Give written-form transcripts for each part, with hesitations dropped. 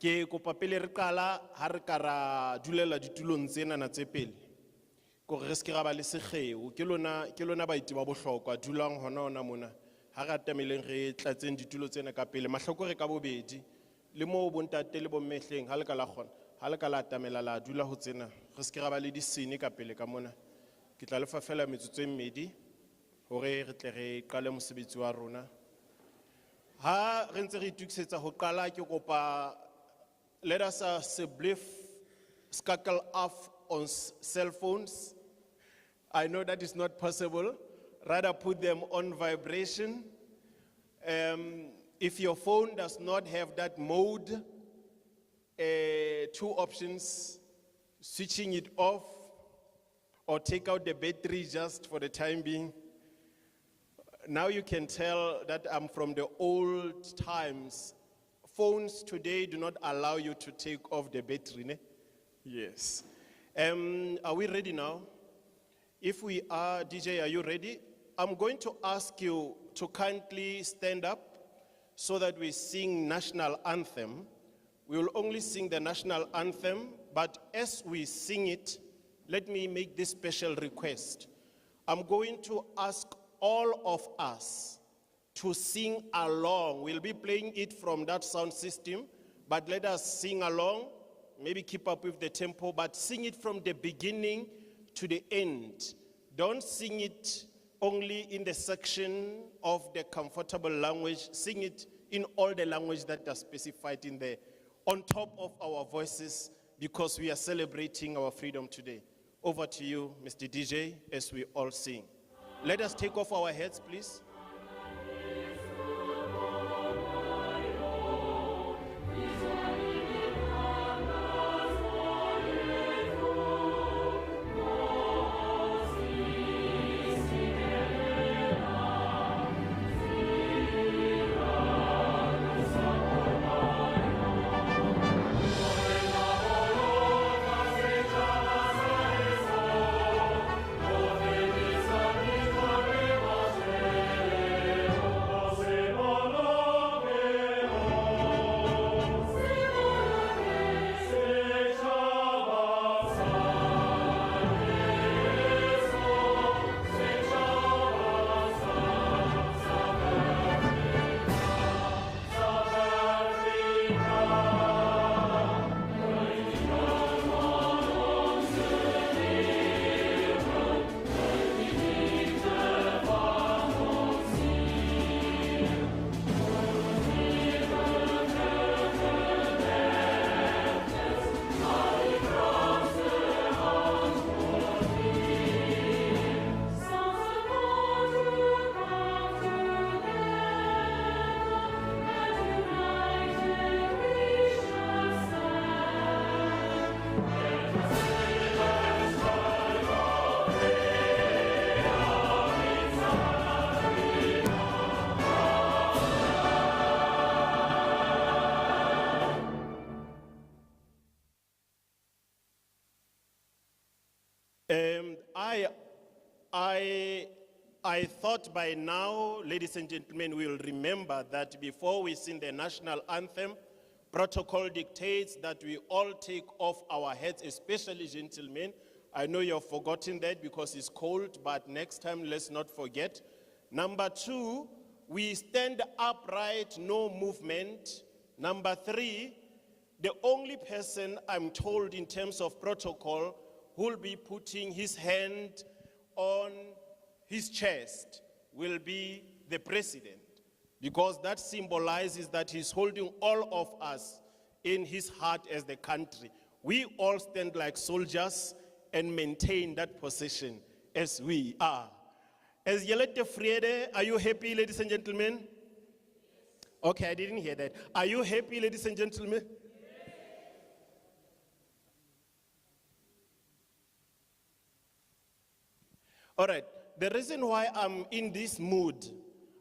Ke kopa pele re qala ha re ka ra dulela ditulong tsena na tse pele. Ko re se ke ra ba le sekgeo, ke lona baeti ba bohlokwa dulang hona mona. Ha re atameleng re tlatseng ditulo tsena ka pele, mahloko re ka bobedi. Le mo bontate le bommehleng ha le ka la kgona, ha le ka la atamela la dula ho tsena. Re se ke ra ba le disini ka pele ka mona. Ke tla le fa fela metsotso e mmedi hore re tle re qale mosebetsi wa rona. Ha re ntse re itukisetsa ho qala ke kopa let us scuffle off on cell phones. I know that is not possible. Rather put them on vibration. If your phone does not have that mode, two options, switching it off or take out the battery just for the time being. Now you can tell that I'm from the old times. Phones today do not allow you to take off the battery, ne? Yes. Are we ready now? If we are, DJ, are you ready? I'm going to ask you to kindly stand up so that we sing national anthem. We will only sing the national anthem, but as we sing it, let me make this special request. I'm going to ask all of us to sing along. We'll be playing it from that sound system, but let us sing along, maybe keep up with the tempo, but sing it from the beginning to the end. Don't sing it only in the section of the comfortable language. Sing it in all the language that are specified in there, on top of our voices, because we are celebrating our freedom today. Over to you, Mr. DJ, as we all sing. Let us take off our hats, please. I thought by now, ladies and gentlemen, we will remember that before we sing the national anthem, protocol dictates that we all take off our hats, especially gentlemen. I know you've forgotten that because it's cold, but next time let's not forget. Number 2, we stand upright, no movement. Number 3, the only person I'm told in terms of protocol who will be putting his hand on his chest will be the president, because that symbolizes that he's holding all of us in his heart as the country. We all stand like soldiers and maintain that position as we are. As Yelete Friede, are you happy, ladies and gentlemen? Okay, I didn't hear that. Are you happy, ladies and gentlemen? All right, the reason why I'm in this mood,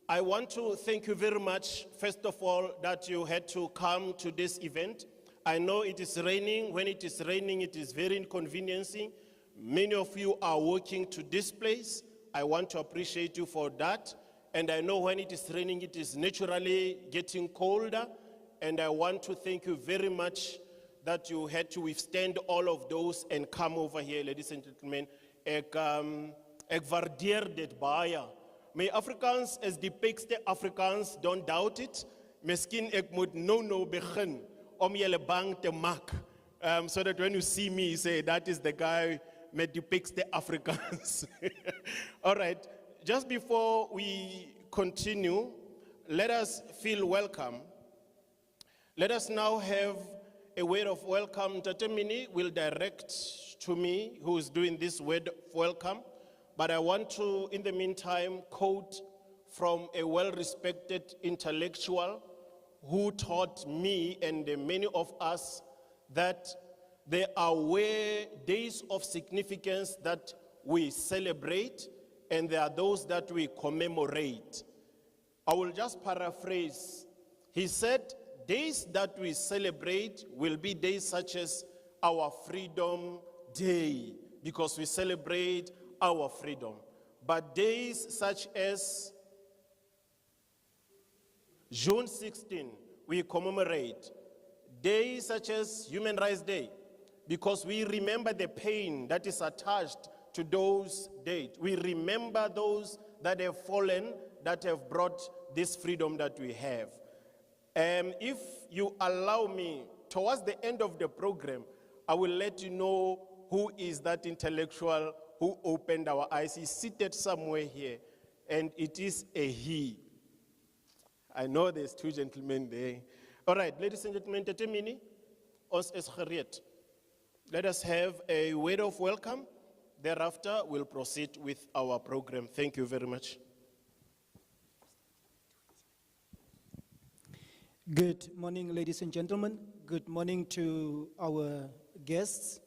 I want to thank you very much, first of all, that you had to come to this event. I know it is raining. When it is raining, it is very inconveniencing. Many of you are walking to this place. I want to appreciate you for that. And I know when it is raining, it is naturally getting colder. and I want to thank you very much that you had to withstand all of those and come over here, ladies and gentlemen. Ek waardeer dit baie. My Afrikaans is die beste Afrikaans, don't doubt it. Miskien ek moet nou begin om julle bang te maak. So that when you see me, you say, that is the guy met die beste Afrikaans. All right, just before we continue, let us feel welcome. Let us now have a word of welcome. Tatemini will direct to me who is doing this word of welcome. But I want to, in the meantime, quote from a well-respected intellectual who taught me and many of us that there are days of significance that we celebrate, and there are those that we commemorate. I will just paraphrase. He said, days that we celebrate will be days such as our Freedom Day, because we celebrate our freedom. But days such as June 16, we commemorate. Days such as Human Rights Day, because we remember the pain that is attached to those dates. We remember those that have fallen, that have brought this freedom that we have. If you allow me, towards the end of the program, I will let you know who is that intellectual who opened our eyes. He's seated somewhere here, and it is a he. I know there's two gentlemen there. All right, ladies and gentlemen, Tatemini, ons is gereed. Let us have a word of welcome. Thereafter, we'll proceed with our program. Thank you very much. Good morning, ladies and gentlemen. Good morning to our guests.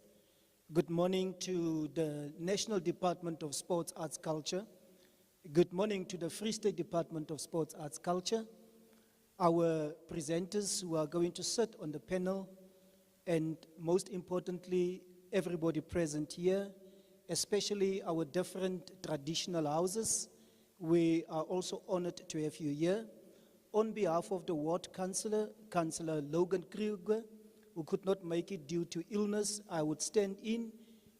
Good morning to the National Department of Sports, Arts, Culture. Good morning to the Free State Department of Sports, Arts, Culture. Our presenters who are going to sit on the panel, and most importantly, everybody present here, especially our different traditional houses. We are also honored to have you here. On behalf of the Ward Councillor, Councillor Logan Kruger, who could not make it due to illness, I would stand in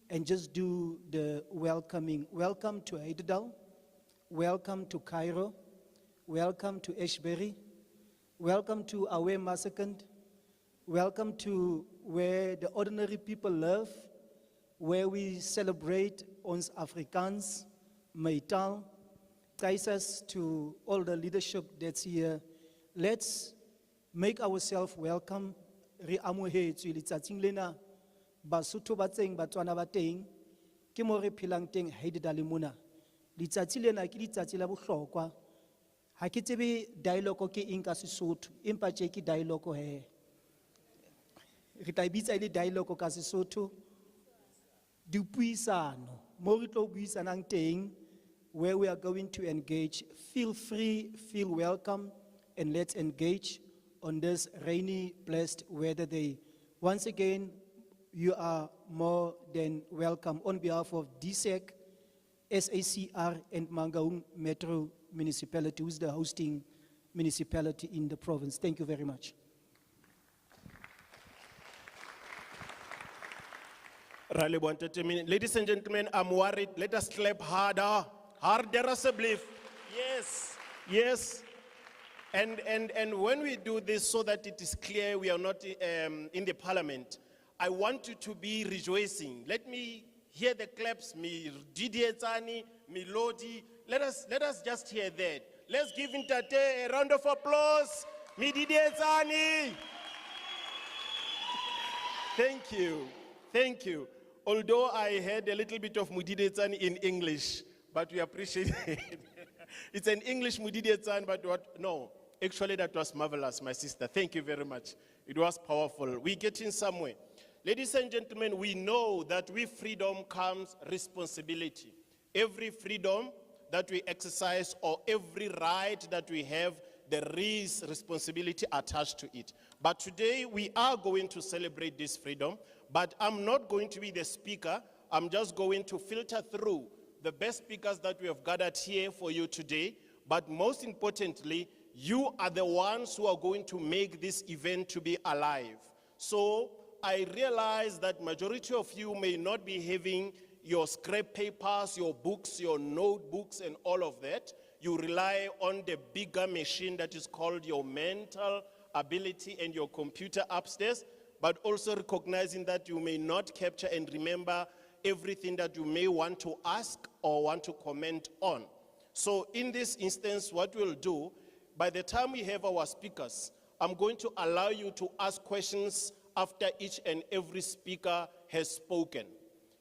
and just do the welcoming. Welcome to Heidedal, welcome to Cairo, welcome to Ashbury, welcome to Awe Massacant, welcome to where the ordinary people live, where we celebrate ons Afrikaans, Meital. Ties to all the leadership that's here. Let's make ourselves welcome. Re amohetswe letsatsing lena Basotho ba tseng Batswana ba teng ke mo re phelang teng Heidedal mona. Letsatsi lena ke letsatsi la bohlokwa. Ha ke tsebe dialogue ke eng ka Sesotho empa tje ke dialogue he. Re tla bitsa ile dialogue ka Sesotho dipuisano mo re tlo buisanang teng, where we are going to engage. Feel free, feel welcome, and let's engage on this rainy, blessed weather day. Once again, you are more than welcome on behalf of DSEC, SACR, and Mangaung Metro Municipality, who is the hosting municipality in the province. Thank you very much. Ladies and gentlemen, I'm worried. Let us clap harder. Harder as a belief. Yes, yes. And when we do this so that it is clear we are not in the parliament, I want you to be rejoicing. Let me hear the claps, me Didier Tsani, me Lodi. Let us just hear that. Let's give Ntate a round of applause. Me Didier Tsani. Thank you, thank you. Although I had a little bit of Mudide Tsani in English, but we appreciate it. It's an English Mudide Tsani, but no, actually that was marvelous, my sister. Thank you very much. It was powerful. We're getting somewhere. Ladies and gentlemen, we know that with freedom comes responsibility. Every freedom that we exercise or every right that we have, there is responsibility attached to it. But today we are going to celebrate this freedom, but I'm not going to be the speaker. I'm just going to filter through the best speakers that we have gathered here for you today. But most importantly, You are the ones who are going to make this event to be alive. So I realize that majority of you may not be having your scrap papers, your books, your notebooks, and all of that. You rely on the bigger machine that is called your mental ability and your computer upstairs, but also recognizing that you may not capture and remember everything that you may want to ask or want to comment on. So in this instance, what we'll do, by the time we have our speakers, I'm going to allow you to ask questions after each and every speaker has spoken.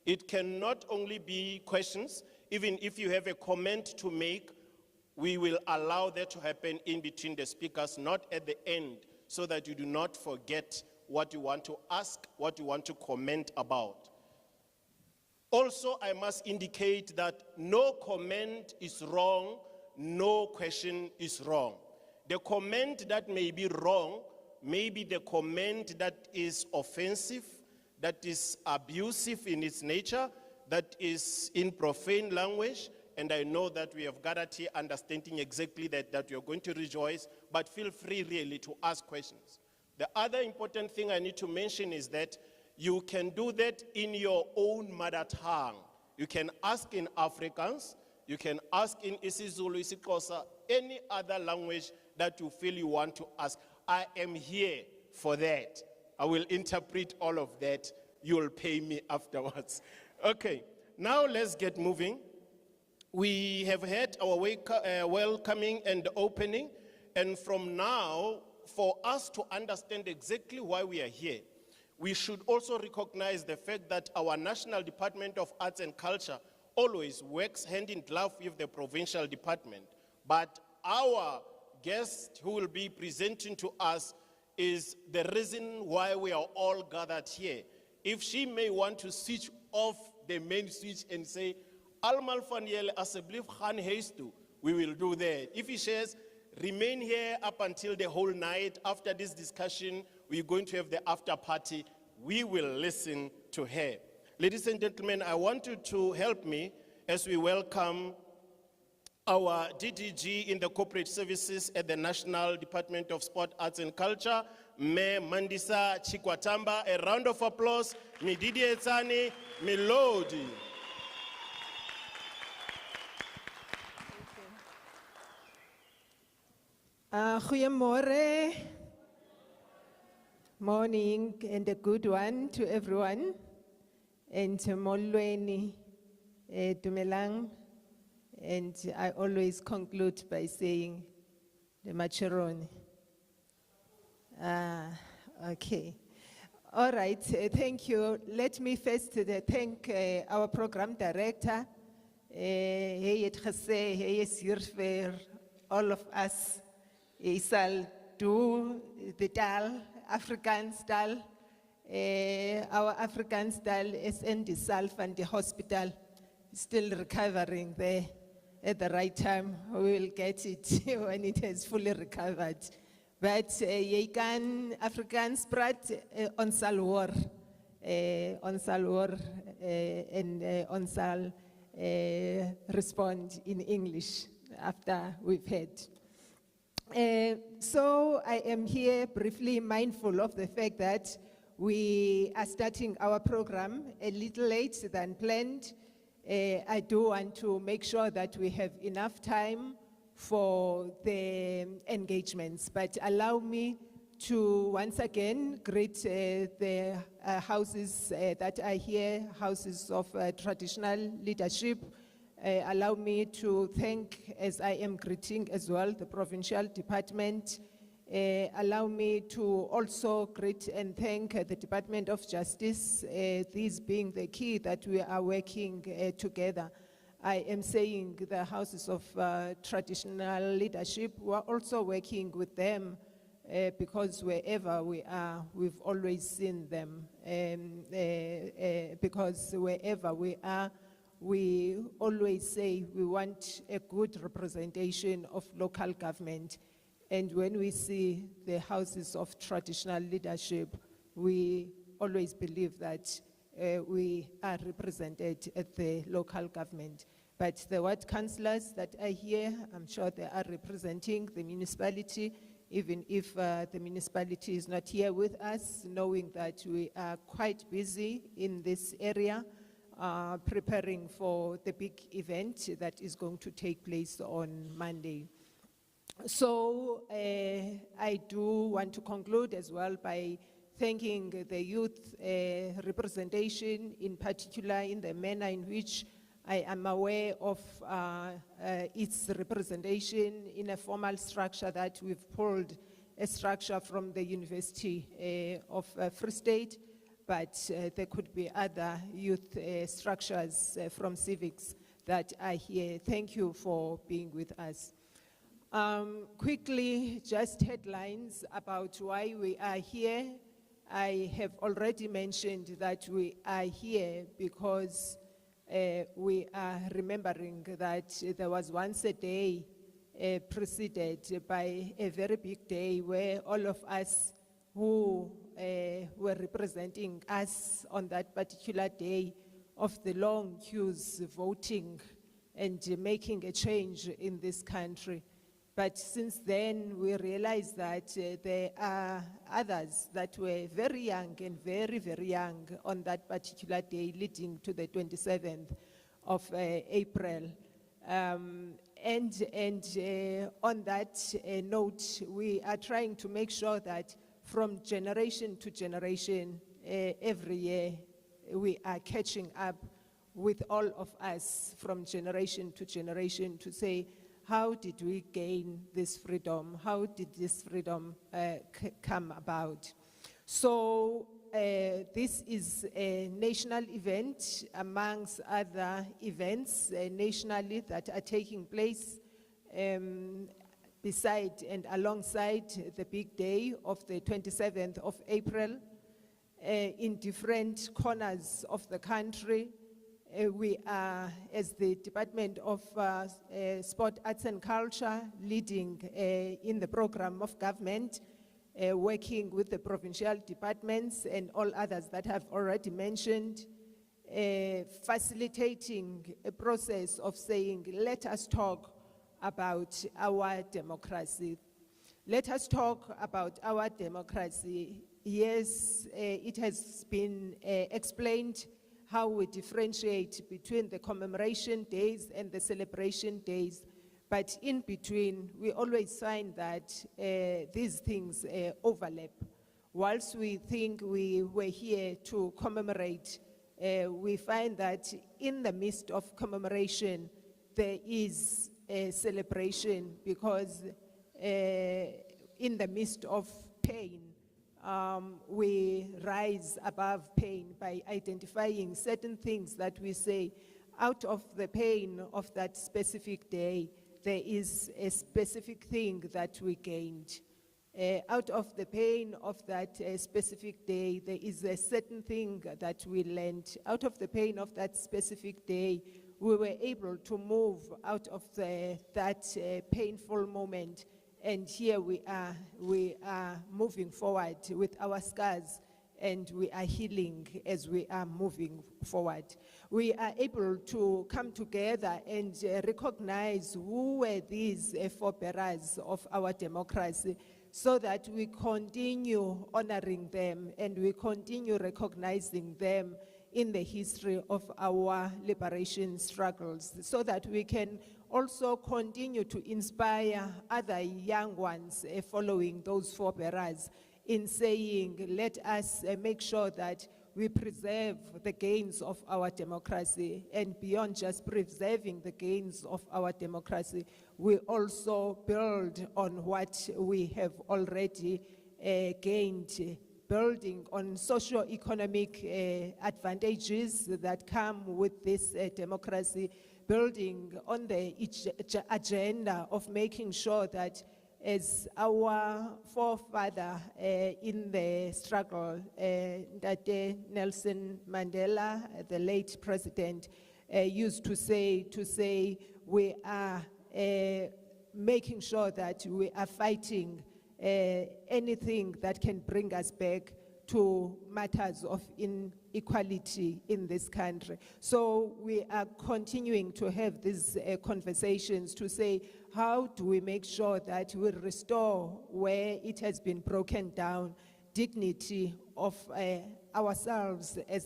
It can not only be questions, even if you have a comment to make, we will allow that to happen in between the speakers, not at the end, so that you do not forget what you want to ask, what you want to comment about. Also, I must indicate that no comment is wrong, no question is wrong. The comment that may be wrong may be the comment that is offensive, that is abusive in its nature, that is in profane language, and I know that we have gathered here understanding exactly that we are going to rejoice, but feel free really to ask questions. The other important thing I need to mention is that you can do that in your own mother tongue. You can ask in Afrikaans, you can ask in isiZulu, isiXhosa, any other language that you feel you want to ask. I am here for that. I will interpret all of that. You will pay me afterwards. Okay, now let's get moving. We have had our welcoming and opening, and from now, for us to understand exactly why we are here, we should also recognize the fact that our National Department of Arts and Culture always works hand in glove with the provincial department. But our guest who will be presenting to us is the reason why we are all gathered here. If she may want to switch off the main switch and say, Almal van Jelle asseblief gaan huis toe, we will do that. If he says, remain here up until the whole night, after this discussion, we're going to have the after party, we will listen to her. Ladies and gentlemen, I want you to help me as we welcome our DDG in the corporate services at the National Department of Sport, Arts and Culture, Me Mandisa Chikwatamba. A round of applause. Mi Didi Etsani, mi Lodi. Goeiemorgen. Morning and a good one to everyone. And molweni, dumelang. And I always conclude by saying the macheroni. Okay. All right, thank you. Let me first thank our program director, all of us. He shall do the DAL, African style. Our African style is in the South and the hospital, still recovering there. At the right time, we will get it when it has fully recovered. But you can African spread on Salwar, and on Sal respond in English after we've heard. So I am here briefly mindful of the fact that we are starting our program a little late than planned. I do want to make sure that we have enough time for the engagements, but allow me to once again greet the houses that are here, houses of traditional leadership. Allow me to thank, as I am greeting as well, the provincial department. Allow me to also greet and thank the Department of Justice, this being the key that we are working together. I am saying the houses of traditional leadership, we are also working with them because wherever we are, we've always seen them. Because wherever we are, we always say we want a good representation of local government. And when we see the houses of traditional leadership, we always believe that we are represented at the local government. But the ward councillors that are here, I'm sure they are representing the municipality, even if the municipality is not here with us, knowing that we are quite busy in this area, preparing for the big event that is going to take place on Monday. So I do want to conclude as well by thanking the youth representation, in particular in the manner in which I am aware of its representation in a formal structure that we've pulled a structure from the University of Free State, but there could be other youth structures from civics that are here. Thank you for being with us. Quickly, just headlines about why we are here. I have already mentioned that we are here because we are remembering that there was once a day preceded by a very big day where all of us who were representing us on that particular day of the long queues voting and making a change in this country. But since then, we realized that there are others that were very young and very, very young on that particular day leading to the 27th of April. On that note, we are trying to make sure that from generation to generation, every year, we are catching up with all of us from generation to generation to say, how did we gain this freedom? How did this freedom come about? So this is a national event amongst other events nationally that are taking place beside and alongside the big day of the 27th of April in different corners of the country. We are, as the Department of Sport, Arts and Culture, leading in the program of government, working with the provincial departments and all others that I've already mentioned, facilitating a process of saying, let us talk about our democracy. Let us talk about our democracy. Yes, it has been explained how we differentiate between the commemoration days and the celebration days. But in between, we always find that these things overlap. Whilst we think we were here to commemorate, we find that in the midst of commemoration, there is a celebration, because in the midst of pain, we rise above pain by identifying certain things that we say, out of the pain of that specific day, there is a specific thing that we gained. Out of the pain of that specific day, there is a certain thing that we learned. Out of the pain of that specific day, we were able to move out of that painful moment. And here we are moving forward with our scars, and we are healing as we are moving forward. We are able to come together and recognize who were these forebearers of our democracy, so that we continue honoring them and we continue recognizing them in the history of our liberation struggles, so that we can also continue to inspire other young ones following those forebearers in saying, let us make sure that we preserve the gains of our democracy, and beyond just preserving the gains of our democracy, we also build on what we have already gained, building on socio-economic advantages that come with this democracy, building on the agenda of making sure that, as our forefather in the struggle, Ndate Nelson Mandela, the late president, used to say we are making sure that we are fighting anything that can bring us back to matters of inequality in this country. So we are continuing to have these conversations to say, how do we make sure that we restore where it has been broken down, dignity of ourselves as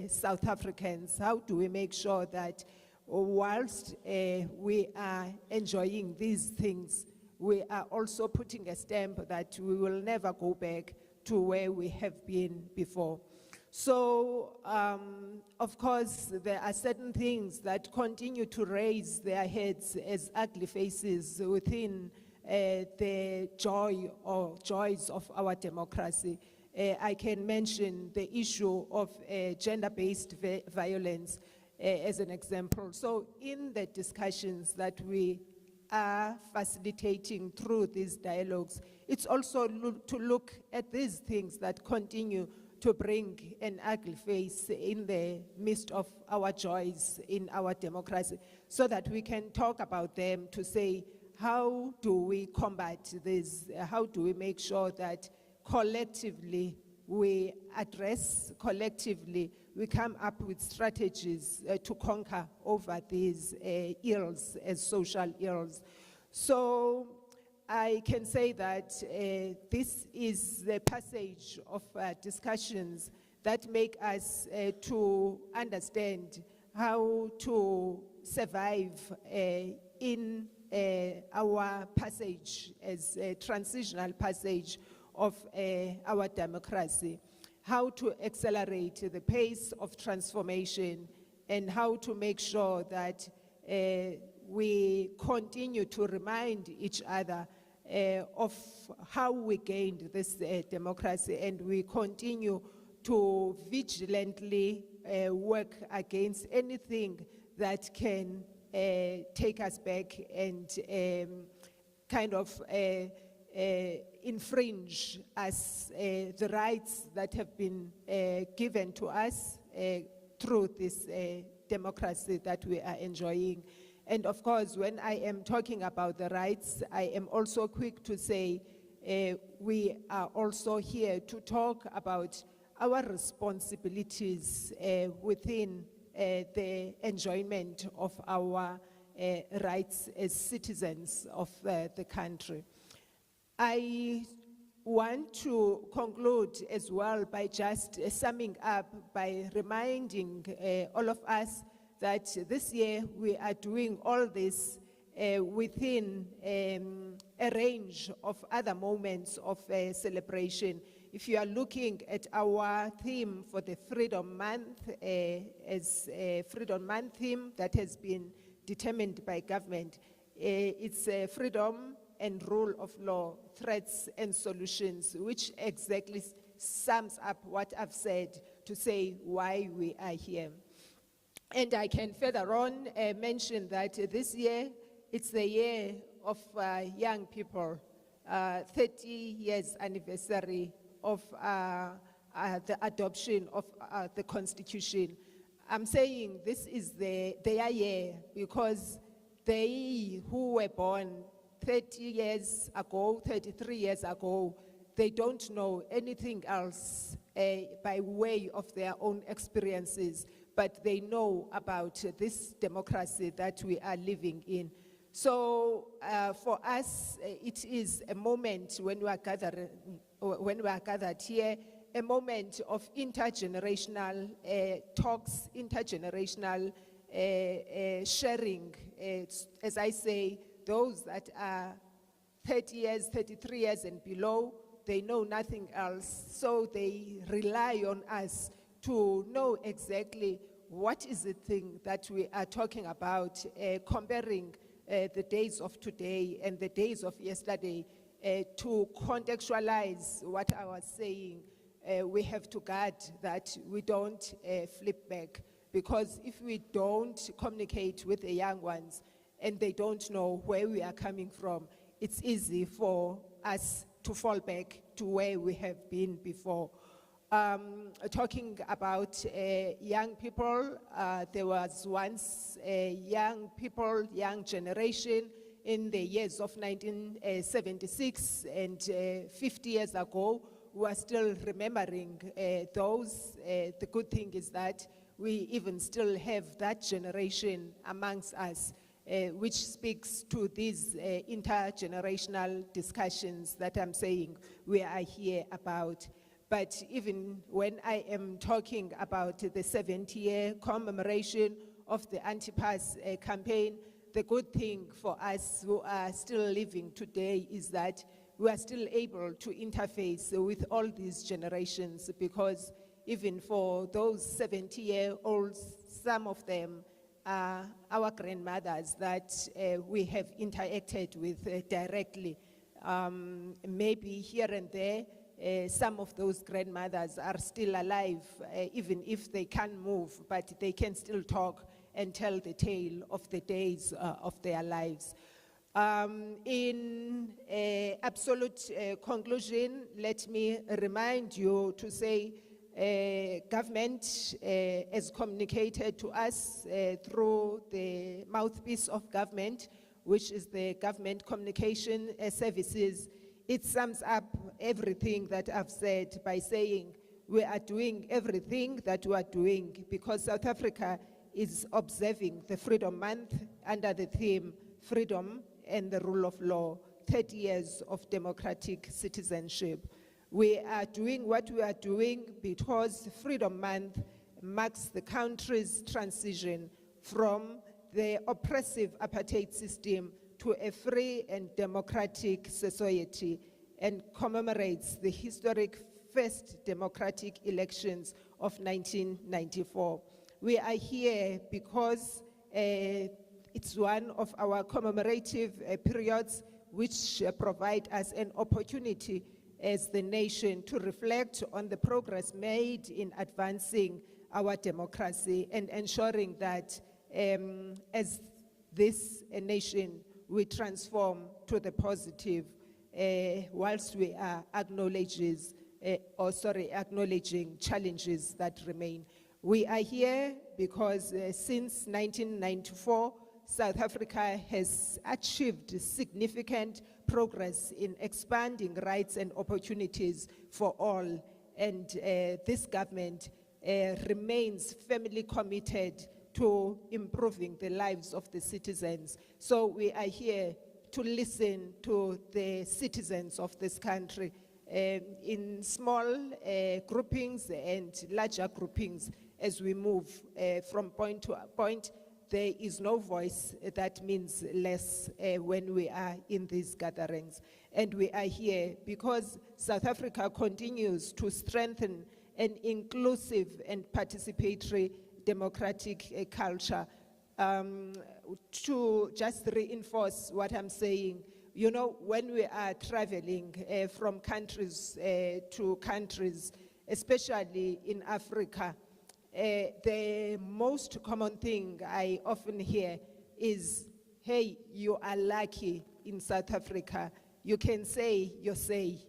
South Africans? How do we make sure that whilst we are enjoying these things, we are also putting a stamp that we will never go back to where we have been before? So, of course, there are certain things that continue to raise their heads as ugly faces within the joy or joys of our democracy. I can mention the issue of gender-based violence as an example. So in the discussions that we are facilitating through these dialogues, it's also to look at these things that continue to bring an ugly face in the midst of our joys in our democracy, so that we can talk about them to say, how do we combat this? How do we make sure that collectively we address, collectively we come up with strategies to conquer over these ills as social ills? So I can say that this is the passage of discussions that make us to understand how to survive in our passage as a transitional passage of our democracy, how to accelerate the pace of transformation, and how to make sure that we continue to remind each other of how we gained this democracy, and we continue to vigilantly work against anything that can take us back and kind of infringe us the rights that have been given to us through this democracy that we are enjoying. And of course, when I am talking about the rights, I am also quick to say we are also here to talk about our responsibilities within the enjoyment of our rights as citizens of the country. I want to conclude as well by just summing up, by reminding all of us that this year we are doing all this within a range of other moments of celebration. If you are looking at our theme for the Freedom Month, as a Freedom Month theme that has been determined by government, it's freedom and rule of law, threats and solutions, which exactly sums up what I've said to say why we are here. And I can further on mention that this year, it's the year of young people, 30 years anniversary of the adoption of the Constitution. I'm saying this is their year because they who were born 30 years ago, 33 years ago, they don't know anything else by way of their own experiences, but they know about this democracy that we are living in. So for us, it is a moment when we are gathered here, a moment of intergenerational talks, intergenerational sharing. As I say, those that are 30 years, 33 years and below, they know nothing else. So they rely on us to know exactly what is the thing that we are talking about, comparing the days of today and the days of yesterday, to contextualize what I was saying. We have to guard that we don't flip back, because if we don't communicate with the young ones and they don't know where we are coming from, it's easy for us to fall back to where we have been before. Talking about young people, there was once young people, young generation in the years of 1976 and 50 years ago, we are still remembering those. The good thing is that we even still have that generation amongst us, which speaks to these intergenerational discussions that I'm saying we are here about. But even when I am talking about the 70-year commemoration of the Anti-Pass campaign, the good thing for us who are still living today is that we are still able to interface with all these generations, because even for those 70-year-olds, some of them are our grandmothers that we have interacted with directly. Maybe here and there, some of those grandmothers are still alive, even if they can't move, but they can still talk and tell the tale of the days of their lives. In absolute conclusion, let me remind you to say government has communicated to us through the mouthpiece of government, which is the Government Communication Services. It sums up everything that I've said by saying we are doing everything that we are doing because South Africa is observing the Freedom Month under the theme Freedom and the Rule of Law, 30 years of democratic citizenship. We are doing what we are doing because Freedom Month marks the country's transition from the oppressive apartheid system to a free and democratic society, and commemorates the historic first democratic elections of 1994. We are here because it's one of our commemorative periods which provide us an opportunity as the nation to reflect on the progress made in advancing our democracy and ensuring that as this nation we transform to the positive whilst we are acknowledging challenges that remain. We are here because since 1994, South Africa has achieved significant progress in expanding rights and opportunities for all. And this government remains firmly committed to improving the lives of the citizens. So we are here to listen to the citizens of this country in small groupings and larger groupings as we move from point to point. There is no voice that means less when we are in these gatherings. And we are here because South Africa continues to strengthen an inclusive and participatory democratic culture. To just reinforce what I'm saying, you know, when we are traveling from countries to countries, especially in Africa, the most common thing I often hear is, hey, you are lucky in South Africa. You can say your say.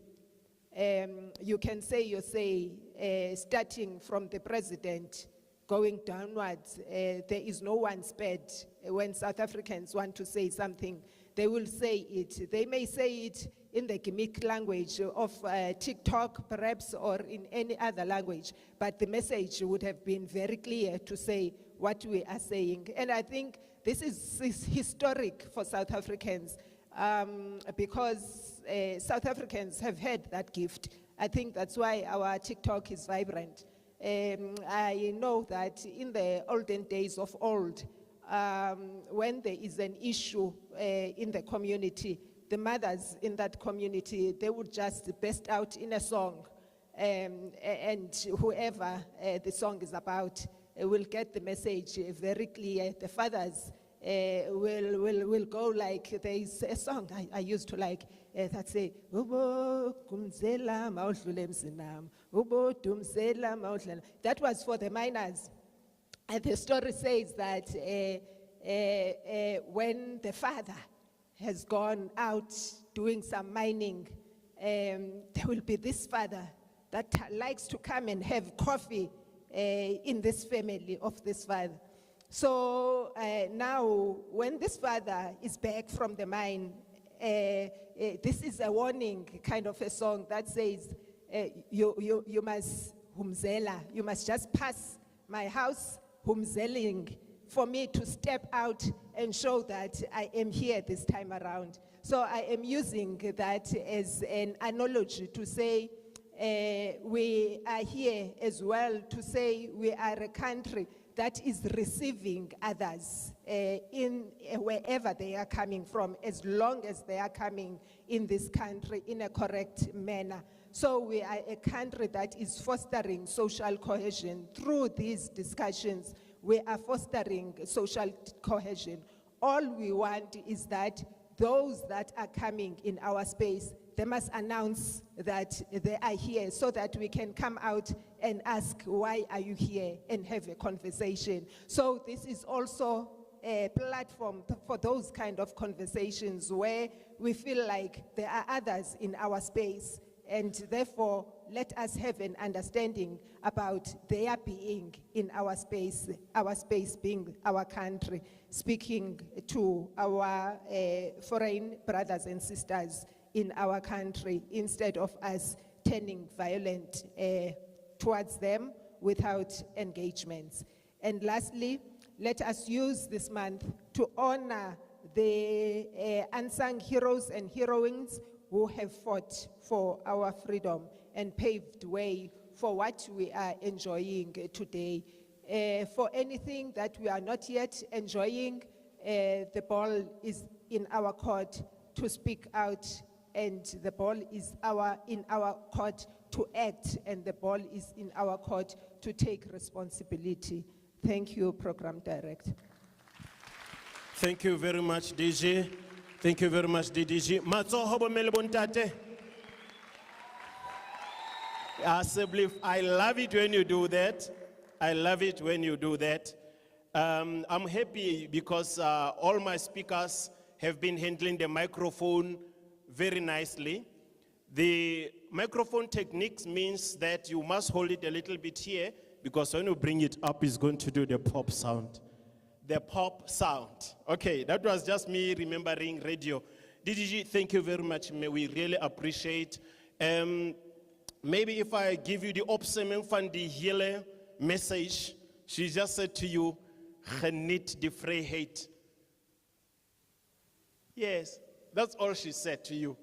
You can say your say, starting from the president, going downwards. There is no one spared. When South Africans want to say something, they will say it. They may say it in the gimmick language of TikTok, perhaps, or in any other language, but the message would have been very clear to say what we are saying. And I think this is historic for South Africans because South Africans have had that gift. I think that's why our TikTok is vibrant. I know that in the olden days of old, when there is an issue in the community, the mothers in that community, they would just burst out in a song, and whoever the song is about will get the message very clear. The fathers will go like, there is a song I used to like that say, Ubo kumzela maudlule msinam, Ubo dumzela maudlule. That was for the miners. And the story says that when the father has gone out doing some mining, there will be this father that likes to come and have coffee in this family of this father. So now, when this father is back from the mine, this is a warning kind of a song that says, you must humzela, you must just pass my house humzeling for me to step out and show that I am here this time around. So I am using that as an analogy to say we are here as well to say we are a country that is receiving others in wherever they are coming from, as long as they are coming in this country in a correct manner. So we are a country that is fostering social cohesion. Through these discussions, we are fostering social cohesion. All we want is that those that are coming in our space, they must announce that they are here so that we can come out and ask, why are you here, and have a conversation. So this is also a platform for those kind of conversations where we feel like there are others in our space, and therefore let us have an understanding about their being in our space being our country, speaking to our foreign brothers and sisters in our country, instead of us turning violent towards them without engagements. And lastly, let us use this month to honor the unsung heroes and heroines who have fought for our freedom and paved way for what we are enjoying today. For anything that we are not yet enjoying, the ball is in our court to speak out, and the ball is in our court to act, and the ball is in our court to take responsibility. Thank you, Program Director. Thank you very much, DG. Thank you very much, DDG. Matsoho bomele bontate. I love it when you do that. I love it when you do that. I'm happy because all my speakers have been handling the microphone very nicely. The microphone techniques means that you must hold it a little bit here, because when you bring it up, it's going to do the pop sound. The pop sound. Okay, that was just me remembering radio. DDG, thank you very much. We really appreciate. Maybe if I give you the opsemeng van die hele message, she just said to you, geniet die vryheid. Yes, that's all she said to you.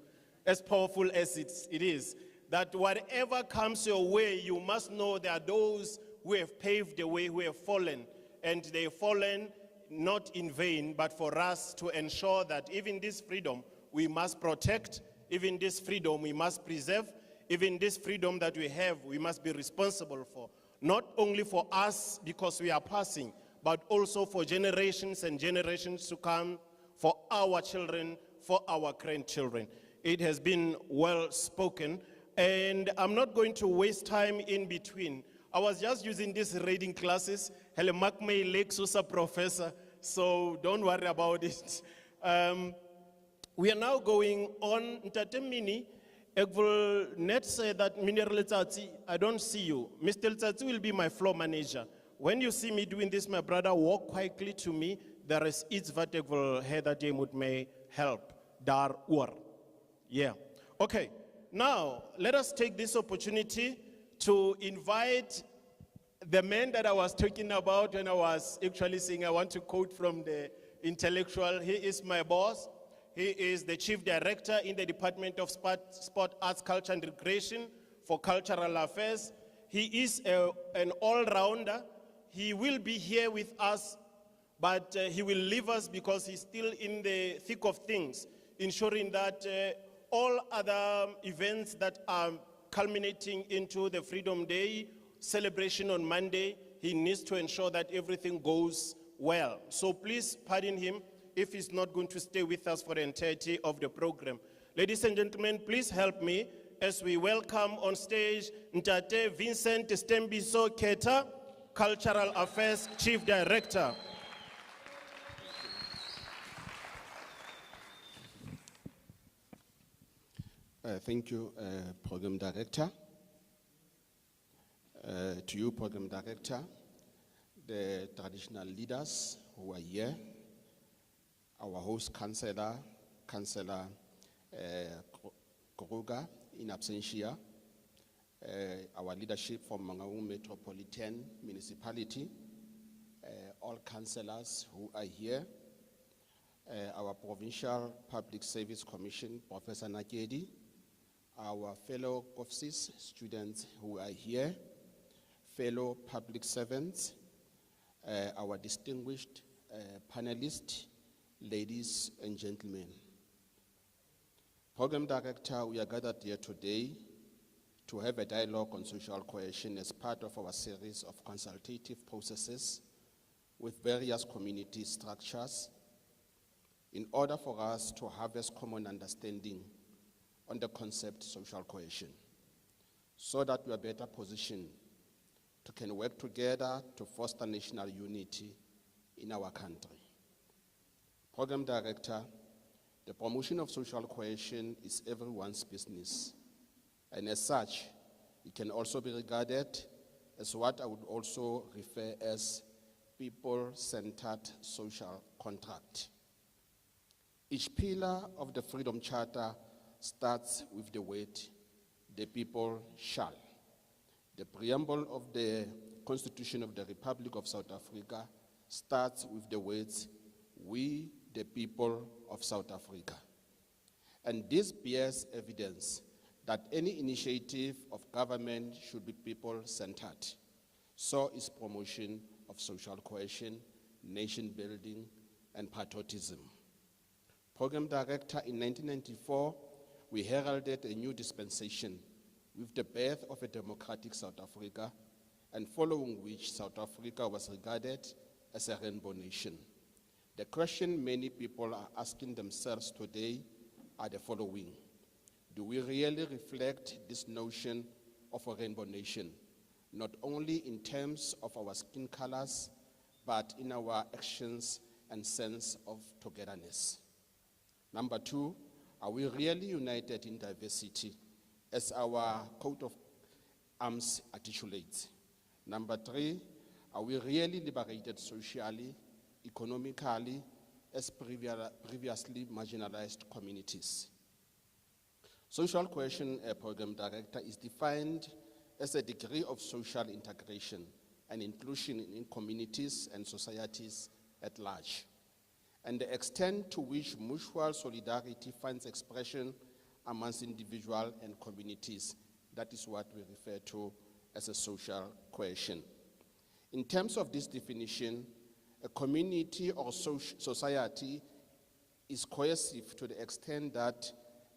As powerful as it is, that whatever comes your way, you must know there are those who have paved the way, who have fallen, and they have fallen not in vain, but for us to ensure that even this freedom we must protect, even this freedom we must preserve, even this freedom that we have, we must be responsible for. Not only for us because we are passing, but also for generations and generations to come, for our children, for our grandchildren. It has been well spoken, and I'm not going to waste time in between. I was just using these reading classes. Hele mak my legs was a professor, so don't worry about it. We are now going on. Ntate Mini, I will not say that Mineral Letsatsi, I don't see you. Mr. Letsatsi will be my floor manager. When you see me doing this, my brother, walk quietly to me. There is iets wat ek wil hê dat jy moet my help daaroor. Yeah. Okay. Now, let us take this opportunity to invite the man that I was talking about when I was actually saying I want to quote from the intellectual. He is my boss. He is the Chief Director in the Department of Sport, Arts, Culture and Recreation for Cultural Affairs. He is an all-rounder. He will be here with us, but he will leave us because he's still in the thick of things, ensuring that all other events that are culminating into the Freedom Day celebration on Monday, he needs to ensure that everything goes well. So please pardon him if he's not going to stay with us for the entirety of the program. Ladies and gentlemen, please help me as we welcome on stage Ntate Vincent Stembiso Keta, Cultural Affairs Chief Director. Thank you, Program Director. To you, Program Director, the traditional leaders who are here, our host Councillor Kruger in absentia, our leadership from Mangaung Metropolitan Municipality, all councillors who are here, our Provincial Public Service Commission, Professor Nakedi, our fellow COFSIS students who are here, fellow public servants, our distinguished panelists, ladies and gentlemen. Program Director, we are gathered here today to have a dialogue on social cohesion as part of our series of consultative processes with various community structures in order for us to harvest common understanding on the concept social cohesion, so that we are better positioned to can work together to foster national unity in our country. Program Director, the promotion of social cohesion is everyone's business, and as such, it can also be regarded as what I would also refer as people-centered social contract. Each pillar of the Freedom Charter starts with the word, the people shall. The preamble of the Constitution of the Republic of South Africa starts with the words, we, the people of South Africa. And this bears evidence that any initiative of government should be people-centered. So is promotion of social cohesion, nation building, and patriotism. Program Director, in 1994, we heralded a new dispensation with the birth of a democratic South Africa, and following which South Africa was regarded as a rainbow nation. The question many people are asking themselves today are the following. Do we really reflect this notion of a rainbow nation, not only in terms of our skin colors, but in our actions and sense of togetherness? Number two, are we really united in diversity, as our coat of arms articulates? Number three, are we really liberated socially, economically, as previously marginalized communities? Social cohesion program director is defined as a degree of social integration and inclusion in communities and societies at large, and the extent to which mutual solidarity finds expression amongst individuals and communities. That is what we refer to as a social cohesion. In terms of this definition, a community or society is cohesive to the extent that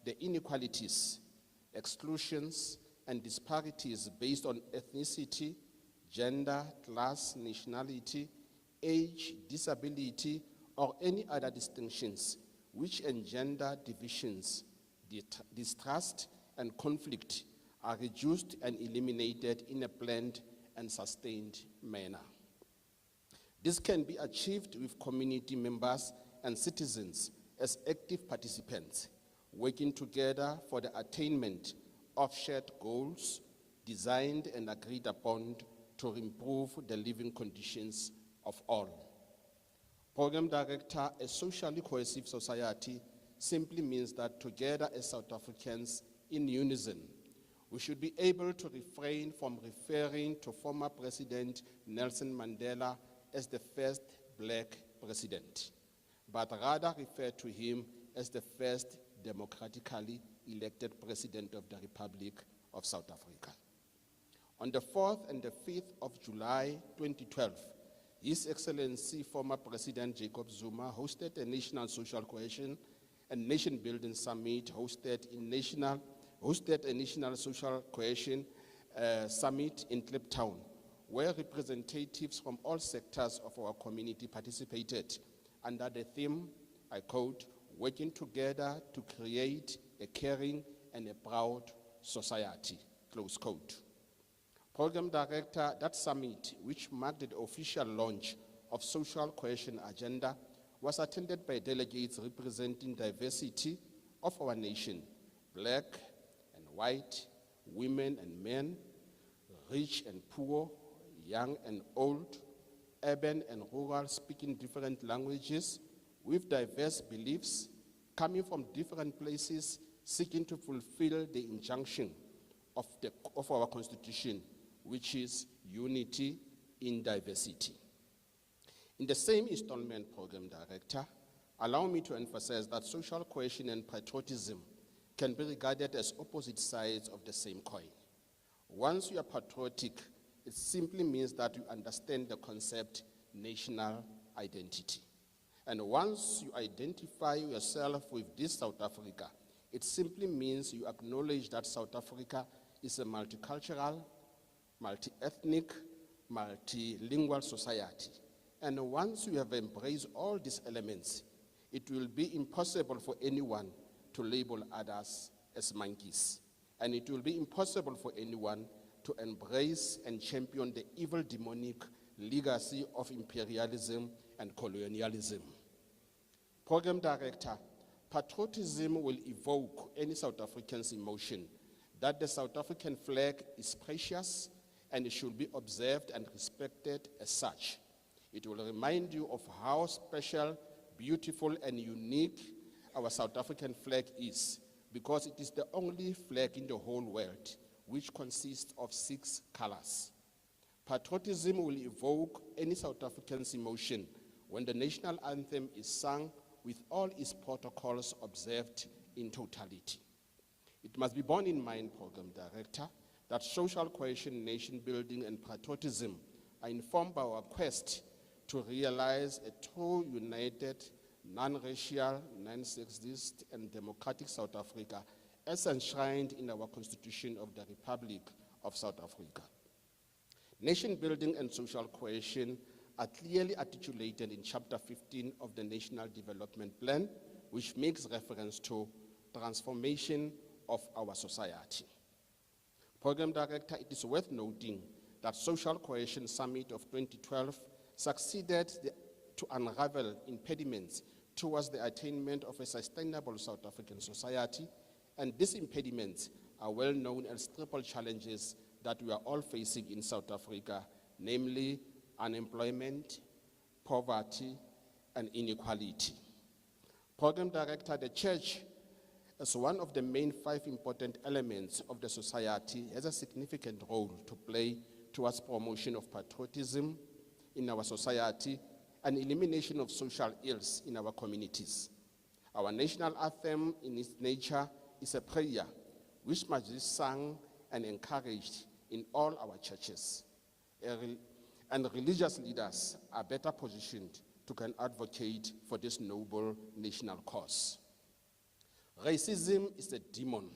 the inequalities, exclusions, and disparities based on ethnicity, gender, class, nationality, age, disability, or any other distinctions which engender divisions, distrust, and conflict are reduced and eliminated in a planned and sustained manner. This can be achieved with community members and citizens as active participants, working together for the attainment of shared goals designed and agreed upon to improve the living conditions of all. Program Director, a socially cohesive society simply means that together as South Africans in unison, we should be able to refrain from referring to former President Nelson Mandela as the first black president, but rather refer to him as the first democratically elected President of the Republic of South Africa. On the 4th and the 5th of July 2012, His Excellency former President Jacob Zuma hosted a National Social Cohesion and Nation Building Summit, hosted a National Social Cohesion Summit in Kliptown, where representatives from all sectors of our community participated under the theme, I quote, working together to create a caring and a proud society, close quote. Program Director, that summit, which marked the official launch of Social Cohesion Agenda, was attended by delegates representing diversity of our nation, black and white, women and men, rich and poor, young and old, urban and rural, speaking different languages, with diverse beliefs, coming from different places, seeking to fulfill the injunction of our constitution, which is unity in diversity. In the same installment, Program Director, allow me to emphasize that social cohesion and patriotism can be regarded as opposite sides of the same coin. Once you are patriotic, it simply means that you understand the concept national identity. And once you identify yourself with this South Africa, it simply means you acknowledge that South Africa is a multicultural, multi-ethnic, multilingual society. And once you have embraced all these elements, it will be impossible for anyone to label others as monkeys. And it will be impossible for anyone to embrace and champion the evil demonic legacy of imperialism and colonialism. Program Director, patriotism will evoke any South African's emotion that the South African flag is precious and it should be observed and respected as such. It will remind you of how special, beautiful, and unique our South African flag is, because it is the only flag in the whole world which consists of 6 colors. Patriotism will evoke any South African's emotion when the national anthem is sung with all its protocols observed in totality. It must be borne in mind, Program Director, that social cohesion, nation building, and patriotism are informed by our quest to realize a true, united, non-racial, non-sexist, and democratic South Africa as enshrined in our Constitution of the Republic of South Africa. Nation building and social cohesion are clearly articulated in Chapter 15 of the National Development Plan, which makes reference to transformation of our society. Program Director, it is worth noting that Social Cohesion Summit of 2012 succeeded to unravel impediments towards the attainment of a sustainable South African society, and these impediments are well known as triple challenges that we are all facing in South Africa, namely unemployment, poverty, and inequality. Program Director, the Church, as one of the main 5 important elements of the society, has a significant role to play towards promotion of patriotism in our society and elimination of social ills in our communities. Our national anthem, in its nature, is a prayer which must be sung and encouraged in all our churches. And religious leaders are better positioned to can advocate for this noble national cause. Racism is a demon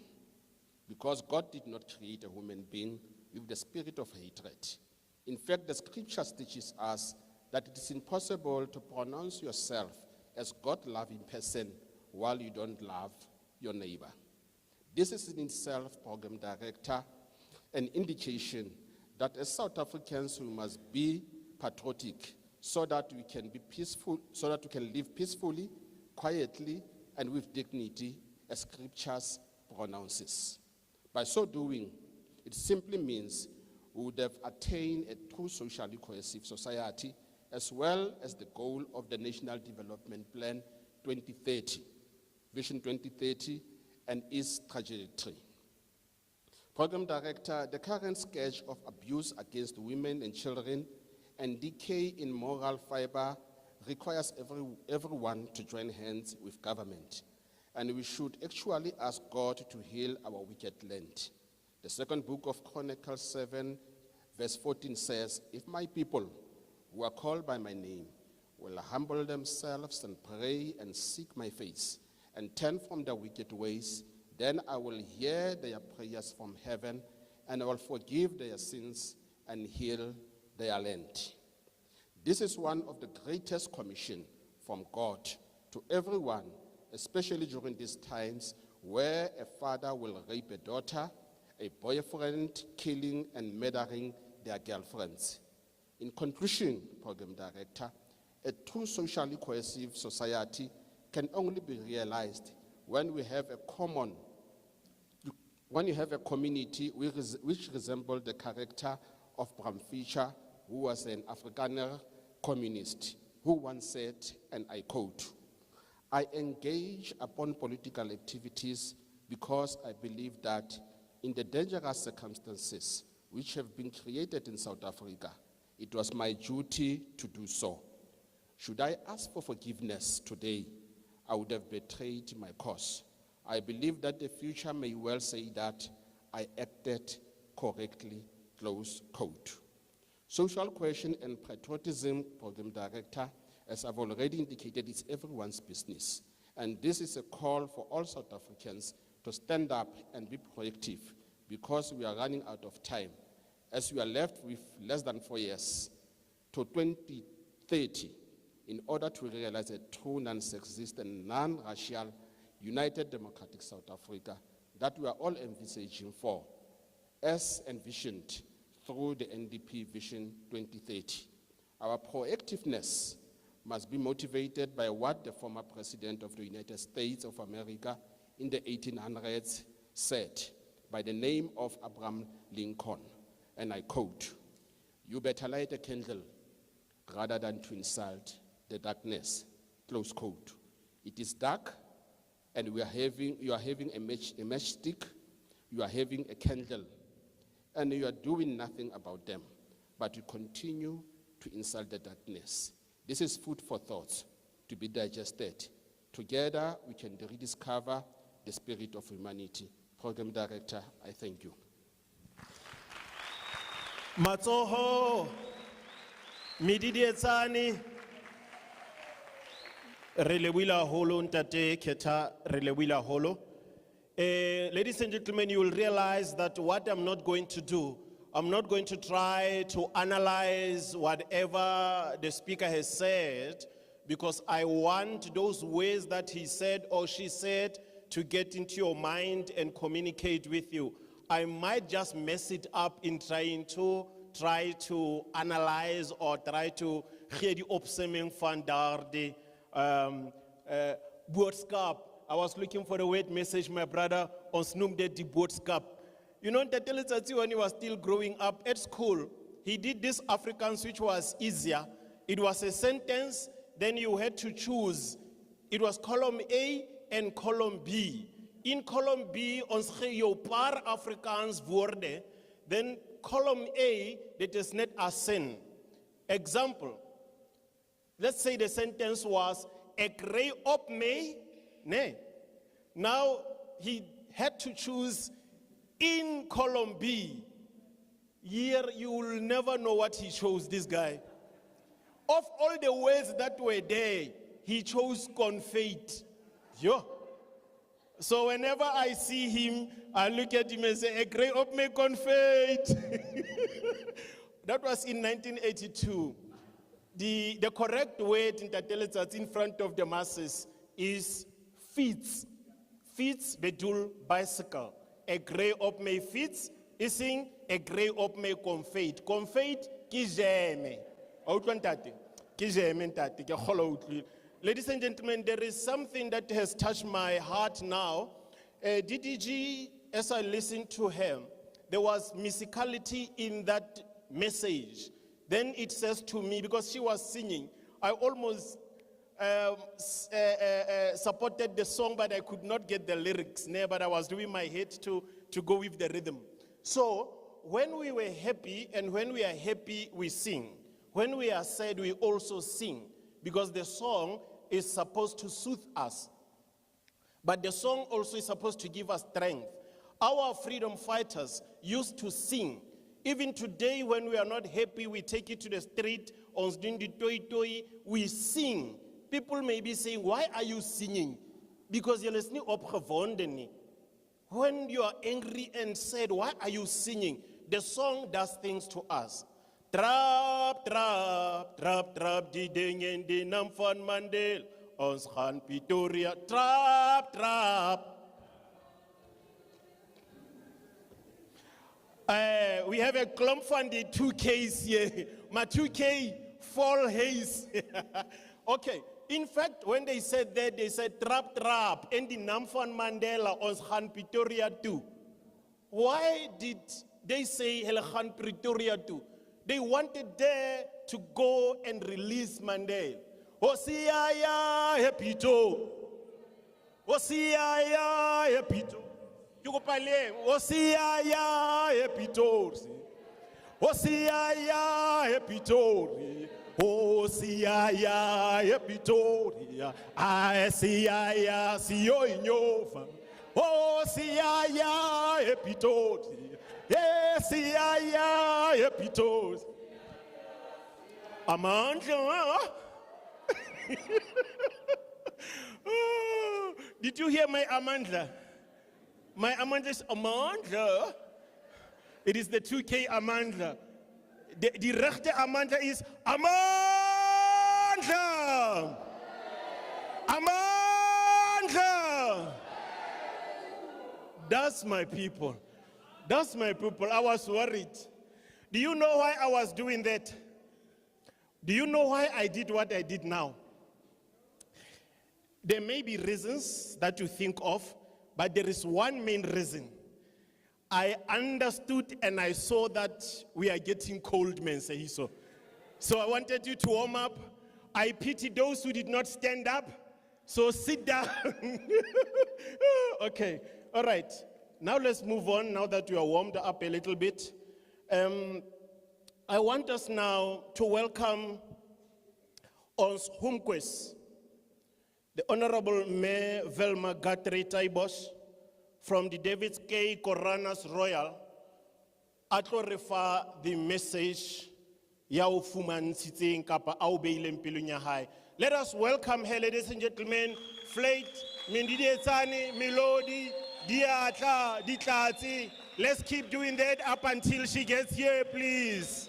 because God did not create a human being with the spirit of hatred. In fact, the scripture teaches us that it is impossible to pronounce yourself as God-loving person while you don't love your neighbor. This is in itself, Program Director, an indication that as South Africans we must be patriotic so that we can be peaceful, so that we can live peacefully, quietly, and with dignity, as scriptures pronounces. By so doing, it simply means we would have attained a true socially cohesive society, as well as the goal of the National Development Plan 2030, Vision 2030, and its trajectory. Program Director, the current scourge of abuse against women and children and decay in moral fiber requires everyone to join hands with government. And we should actually ask God to heal our wicked land. The second book of Chronicles 7, verse 14 says, "If my people who are called by my name will humble themselves and pray and seek my face and turn from their wicked ways, then I will hear their prayers from heaven and I will forgive their sins and heal their land." This is one of the greatest commissions from God to everyone, especially during these times where a father will rape a daughter, a boyfriend killing and murdering their girlfriends. In conclusion, Program Director, a true socially cohesive society can only be realized when we have a community which resembles the character of Bram Fischer, who was an Afrikaner communist, who once said, and I quote, "I engage upon political activities because I believe that In the dangerous circumstances which have been created in South Africa, it was my duty to do so. Should I ask for forgiveness today, I would have betrayed my cause. I believe that the future may well say that I acted correctly, close quote. Social cohesion and patriotism, Program Director, as I've already indicated, is everyone's business. And this is a call for all South Africans to stand up and be proactive, because we are running out of time. As we are left with less than 4 years to 2030, in order to realize a true non-sexist and non-racial united democratic South Africa that we are all envisaging for, as envisioned through the NDP Vision 2030. Our proactiveness must be motivated by what the former President of the United States of America in the 1800s said by the name of Abraham Lincoln, and I quote, "You better light a candle rather than to insult the darkness," close quote. It is dark, and you are having a matchstick, you are having a candle, and you are doing nothing about them, but you continue to insult the darkness. This is food for thought to be digested. Together, we can rediscover the spirit of humanity. Program Director, I thank you. Matsoho, Mididietsani, Relewila Holo, Ntate Keta, Relewila Holo. Ladies and gentlemen, you will realize that what I'm not going to do, I'm not going to try to analyze whatever the speaker has said, because I want those words that he said or she said to get into your mind and communicate with you. I might just mess it up in trying to analyze or try to hear the opseming van daar die boodskap. I was looking for the word message, my brother, ons noem dit die boodskap. You know, Ntate Letsatsi, when he was still growing up at school, he did this Afrikaans which was easier. It was a sentence, then you had to choose. It was column A and column B. In column B, ons gee jou paar Afrikaans woorde, then column A, that is net as sin. Example, let's say the sentence was, ek ry op my, nee. Now, he had to choose in column B. Here, you will never know what he chose, this guy. Of all the words that were there, he chose confate. Yo. So whenever I see him, I look at him and say, "A grey up me confate." That was in 1982. The correct word in Tateletsats in front of the masses is fiets. Fiets bedul bicycle. A grey up me fiets is in a grey up me confate. Confate ki jeme. Ladies and gentlemen, there is something that has touched my heart now. DDG, as I listened to him, there was musicality in that message. Then it says to me, because she was singing, I almost supported the song, but I could not get the lyrics, but I was doing my head to go with the rhythm. So when we were happy, and when we are happy, we sing. When we are sad, we also sing, because the song is supposed to soothe us. But the song also is supposed to give us strength. Our freedom fighters used to sing. Even today, when we are not happy, we take it to the street, ons doen die toi toi, we sing. People may be saying, "Why are you singing?" Because you're listening opgewonde nie. When you are angry and sad, why are you singing? The song does things to us. Trap, trap, trap, trap, die ding in die naam van Mandela. Ons gaan Pretoria, trap, trap. We have a clump van die 2Ks here. My 2K fall haze. Okay. In fact, when they said that, they said trap, trap, and the naam van Mandela, ons gaan Pretoria too. Why did they say hulle gaan Pretoria too? They wanted there to go and release Mandela. Hosiaya, Hepito. Hosiaya, Hepito. Ke kopa le o siya ya e Pitori. O siya ya e Pitori. O siya ya e Pitori. A siya ya siyo inyova. O siya ya e Pitori. E siya ya e Pitori. Amandla. Did you hear my Amandla? My Amandla is Amandla. It is the 2K Amandla. The rechte Amandla is Amandla. Amandla. That's my people. That's my people. I was worried. Do you know why I was doing that? Do you know why I did what I did now? There may be reasons that you think of, but there is one main reason. I understood and I saw that we are getting cold, man, Sehiso. So I wanted you to warm up. I pity those who did not stand up. So sit down. Okay, all right. Now let's move on, now that you are warmed up a little bit. I want us now to welcome Ons Humquist, the Honorable Mayor Velma Guthrie Taibos from the David K. Coroner's Royal, atlo refa the message ya o fumantshitseng kapa a o beileng pelong ya hae. Let us welcome her, ladies and gentlemen. Flate, Mindidietsane, Melody, Diatla, Ditlatsi. Let's keep doing that up until she gets here, please.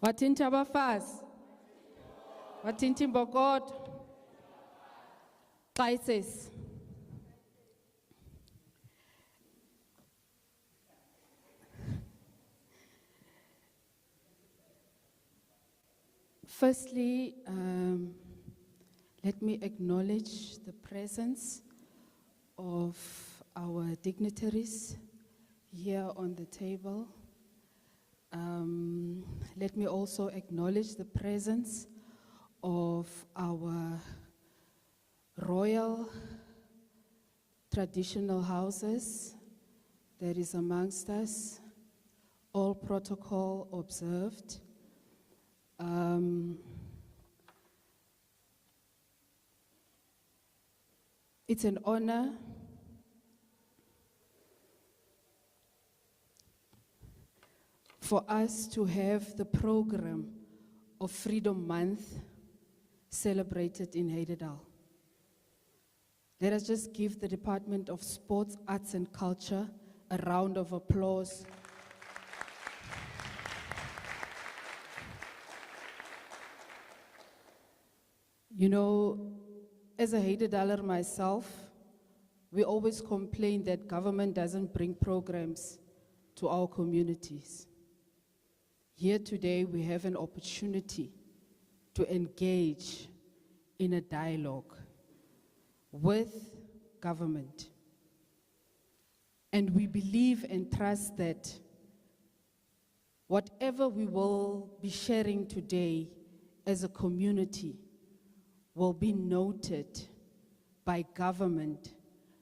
Watinti abafazi, watinti Mbokotho, Xayisesi. Firstly, let me acknowledge the presence of our dignitaries here on the table. Let me also acknowledge the presence of our royal traditional houses that is amongst us, all protocol observed. It's an honor for us to have the program of Freedom Month celebrated in Heidedal. Let us just give the Department of Sports, Arts and Culture a round of applause. You know, as a Heidedaler myself, we always complain that government doesn't bring programs to our communities. Here today, we have an opportunity to engage in a dialogue with government. And we believe and trust that whatever we will be sharing today as a community will be noted by government,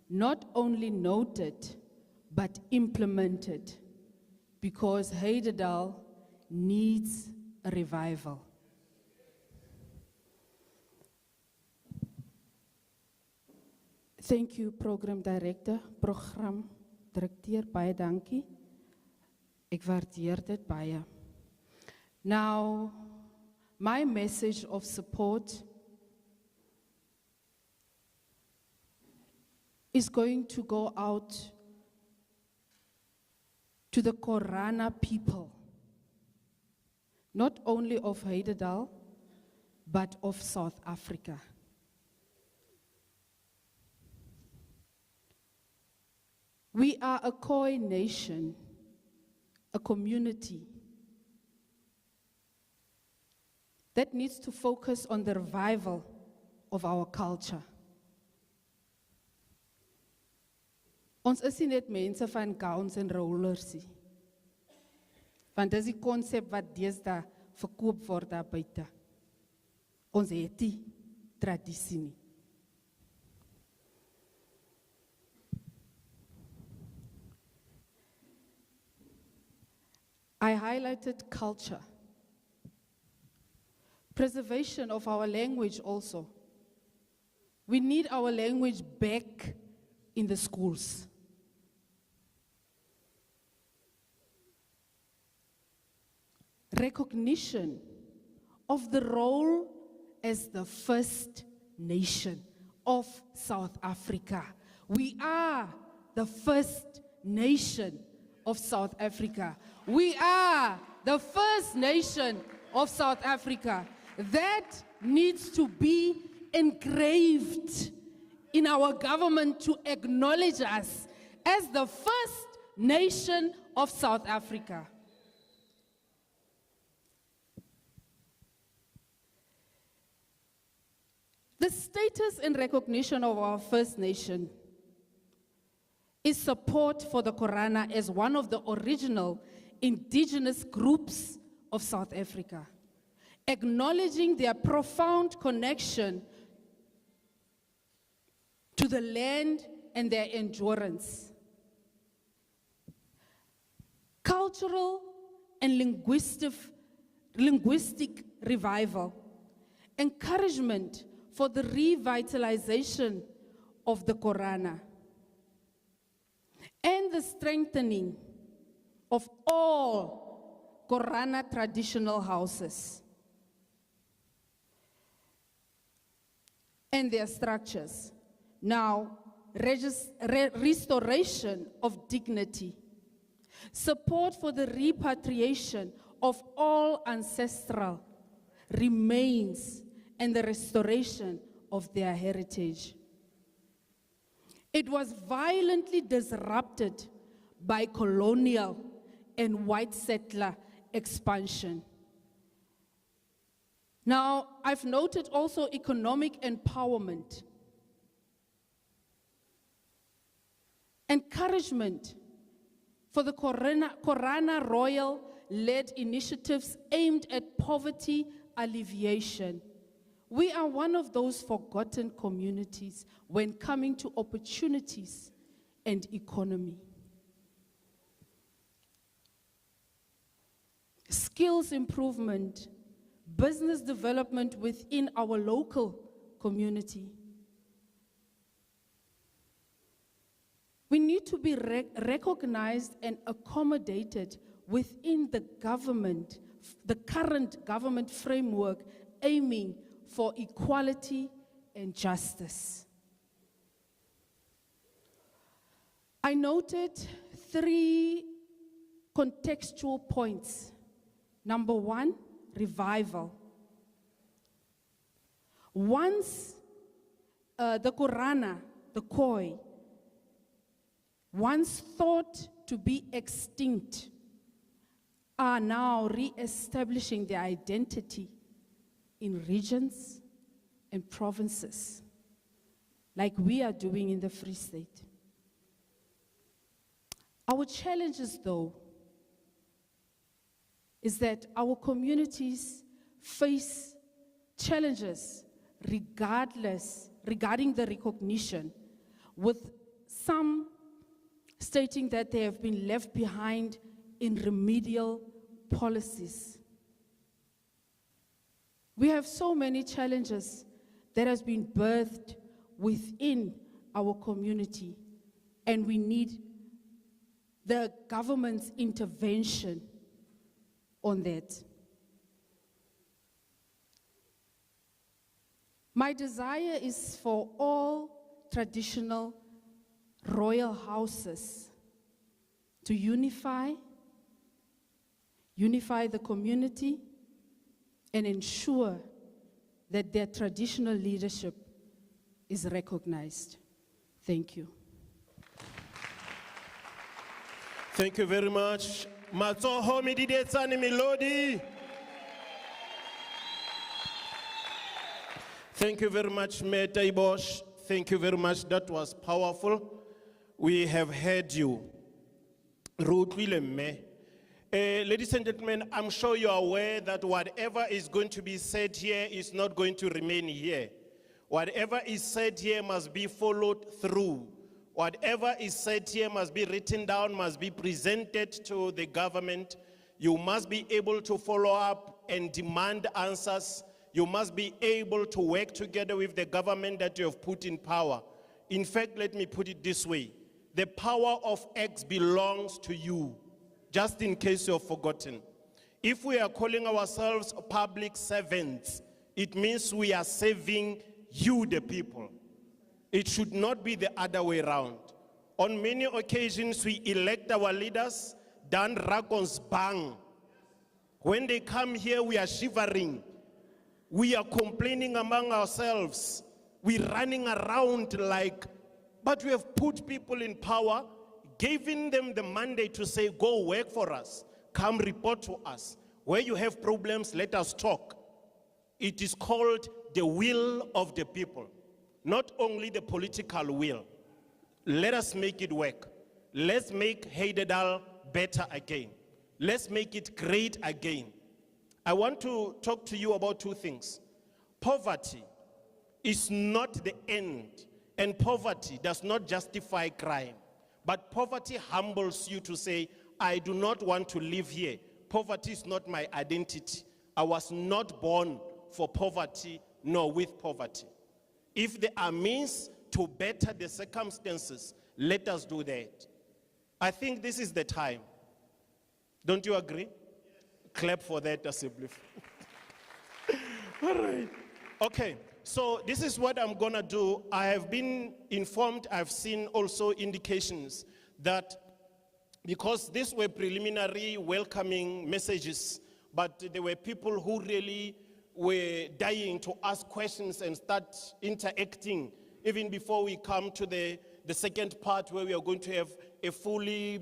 not only noted, but implemented, because Heidedal needs a revival. Thank you, Program Director, Program Directeur, baie dankie. Ek waardeer dit baie. Now, my message of support is going to go out to the Korana people, not only of Heidedal, but of South Africa. We are a Khoi nation, a community that needs to focus on the revival of our culture. Ons is nie net mense van gowns en rollers nie. Want dis die konsep wat deesdae verkoop word daar buite. Ons het die tradisie nie. I highlighted culture. Preservation of our language also. We need our language back in the schools. Recognition of the role as the first nation of South Africa. We are the first nation of South Africa. We are the first nation of South Africa. That needs to be engraved in our government to acknowledge us as the first nation of South Africa. The status and recognition of our First Nation is support for the Korana as one of the original indigenous groups of South Africa, acknowledging their profound connection to the land and their endurance. Cultural and linguistic revival, encouragement for the revitalization of the Korana, and the strengthening of all Korana traditional houses and their structures. Now, restoration of dignity, support for the repatriation of all ancestral remains and the restoration of their heritage. It was violently disrupted by colonial and white settler expansion. Now, I've noted also economic empowerment, encouragement for the Korana Royal-led initiatives aimed at poverty alleviation. We are one of those forgotten communities when coming to opportunities and economy. Skills improvement, business development within our local community. We need to be recognized and accommodated within the government, the current government framework aiming for equality and justice. I noted 3 contextual points. Number 1, revival. Once the Korana, the Khoi, once thought to be extinct, are now re-establishing their identity in regions and provinces, like we are doing in the Free State. Our challenges, though, is that our communities face challenges regarding the recognition, with some stating that they have been left behind in remedial policies. We have so many challenges that has been birthed within our community, and we need the government's intervention on that. My desire is for all traditional royal houses to unify the community and ensure that their traditional leadership is recognized. Thank you. Thank you very much. Matsoho Mididetsani Milodi. Thank you very much, Mayor Taibosh. Thank you very much. That was powerful. We have heard you. Rutlile me. Ladies and gentlemen, I'm sure you are aware that whatever is going to be said here is not going to remain here. Whatever is said here must be followed through. Whatever is said here must be written down, must be presented to the government. You must be able to follow up and demand answers. You must be able to work together with the government that you have put in power. In fact, let me put it this way. The power of X belongs to you, just in case you've forgotten. If we are calling ourselves public servants, it means we are serving you, the people. It should not be the other way around. On many occasions, we elect our leaders, dan dragons bang. When they come here, we are shivering. We are complaining among ourselves. We're running around like, but we have put people in power, giving them the mandate to say, go work for us, come report to us. Where you have problems, let us talk. It is called the will of the people, not only the political will. Let us make it work. Let's make Heidedal better again. Let's make it great again. I want to talk to you about two things. Poverty is not the end, and poverty does not justify crime. But poverty humbles you to say, I do not want to live here. Poverty is not my identity. I was not born for poverty, nor with poverty. If there are means to better the circumstances, let us do that. I think this is the time. Don't you agree? Clap for that, assembly. All right. Okay, so this is what I'm gonna do. I have been informed, I've seen also indications that because these were preliminary welcoming messages, but there were people who really were dying to ask questions and start interacting even before we come to the second part where we are going to have a fully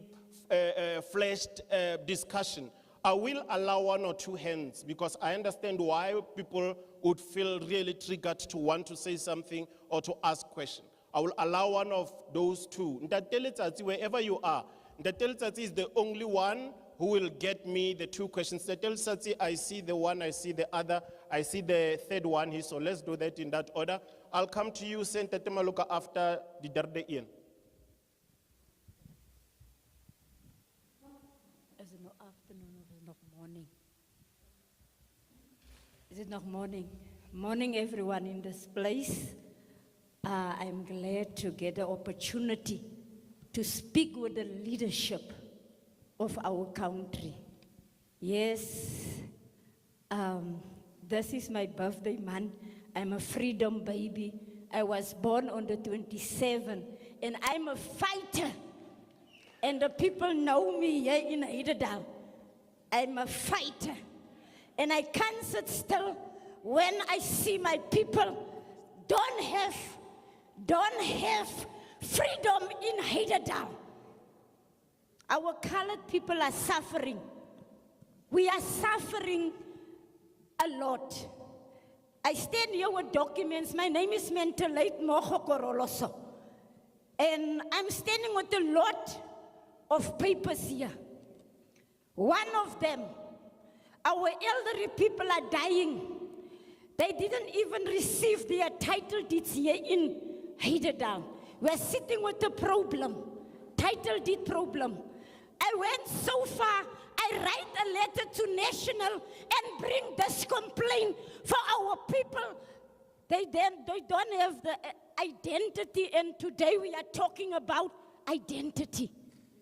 fleshed discussion. I will allow one or two hands because I understand why people would feel really triggered to want to say something or to ask questions. I will allow one of those two. Ntatele Tsatsi, wherever you are, Ntatele Tsatsi is the only one who will get me the two questions. Ntatele Tsatsi, I see the one, I see the other, I see the third one here, so let's do that in that order. I'll come to you, Ntate Maloka, after the Darde Ian. Is it not afternoon or is it not morning? Is it not morning? Morning, everyone in this place. I'm glad to get the opportunity to speak with the leadership of our country. Yes, this is my birthday month. I'm a freedom baby. I was born on the 27th, and I'm a fighter. And the people know me here in Heidedal. I'm a fighter. And I can't sit still when I see my people don't have freedom in Heidedal. Our colored people are suffering. We are suffering a lot. I stand here with documents. My name is Mentalate Mohokoroloso. And I'm standing with a lot of papers here. One of them, our elderly people are dying. They didn't even receive their title deeds here in Heidedal. We're sitting with a problem, title deed problem. I went so far, I write a letter to National and bring this complaint for our people. They don't have the identity, and today we are talking about identity.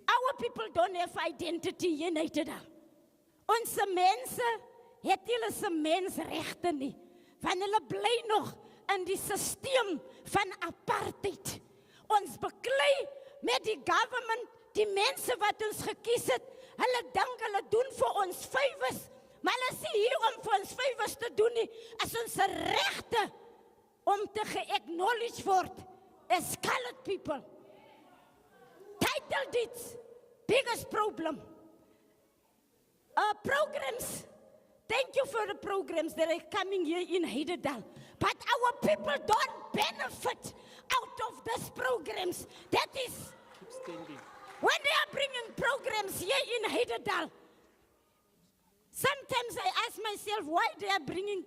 Our people don't have identity in Heidedal. Onze mense het hulle se mensregte nie. Want hulle bly nog in die systeem van apartheid. Ons beklei met die government, die mense wat ons gekies het, hulle dink hulle doen vir ons favors, maar hulle is nie hier om vir ons favors te doen nie, as ons regte om te ge-acknowledge word as colored people. Title deeds, biggest problem. Programs, thank you for the programs that are coming here in Heidedal. But our people don't benefit out of these programs. That is, when they are bringing programs here in Heidedal, Sometimes I ask myself why they are bringing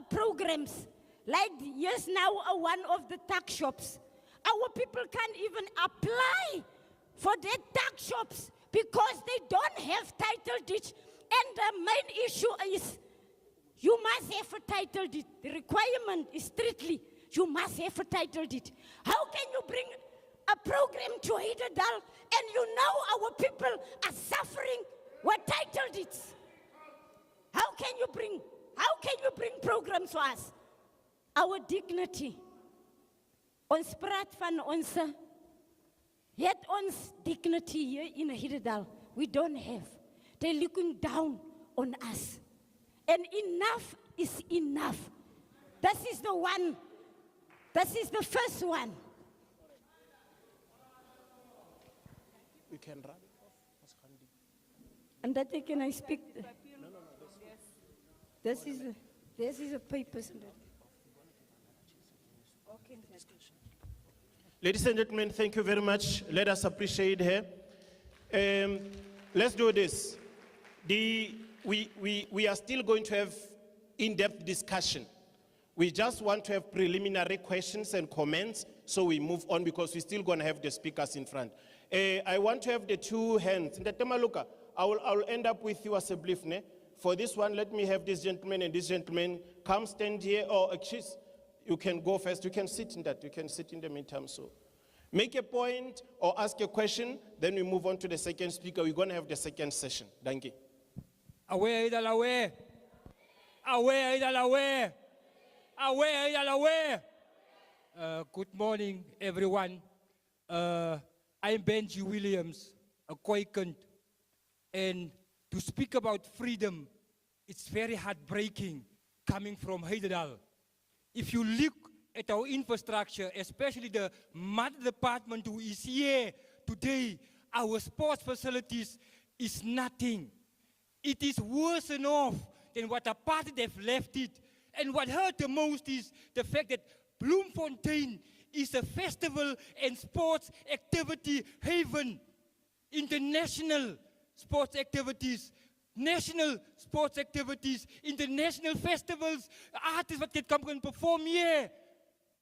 programs. Like yes, now one of the tuck shops. Our people can't even apply for their tuck shops because they don't have title deed. And the main issue is you must have a title deed. The requirement is strictly you must have a title deed. How can you bring a program to Hidadal and you know our people are suffering with title deeds? How can you bring programs to us? Our dignity. Ons praat van ons het ons dignity here in Hidadal. We don't have. They're looking down on us. And enough is enough. This is the one. This is the first one. We can run it off. And that can I speak? This is a paper. Okay. Ladies and gentlemen, thank you very much. Let us appreciate her. Let's do this. We are still going to have in-depth discussion. We just want to have preliminary questions and comments, so we move on because we're still going to have the speakers in front. I want to have the two hands. Ndetemaluka, I will end up with you as a brief. For this one, let me have this gentleman and this gentleman come stand here, or excuse, you can go first. You can sit in that. You can sit in the meantime. So make a point or ask a question, then we move on to the second speaker. We're going to have the second session. Thank you. Aware, aware. Aware, aware. Aware, aware. Good morning, everyone. I'm Benji Williams, a Khoikan, and to speak about freedom, it's very heartbreaking coming from Hidadal. If you look at our infrastructure, especially the mother department who is here today, our sports facilities is nothing. It is worse enough than what apartheid have left it. And what hurt the most is the fact that Bloemfontein is a festival and sports activity haven. International sports activities, national sports activities, international festivals, artists that can come and perform here.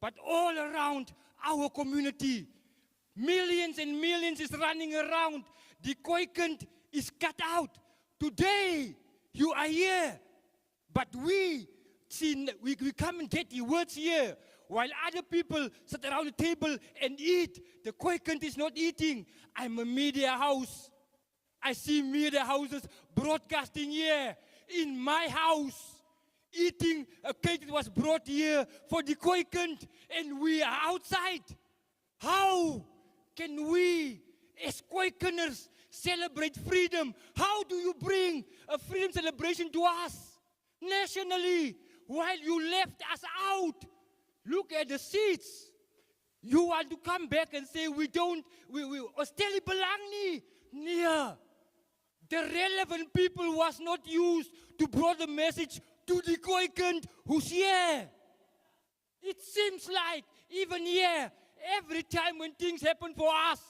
But all around our community, millions and millions is running around. The Khoikan is cut out. Today, you are here, but we come and get the words here. While other people sit around the table and eat, the Khoikan is not eating. I'm a media house. I see media houses broadcasting here in my house, eating a cake that was brought here for the Khoikan, and we are outside. How can we, as Khoikaners, celebrate freedom? How do you bring a freedom celebration to us nationally while you left us out? Look at the seats. You want to come back and say we Australia belang ni. The relevant people was not used to bring the message to the Khoikan who's here. It seems like even here, every time when things happen for us,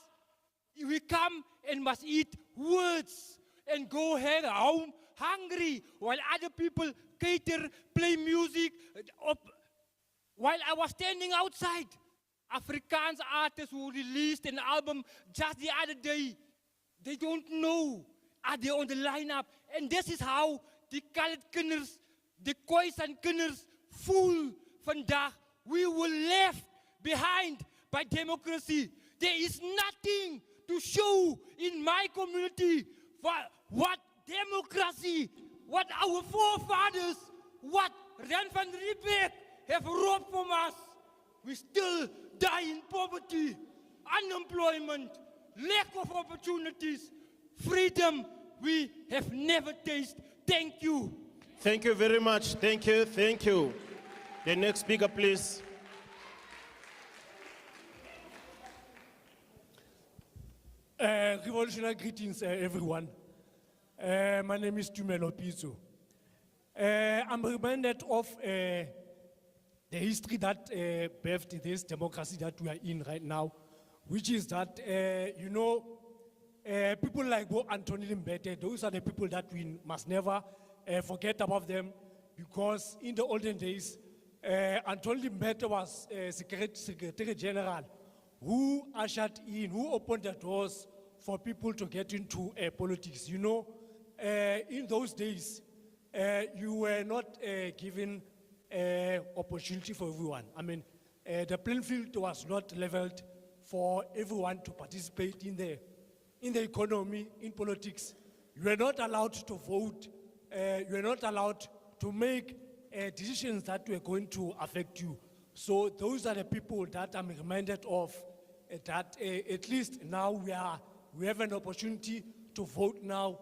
we come and must eat words and go home hungry while other people cater, play music. While I was standing outside, Afrikaans artists who released an album just the other day, they don't know, are they on the lineup? And this is how the colored kinders, the Khoisan kinders, full vandag. We were left behind by democracy. There is nothing to show in my community for what democracy, what our forefathers, what Rand van Riebeeck have robbed from us. We still die in poverty, unemployment, lack of opportunities, freedom we have never tasted. Thank you. Thank you very much. Thank you. Thank you. The next speaker, please. Revolutionary greetings, everyone. My name is Tumelo Pizzo. I'm reminded of the history that birthed this democracy that we are in right now, which is that, people like Anthony Limbete, those are the people that we must never forget about them, because in the olden days, Anthony Limbete was Secretary General who ushered in, who opened the doors for people to get into politics. You know, in those days, you were not given opportunity for everyone. I mean, the playing field was not leveled for everyone to participate in the economy, in politics. You were not allowed to vote. You were not allowed to make decisions that were going to affect you. So those are the people that I'm reminded of, that at least now we have an opportunity to vote now.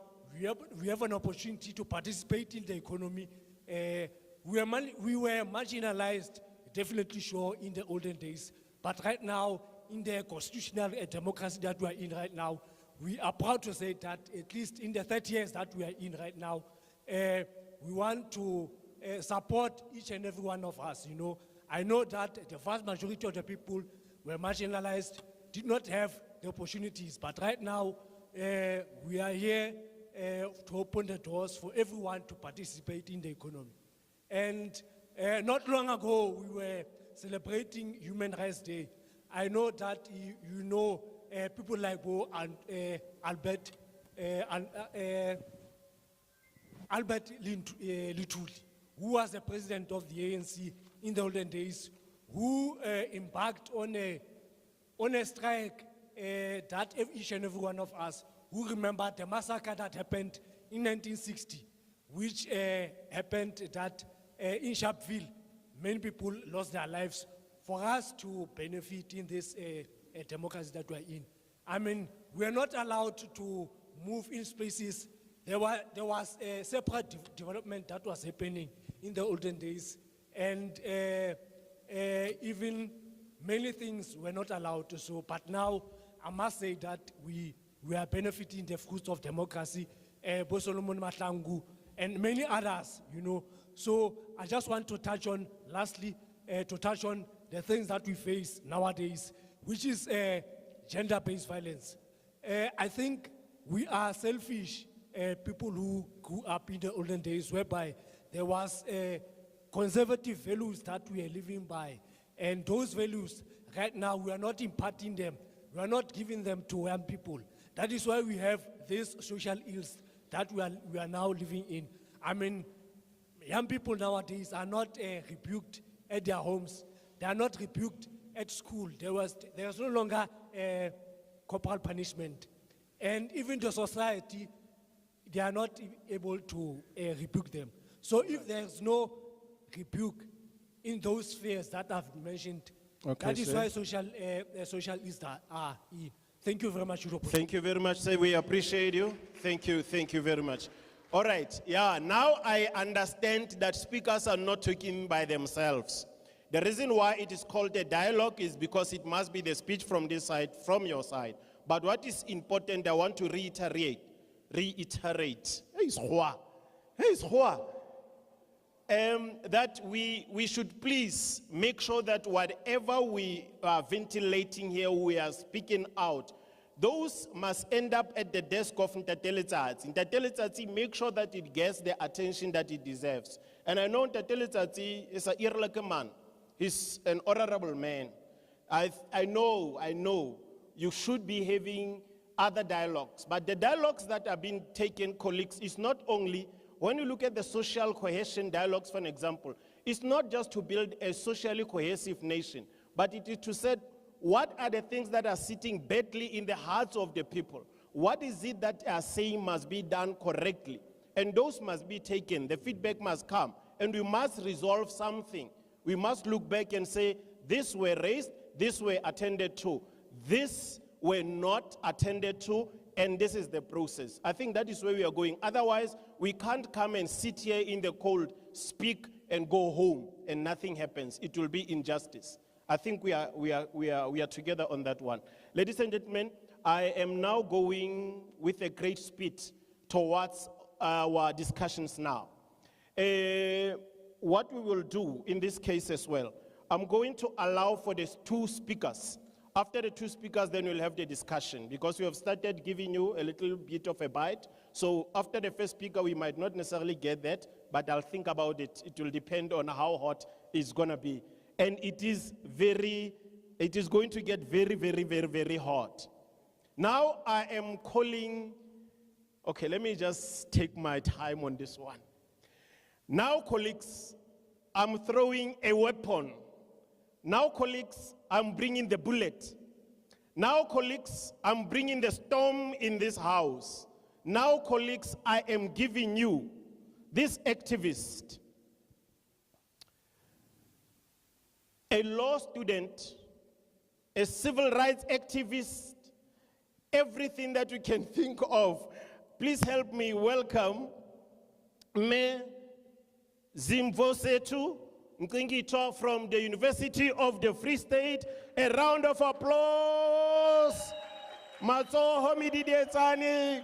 We have an opportunity to participate in the economy. We were marginalized, definitely sure, in the olden days. But right now, in the constitutional democracy that we are in right now, we are proud to say that at least in the 30 years that we are in right now, we want to support each and every one of us. You know, I know that the vast majority of the people were marginalized, did not have the opportunities, but right now we are here to open the doors for everyone to participate in the economy. And not long ago, we were celebrating Human Rights Day. I know that you know people like Albert Lutuli, who was the president of the ANC in the olden days, who embarked on a strike that each and every one of us who remember the massacre that happened in 1960, which happened that in Sharpeville, many people lost their lives for us to benefit in this democracy that we're in. I mean, we're not allowed to move in spaces. There was a separate development that was happening in the olden days, and even many things were not allowed to so. But now, I must say that we are benefiting the fruits of democracy, Bo Solomon Mahlangu, and many others, you know. So I just want to touch on, lastly, to touch on the things that we face nowadays, which is gender-based violence. I think we are selfish people who grew up in the olden days, whereby there was conservative values that we are living by. And those values, right now, we are not imparting them. We are not giving them to young people. That is why we have these social ills that we are now living in. I mean, young people nowadays are not rebuked at their homes. They are not rebuked at school. There was no longer corporal punishment. And even the society, they are not able to rebuke them. So if there's no rebuke in those spheres that I've mentioned, Okay, that is sir. why social ills are. Thank you very much, Europe. Thank you very much, sir. We appreciate you. Thank you very much. All right, yeah, now I understand that speakers are not talking by themselves. The reason why it is called a dialogue is because it must be the speech from this side, from your side. But what is important, I want to reiterate. Hey, Skhwa. That we should please make sure that whatever we are ventilating here, we are speaking out, those must end up at the desk of Ntatele Tsatsi. Ntatele Tsatsi, make sure that it gets the attention that it deserves. And I know Ntatele Tsatsi is a Irleke man. He's an honorable man. I know you should be having other dialogues, but the dialogues that are being taken, colleagues, is not only, when you look at the social cohesion dialogues, for an example, it's not just to build a socially cohesive nation, but it is to say, what are the things that are sitting badly in the hearts of the people? What is it that are saying must be done correctly? And those must be taken, the feedback must come, and we must resolve something. We must look back and say, this were raised, this were attended to, this were not attended to, and this is the process. I think that is where we are going. Otherwise, we can't come and sit here in the cold, speak and go home, and nothing happens. It will be injustice. I think we are together on that one. Ladies and gentlemen, I am now going with a great speed towards our discussions now. What we will do in this case as well, I'm going to allow for the two speakers After the two speakers, then we'll have the discussion because we have started giving you a little bit of a bite. So after the first speaker, we might not necessarily get that, but I'll think about it. It will depend on how hot it's gonna be. And it is going to get very, very, very, very hot. Now I am calling, okay, let me just take my time on this one. Now, colleagues, I'm throwing a weapon. Now, colleagues, I'm bringing the bullet. Now, colleagues, I'm bringing the storm in this house. Now, colleagues, I am giving you this activist, a law student, a civil rights activist, everything that you can think of. Please help me welcome Me Zimvosetu Nkingito from the University of the Free State. A round of applause. Matsoho Mididetsani.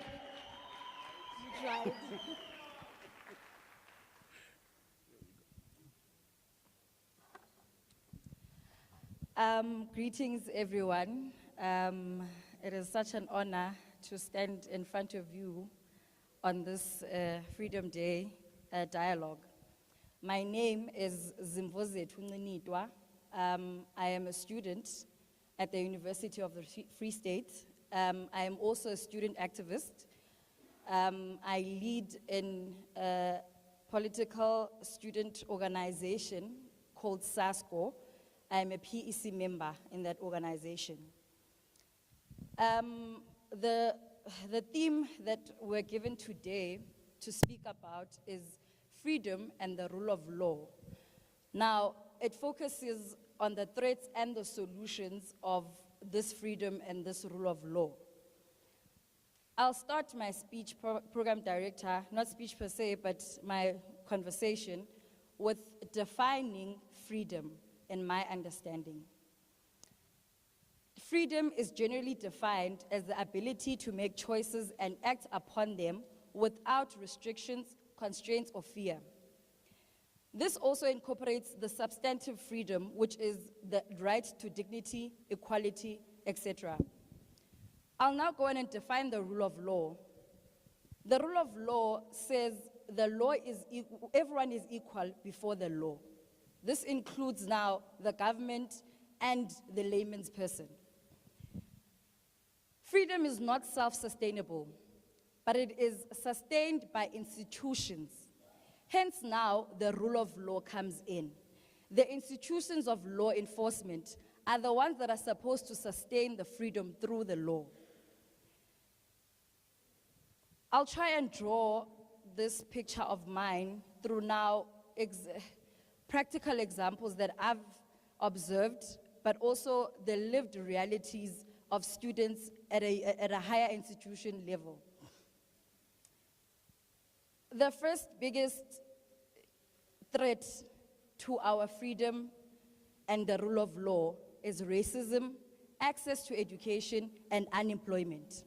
Greetings, everyone. It is such an honor to stand in front of you on this Freedom Day dialogue. My name is Zimvosetu Nqinitwa. I am a student at the University of the Free State. I am also a student activist. I lead in a political student organization called SASCO. I am a PEC member in that organization. The theme that we're given today to speak about is freedom and the rule of law. Now, it focuses on the threats and the solutions of this freedom and this rule of law. I'll start my speech, program director, not speech per se, but my conversation with defining freedom in my understanding. Freedom is generally defined as the ability to make choices and act upon them without restrictions, constraints, or fear. This also incorporates the substantive freedom, which is the right to dignity, equality, etc. I'll now go on and define the rule of law. The rule of law says the law is everyone is equal before the law. This includes now the government and the layman's person. Freedom is not self-sustainable, but it is sustained by institutions. Hence now, the rule of law comes in. The institutions of law enforcement are the ones that are supposed to sustain the freedom through the law. I'll try and draw this picture of mine through now practical examples that I've observed, but also the lived realities of students at a higher institution level. The first biggest threat to our freedom and the rule of law is racism, access to education, and unemployment.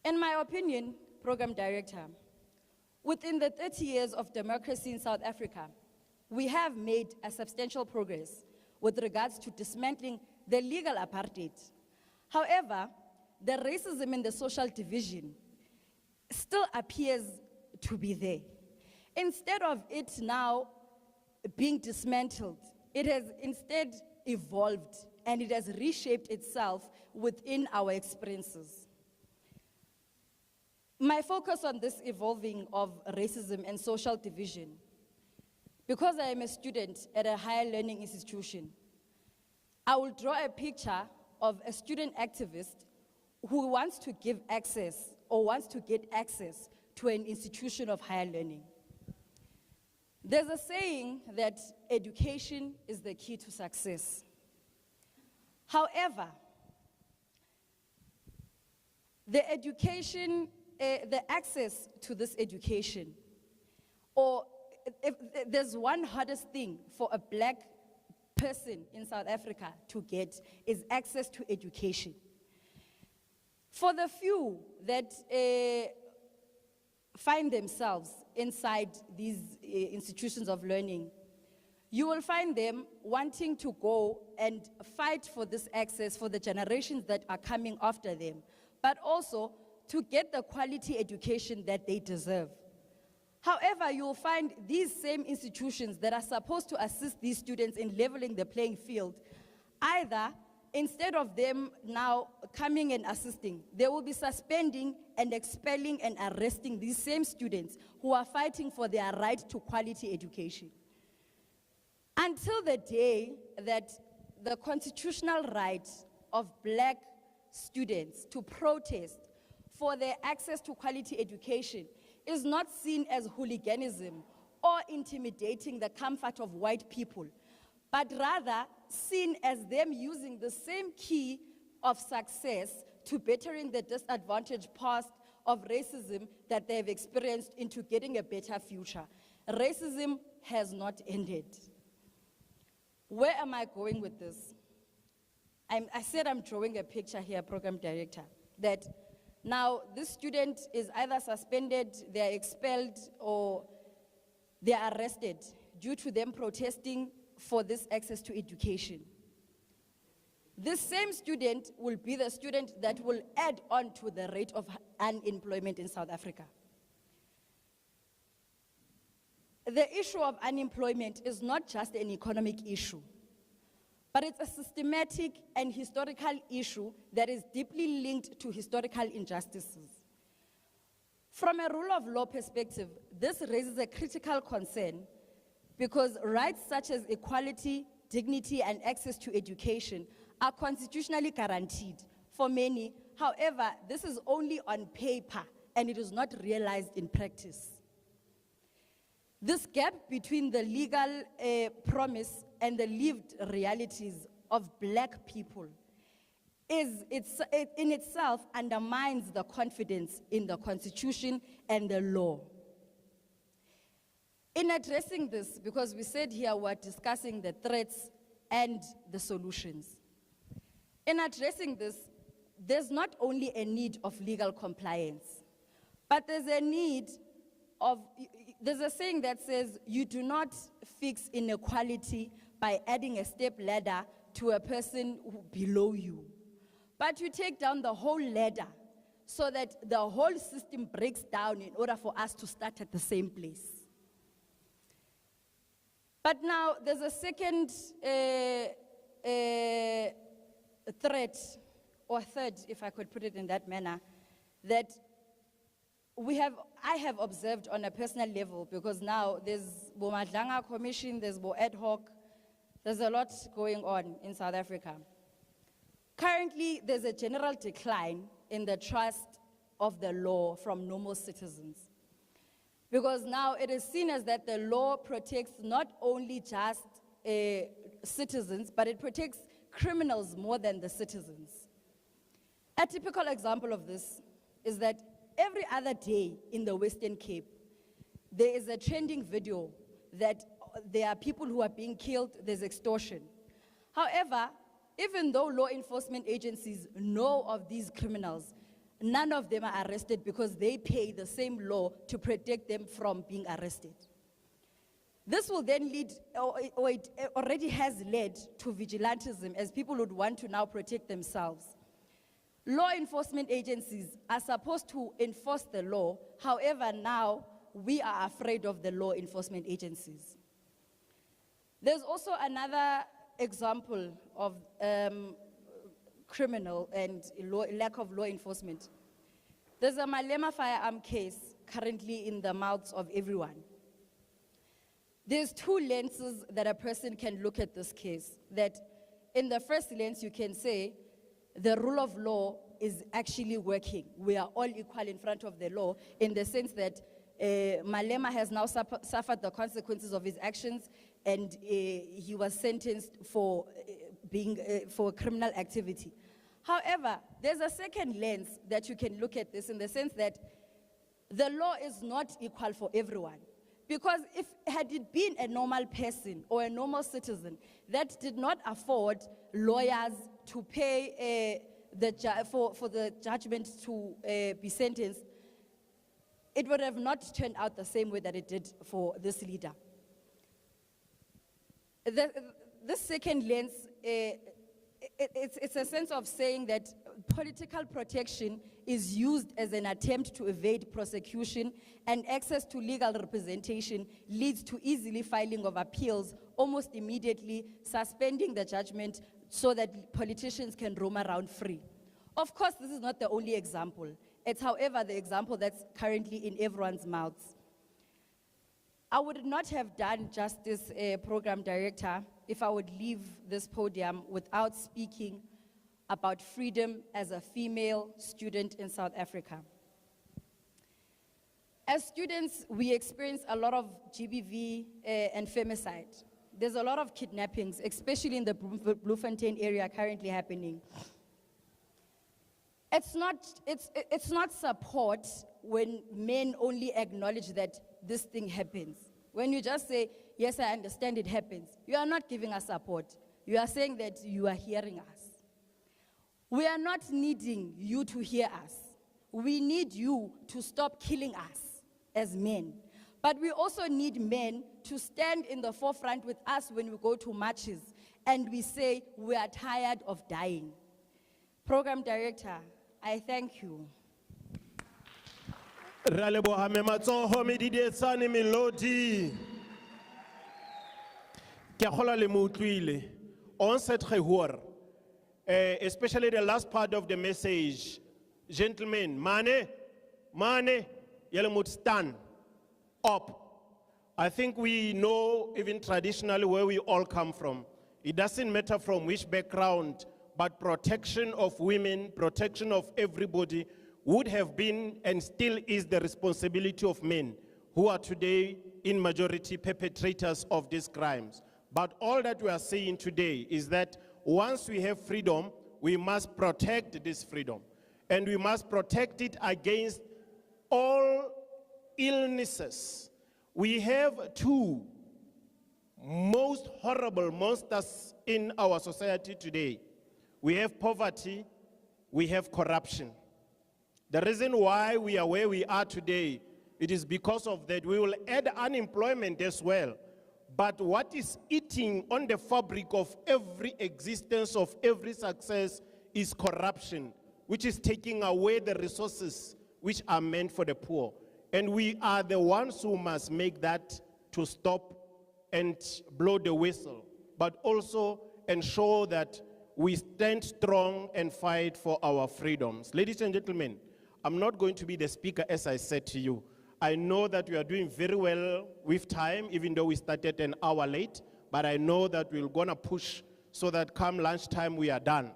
In my opinion, Program Director, within the 30 years of democracy in South Africa, we have made a substantial progress with regards to dismantling the legal apartheid. However, the racism and the social division still appears to be there. Instead of it now being dismantled, it has instead evolved and it has reshaped itself within our experiences. My focus on this evolving of racism and social division, because I am a student at a higher learning institution, I will draw a picture of a student activist who wants to give access or wants to get access to an institution of higher learning. There's a saying that education is the key to success. However, the access to this education, or if there's one hardest thing for a black person in South Africa to get, is access to education. For the few that find themselves inside these institutions of learning, you will find them wanting to go and fight for this access for the generations that are coming after them, but also to get the quality education that they deserve. However, you'll find these same institutions that are supposed to assist these students in leveling the playing field, either instead of them now coming and assisting, they will be suspending and expelling and arresting these same students who are fighting for their right to quality education. Until the day that the constitutional right of black students to protest for their access to quality education is not seen as hooliganism or intimidating the comfort of white people, but rather seen as them using the same key of success to bettering the disadvantaged past of racism that they've experienced into getting a better future. Racism has not ended. Where am I going with this? I said I'm drawing a picture here, Program Director, that now this student is either suspended, they're expelled, or they're arrested due to them protesting for this access to education. This same student will be the student that will add on to the rate of unemployment in South Africa. The issue of unemployment is not just an economic issue, but it's a systematic and historical issue that is deeply linked to historical injustices. From a rule of law perspective, this raises a critical concern because rights such as equality, dignity, and access to education are constitutionally guaranteed for many. However, this is only on paper and it is not realized in practice. This gap between the legal promise and the lived realities of black people in itself undermines the confidence in the Constitution and the law. In addressing this, because we said here we're discussing the threats and the solutions. In addressing this, there's not only a need of legal compliance, but there's a need of, there's a saying that says, you do not fix inequality by adding a step ladder to a person below you, but you take down the whole ladder so that the whole system breaks down in order for us to start at the same place. But now there's a second threat, or third, if I could put it in that manner, that I have observed on a personal level, because now there's Bo Madlanga Commission, there's Bo Ad Hoc, there's a lot going on in South Africa. Currently, there's a general decline in the trust of the law from normal citizens. Because now it is seen as that the law protects not only just citizens, but it protects criminals more than the citizens. A typical example of this is that every other day in the Western Cape, there is a trending video that there are people who are being killed, there's extortion. However, even though law enforcement agencies know of these criminals, none of them are arrested because they pay the same law to protect them from being arrested. This will then lead, or it already has led to vigilantism, as people would want to now protect themselves. Law enforcement agencies are supposed to enforce the law. However, now we are afraid of the law enforcement agencies. There's also another example of criminal and lack of law enforcement. There's a Malema firearm case currently in the mouths of everyone. There's two lenses that a person can look at this case. That in the first lens, you can say the rule of law is actually working. We are all equal in front of the law, in the sense that Malema has now suffered the consequences of his actions, and he was sentenced for for criminal activity. However, there's a second lens that you can look at this, in the sense that the law is not equal for everyone. Because had it been a normal person or a normal citizen that did not afford lawyers to pay for the judgment to be sentenced, it would have not turned out the same way that it did for this leader. This second lens, it's a sense of saying that political protection is used as an attempt to evade prosecution, and access to legal representation leads to easily filing of appeals almost immediately, suspending the judgment so that politicians can roam around free. Of course, this is not the only example. It's, however, the example that's currently in everyone's mouths. I would not have done justice, program director, if I would leave this podium without speaking about freedom as a female student in South Africa. As students, we experience a lot of GBV and femicide. There's a lot of kidnappings, especially in the Bloemfontein area currently happening. It's not support when men only acknowledge that this thing happens. When you just say, yes, I understand it happens, you are not giving us support. You are saying that you are hearing us. We are not needing you to hear us. We need you to stop killing us as men. But we also need men to stand in the forefront with us when we go to marches and we say, we are tired of dying. Program director, I thank you. Ra leboha mme matsoho medidietsane melodi. Ke a kgolwa le mo utlwile. On set gehoor. Especially the last part of the message. Gentlemen, mane, yele moet stand up. I think we know even traditionally where we all come from. It doesn't matter from which background, but protection of women, protection of everybody would have been and still is the responsibility of men who are today in majority perpetrators of these crimes. But all that we are saying today is that once we have freedom, we must protect this freedom. And we must protect it against all illnesses. We have two most horrible monsters in our society today. We have poverty, we have corruption. The reason why we are where we are today, it is because of that. We will add unemployment as well. But what is eating on the fabric of every existence, of every success, is corruption, which is taking away the resources which are meant for the poor. And we are the ones who must make that to stop and blow the whistle, but also ensure that we stand strong and fight for our freedoms. Ladies and gentlemen, I'm not going to be the speaker as I said to you. I know that we are doing very well with time, even though we started an hour late, but I know that we're gonna push so that come lunchtime we are done.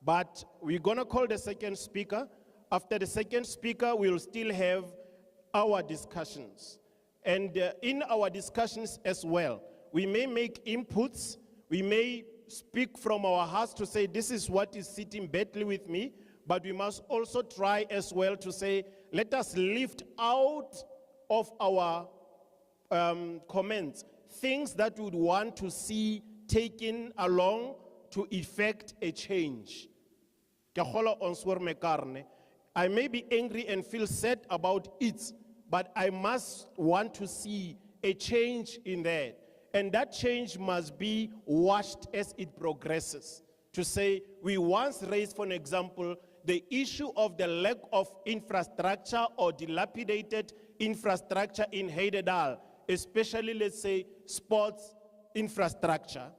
But we're gonna call the second speaker. After the second speaker, we'll still have our discussions. And in our discussions as well, we may make inputs, we may speak from our hearts to say, this is what is sitting badly with me, but we must also try as well to say, let us lift out of our comments things that we would want to see taken along to effect a change. I may be angry and feel sad about it, but I must want to see a change in that. And that change must be watched as it progresses. To say, we once raised, for an example, the issue of the lack of infrastructure or dilapidated infrastructure in Heidedal, especially, let's say, sports infrastructure.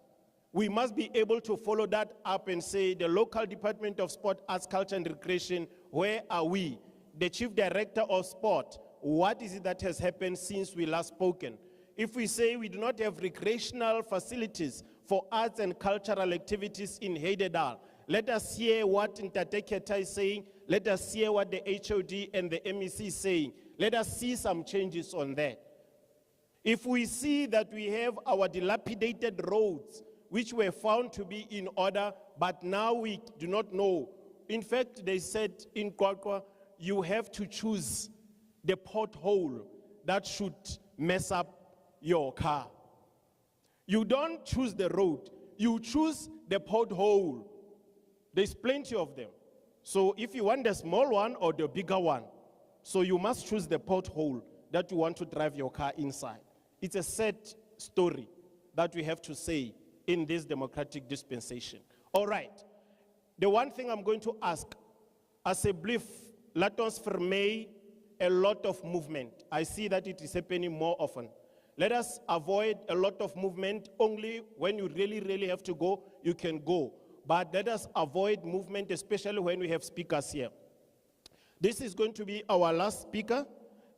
We must be able to follow that up and say, the local Department of Sport, Arts, Culture and Recreation, where are we? The Chief Director of Sport, what is it that has happened since we last spoken? If we say we do not have recreational facilities for arts and cultural activities in Heidedal, let us hear what Ntate Keta is saying. Let us hear what the HOD and the MEC is saying. Let us see some changes on that. If we see that we have our dilapidated roads, which were found to be in order, but now we do not know. In fact, they said in Kwakwa, you have to choose the pothole that should mess up your car. You don't choose the road, you choose the pothole. There's plenty of them. So if you want the small one or the bigger one, so you must choose the pothole that you want to drive your car inside. It's a sad story. that we have to say in this democratic dispensation. All right. The one thing I'm going to ask, asseblief, laat ons vermy a lot of movement. I see that it is happening more often. Let us avoid a lot of movement. Only when you really, really have to go, you can go. But let us avoid movement, especially when we have speakers here. This is going to be our last speaker.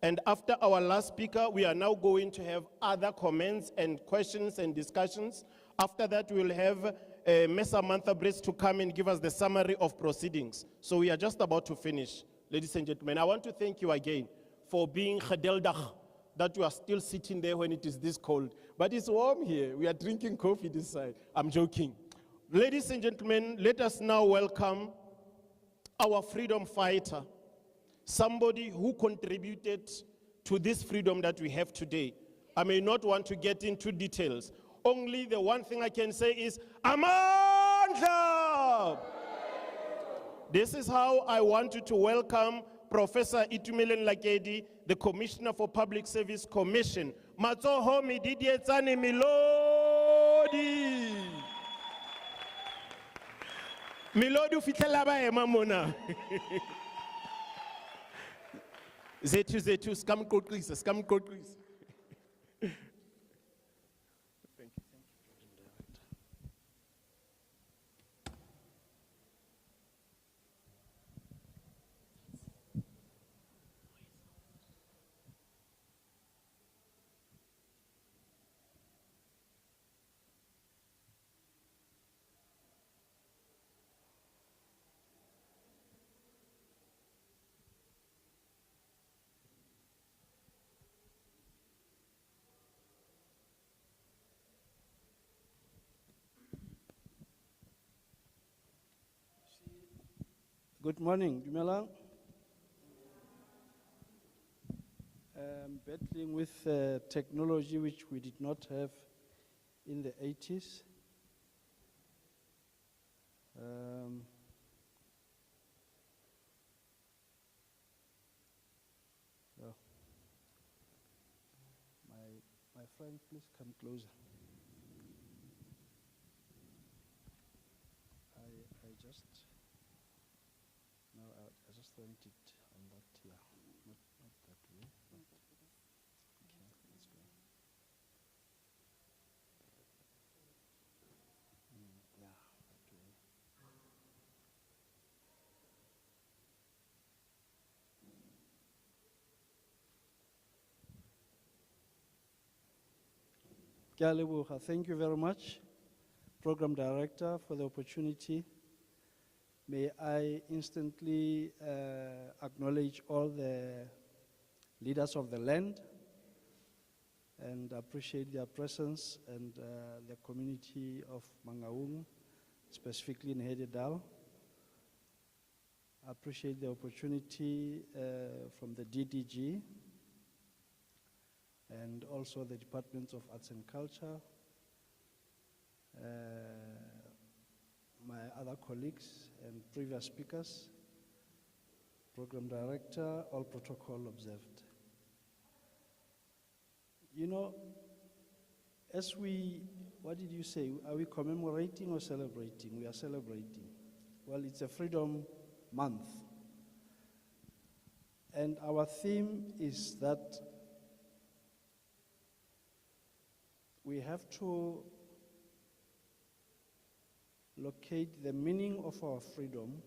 And after our last speaker, we are now going to have other comments and questions and discussions. After that, we will have Ms. Samantha Brits to come and give us the summary of proceedings. So we are just about to finish, ladies and gentlemen. I want to thank you again for being gedeldag, that you are still sitting there when it is this cold. But it's warm here. We are drinking coffee this side. I'm joking. Ladies and gentlemen, let us now welcome our freedom fighter, somebody who contributed to this freedom that we have today. I may not want to get into details. Only the one thing I can say is, Amandla! This is how I wanted to welcome Professor Itumeleng Lakedi, the Commissioner for Public Service Commission. Matsoho mididietsane Milodi. Milodi ufitlela ba ema mona. Zethu, skam qoqisa. Good morning, Dumelang. Battling with technology which we did not have in the 80s. So, my friend, please come closer. I just want it on that, yeah, not that way. But okay, let's go. Yeah, that way. Ke a leboga. Thank you very much, Program Director, for the opportunity. May I instantly acknowledge all the leaders of the land and appreciate their presence and the community of Mangaung, specifically in Hededal. I appreciate the opportunity from the DDG and also the Department of Arts and Culture, my other colleagues and previous speakers, Program Director, all protocol observed. You know, as we, what did you say? Are we commemorating or celebrating? We are celebrating. Well, it's a Freedom Month. And our theme is that we have to locate the meaning of our freedom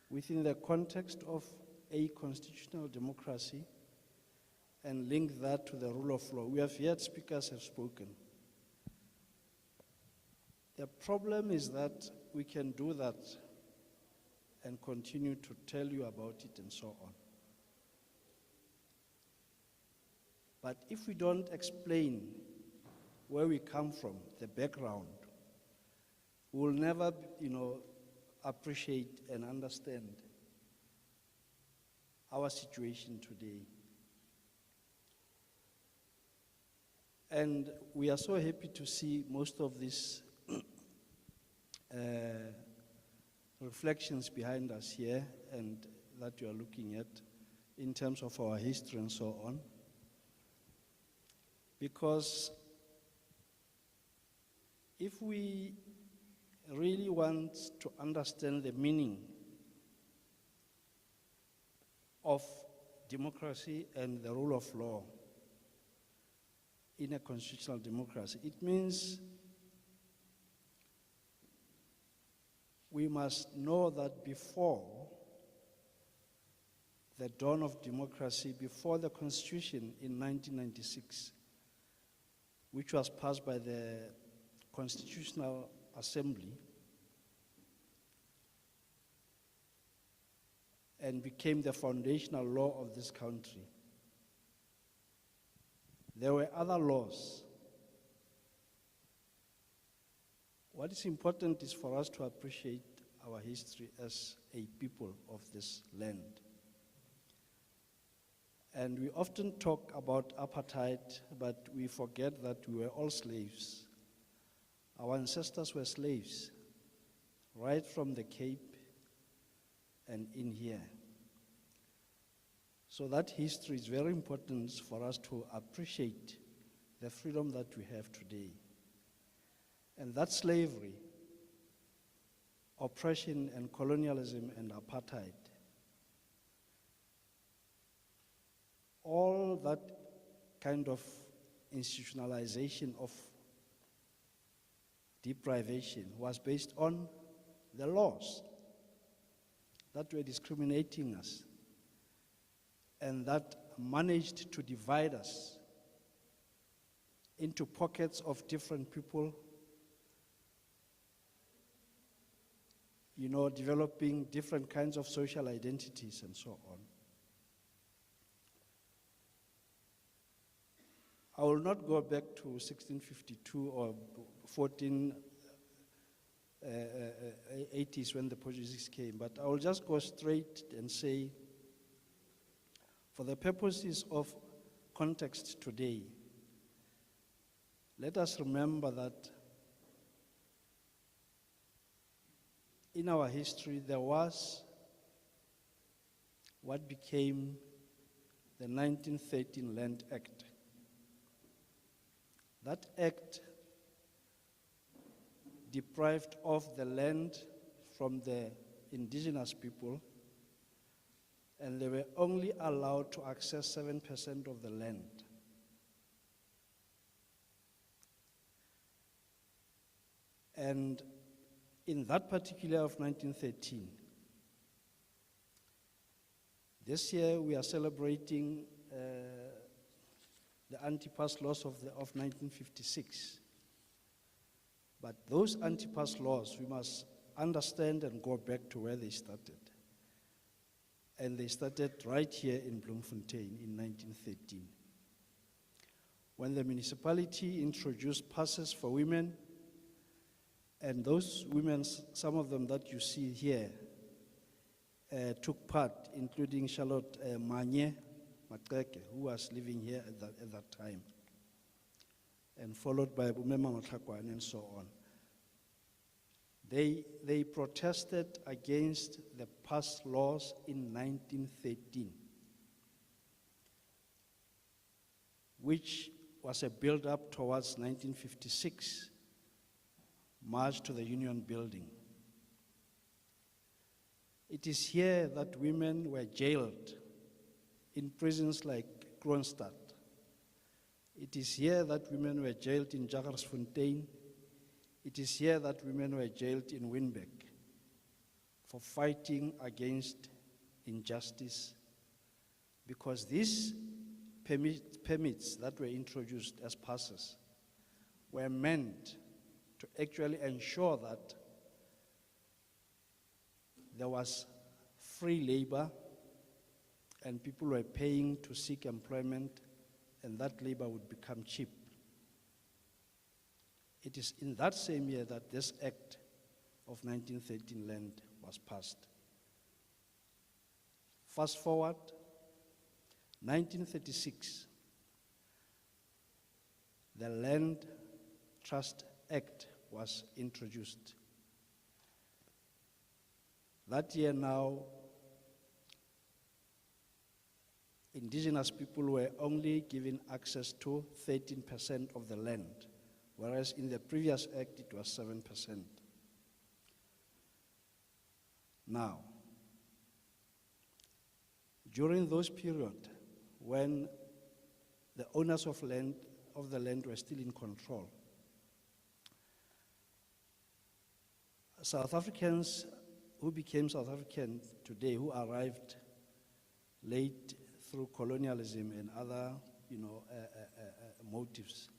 within the context of a constitutional democracy and link that to the rule of law. We have heard speakers have spoken. The problem is that we can do that and continue to tell you about it and so on. But if we don't explain where we come from, the background, we will never, appreciate and understand our situation today. And we are so happy to see most of these reflections behind us here and that you are looking at in terms of our history and so on. Because if we really want to understand the meaning of democracy and the rule of law in a constitutional democracy, it means we must know that before the dawn of democracy, before the Constitution in 1996, which was passed by the Constitutional Assembly and became the foundational law of this country, there were other laws. What is important is for us to appreciate our history as a people of this land. And we often talk about apartheid, but we forget that we were all slaves. Our ancestors were slaves, right from the Cape and in here. So that history is very important for us to appreciate the freedom that we have today. And that slavery, oppression and colonialism and apartheid, all that kind of institutionalization of deprivation was based on the laws that were discriminating us and that managed to divide us into pockets of different people, you know, developing different kinds of social identities and so on. I will not go back to 1652 or 1480s when the Portuguese came, but I will just go straight and say, for the purposes of context today, let us remember that in our history there was what became the 1913 Land Act. That act deprived of the land from the indigenous people, and they were only allowed to access 7% of the land. And in that particular of 1913, this year we are celebrating the anti-pass laws of 1956. But those anti-pass laws, we must understand and go back to where they started. And they started right here in Bloemfontein in 1913. When the municipality introduced passes for women, and those women, some of them that you see here, took part, including Charlotte Manye Mateke, who was living here at that time, and followed by Bumema Matlakwane and so on. They protested against the pass laws in 1913, which was a build-up towards 1956, march to the Union Building. It is here that women were jailed in prisons like Kroonstad. It is here that women were jailed in Jagersfontein. It is here that women were jailed in Wynberg for fighting against injustice, because these permits that were introduced as passes were meant to actually ensure that there was free labor and people were paying to seek employment, and that labor would become cheap. It is in that same year that this Act of 1913 Land was passed. Fast forward, 1936, the Land Trust Act was introduced. That year now, indigenous people were only given access to 13% of the land whereas in the previous act it was 7%. Now, during those periods when the owners of the land were still in control, South Africans who became South African today, who arrived late through colonialism and other, motives.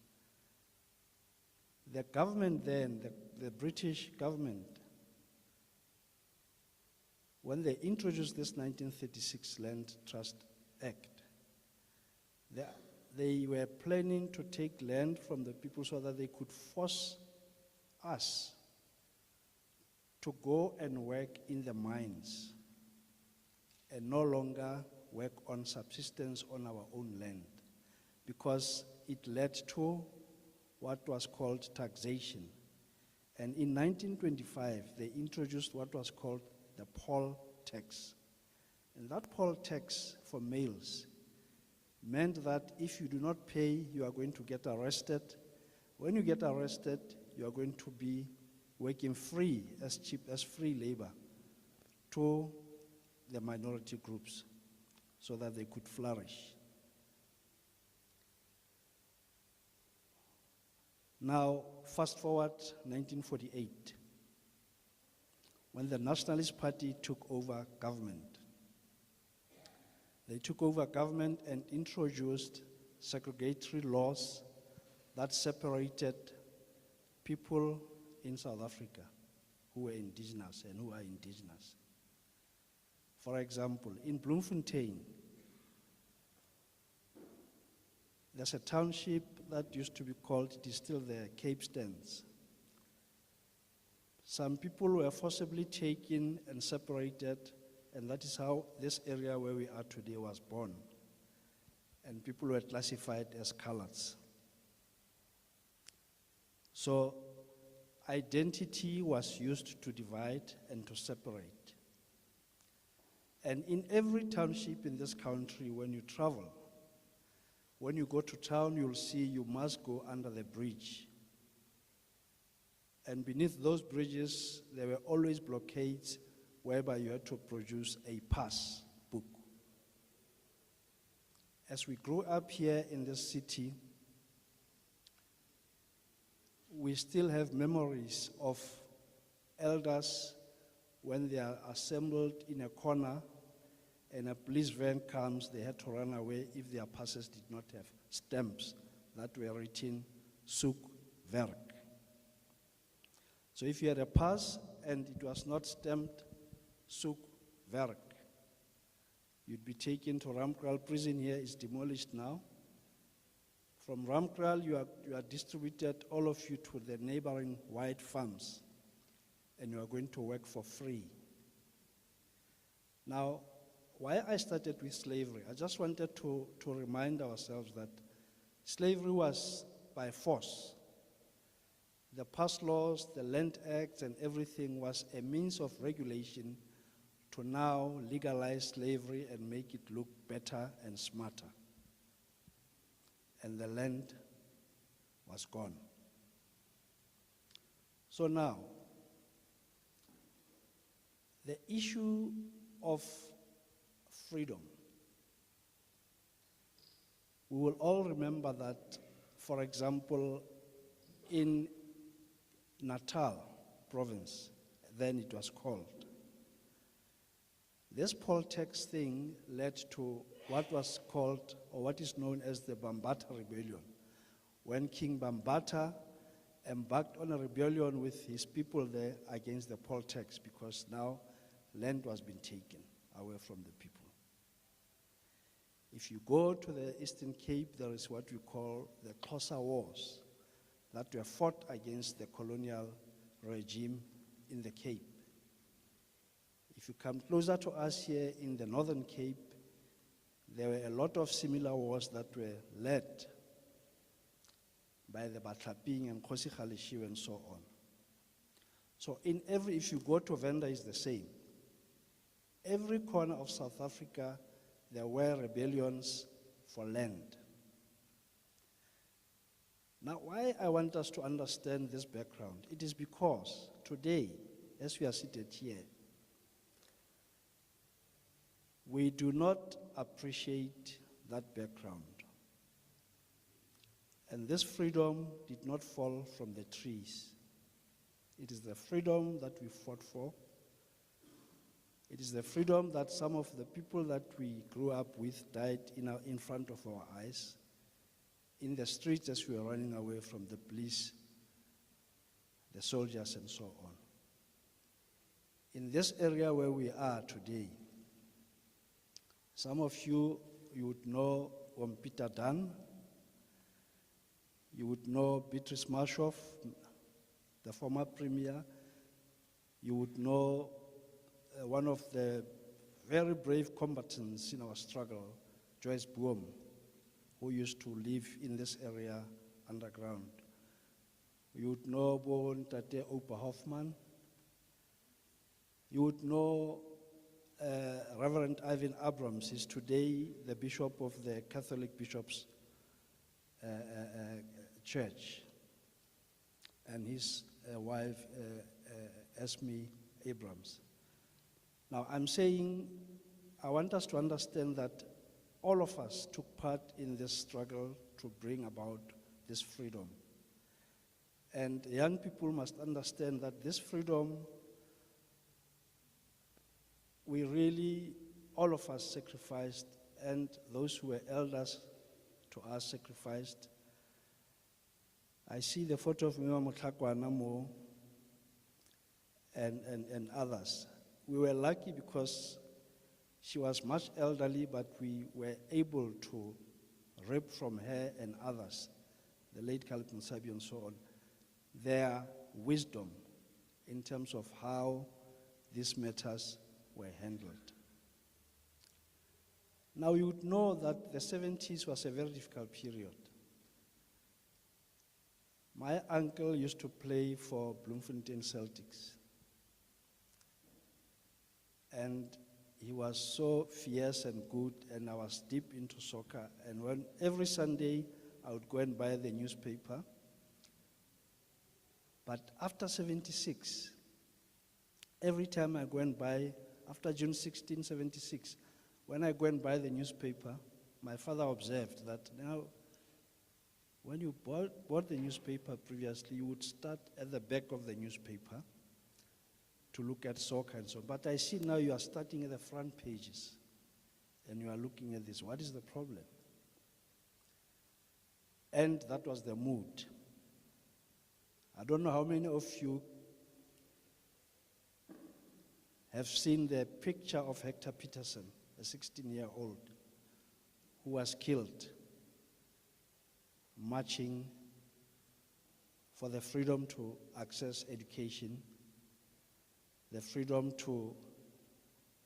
The government then, the British government, when they introduced this 1936 Land Trust Act, they were planning to take land from the people so that they could force us to go and work in the mines and no longer work on subsistence on our own land, because it led to what was called taxation. And in 1925, they introduced what was called the poll tax. And that poll tax for males meant that if you do not pay, you are going to get arrested. When you get arrested, you are going to be working free, as cheap as free labor, to the minority groups so that they could flourish. Now, fast forward 1948, when the Nationalist Party took over government. They took over government and introduced segregatory laws that separated people in South Africa who were indigenous and who are indigenous. For example, in Bloemfontein, there's a township that used to be called, it is still there, Cape Stands. Some people were forcibly taken and separated, and that is how this area where we are today was born. And people were classified as coloureds. So identity was used to divide and to separate. And in every township in this country, when you travel, when you go to town, you'll see you must go under the bridge. And beneath those bridges, there were always blockades whereby you had to produce a pass book. As we grew up here in this city, we still have memories of elders when they are assembled in a corner and a police van comes, they had to run away if their passes did not have stamps that were written Soek Werk. So if you had a pass and it was not stamped Soek Werk, you'd be taken to Ramkraal prison. Here is demolished now. From Ramkraal, you are distributed, all of you, to the neighboring white farms, and you are going to work for free. Now, why I started with slavery, I just wanted to remind ourselves that slavery was by force. The pass laws, the Land Acts, and everything was a means of regulation to now legalize slavery and make it look better and smarter. And the land was gone. So now, the issue of freedom. We will all remember that, for example, in Natal province, then it was called, this poll tax thing led to what was called, or what is known as the Bambata Rebellion, when King Bambata embarked on a rebellion with his people there against the poll tax, because now land was being taken away from the people. If you go to the Eastern Cape, there is what we call the Xhosa Wars that were fought against the colonial regime in the Cape. If you come closer to us here in the Northern Cape, there were a lot of similar wars that were led by the Batlaping and Kgosi Kgaleshiwe and so on. So if you go to Venda, it's the same. Every corner of South Africa, there were rebellions for land. Now, why I want us to understand this background, it is because today, as we are seated here, we do not appreciate that background. And this freedom did not fall from the trees. It is the freedom that we fought for. It is the freedom that some of the people that we grew up with died in front of our eyes, in the streets as we were running away from the police, the soldiers, and so on. In this area where we are today, some of you would know Peter Dunn, you would know Beatrice Marshoff, the former premier, you would know one of the very brave combatants in our struggle, Joyce Boom, who used to live in this area underground. You would know Tate Opa Hoffman. You would know Reverend Ivan Abrams is today the bishop of the Catholic Bishops' Church, and his wife, Esme Abrams. Now, I'm saying, I want us to understand that all of us took part in this struggle to bring about this freedom. And young people must understand that this freedom, we really, all of us sacrificed, and those who were elders to us sacrificed. I see the photo of Mima Mutlakwana Mo and others. We were lucky because she was much elderly, but we were able to rip from her and others, the late Caleb Musabi and so on, their wisdom in terms of how these matters were handled. Now you would know that the 70s was a very difficult period. My uncle used to play for Bloemfontein Celtics. And he was so fierce and good, and I was deep into soccer. And every Sunday, I would go and buy the newspaper. But after 76, every time I go and buy, after June 16, 76, when I go and buy the newspaper, my father observed that now, when you bought the newspaper previously, you would start at the back of the newspaper to look at soccer and so on. But I see now you are starting at the front pages and you are looking at this. What is the problem? And that was the mood. I don't know how many of you have seen the picture of Hector Peterson, a 16-year-old, who was killed marching for the freedom to access education, the freedom to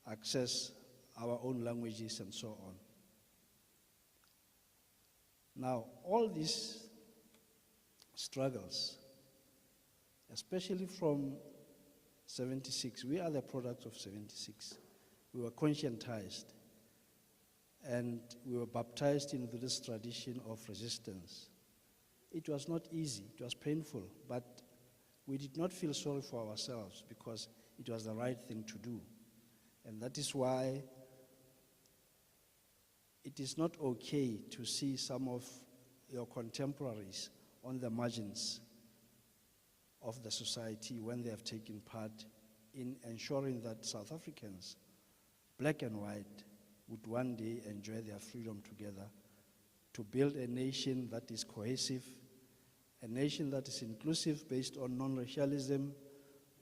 access our own languages and so on. Now, all these struggles, especially from 76, we are the product of 76. We were conscientized and we were baptized into this tradition of resistance. It was not easy, it was painful, but we did not feel sorry for ourselves because it was the right thing to do. And that is why it is not okay to see some of your contemporaries on the margins of the society when they have taken part in ensuring that South Africans, black and white, would one day enjoy their freedom together to build a nation that is cohesive, a nation that is inclusive based on non-racialism,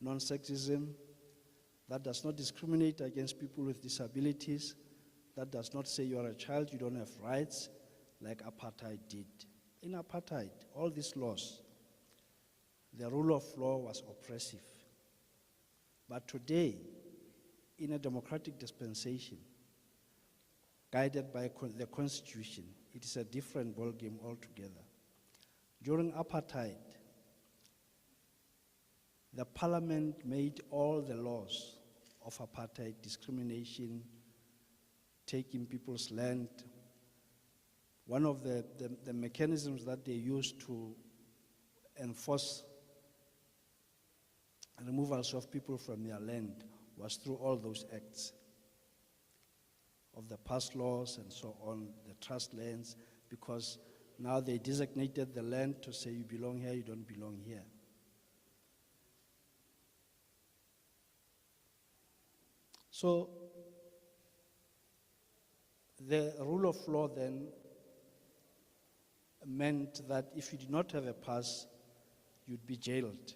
non-sexism, that does not discriminate against people with disabilities, that does not say you are a child, you don't have rights, like apartheid did. In apartheid, all these laws, the rule of law was oppressive. But today, in a democratic dispensation, guided by the Constitution, it is a different ballgame altogether. During apartheid, the parliament made all the laws of apartheid, discrimination, taking people's land. One of the mechanisms that they used to enforce removals of people from their land was through all those acts of the past laws and so on, the trust lands, because now they designated the land to say you belong here, you don't belong here. So the rule of law then meant that if you did not have a pass, you'd be jailed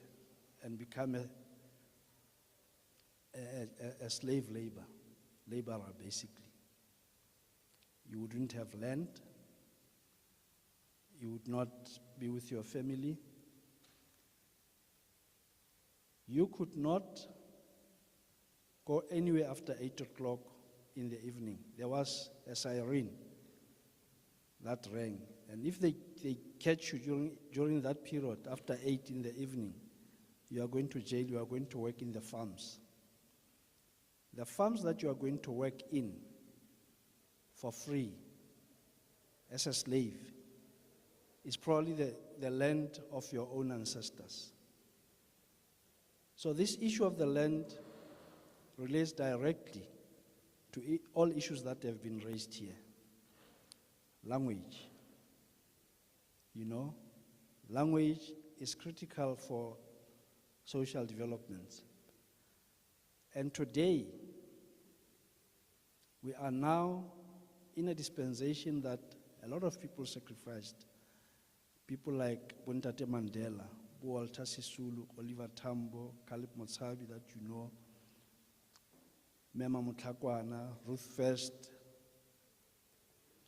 and become a slave laborer basically. You wouldn't have land, you would not be with your family, you could not go anywhere after 8 o'clock in the evening. There was a siren that rang, and if they catch you during that period, after 8 in the evening, you are going to jail, you are going to work in the farms. The farms that you are going to work in for free as a slave is probably the land of your own ancestors. So this issue of the land relates directly to all issues that have been raised here. Language. You know, language is critical for social development. And today, we are now in a dispensation that a lot of people sacrificed. People like Buntate Mandela, Walter Sisulu, Oliver Tambo, Caleb Motsabi that you know, Mema Mutlakwana, Ruth First,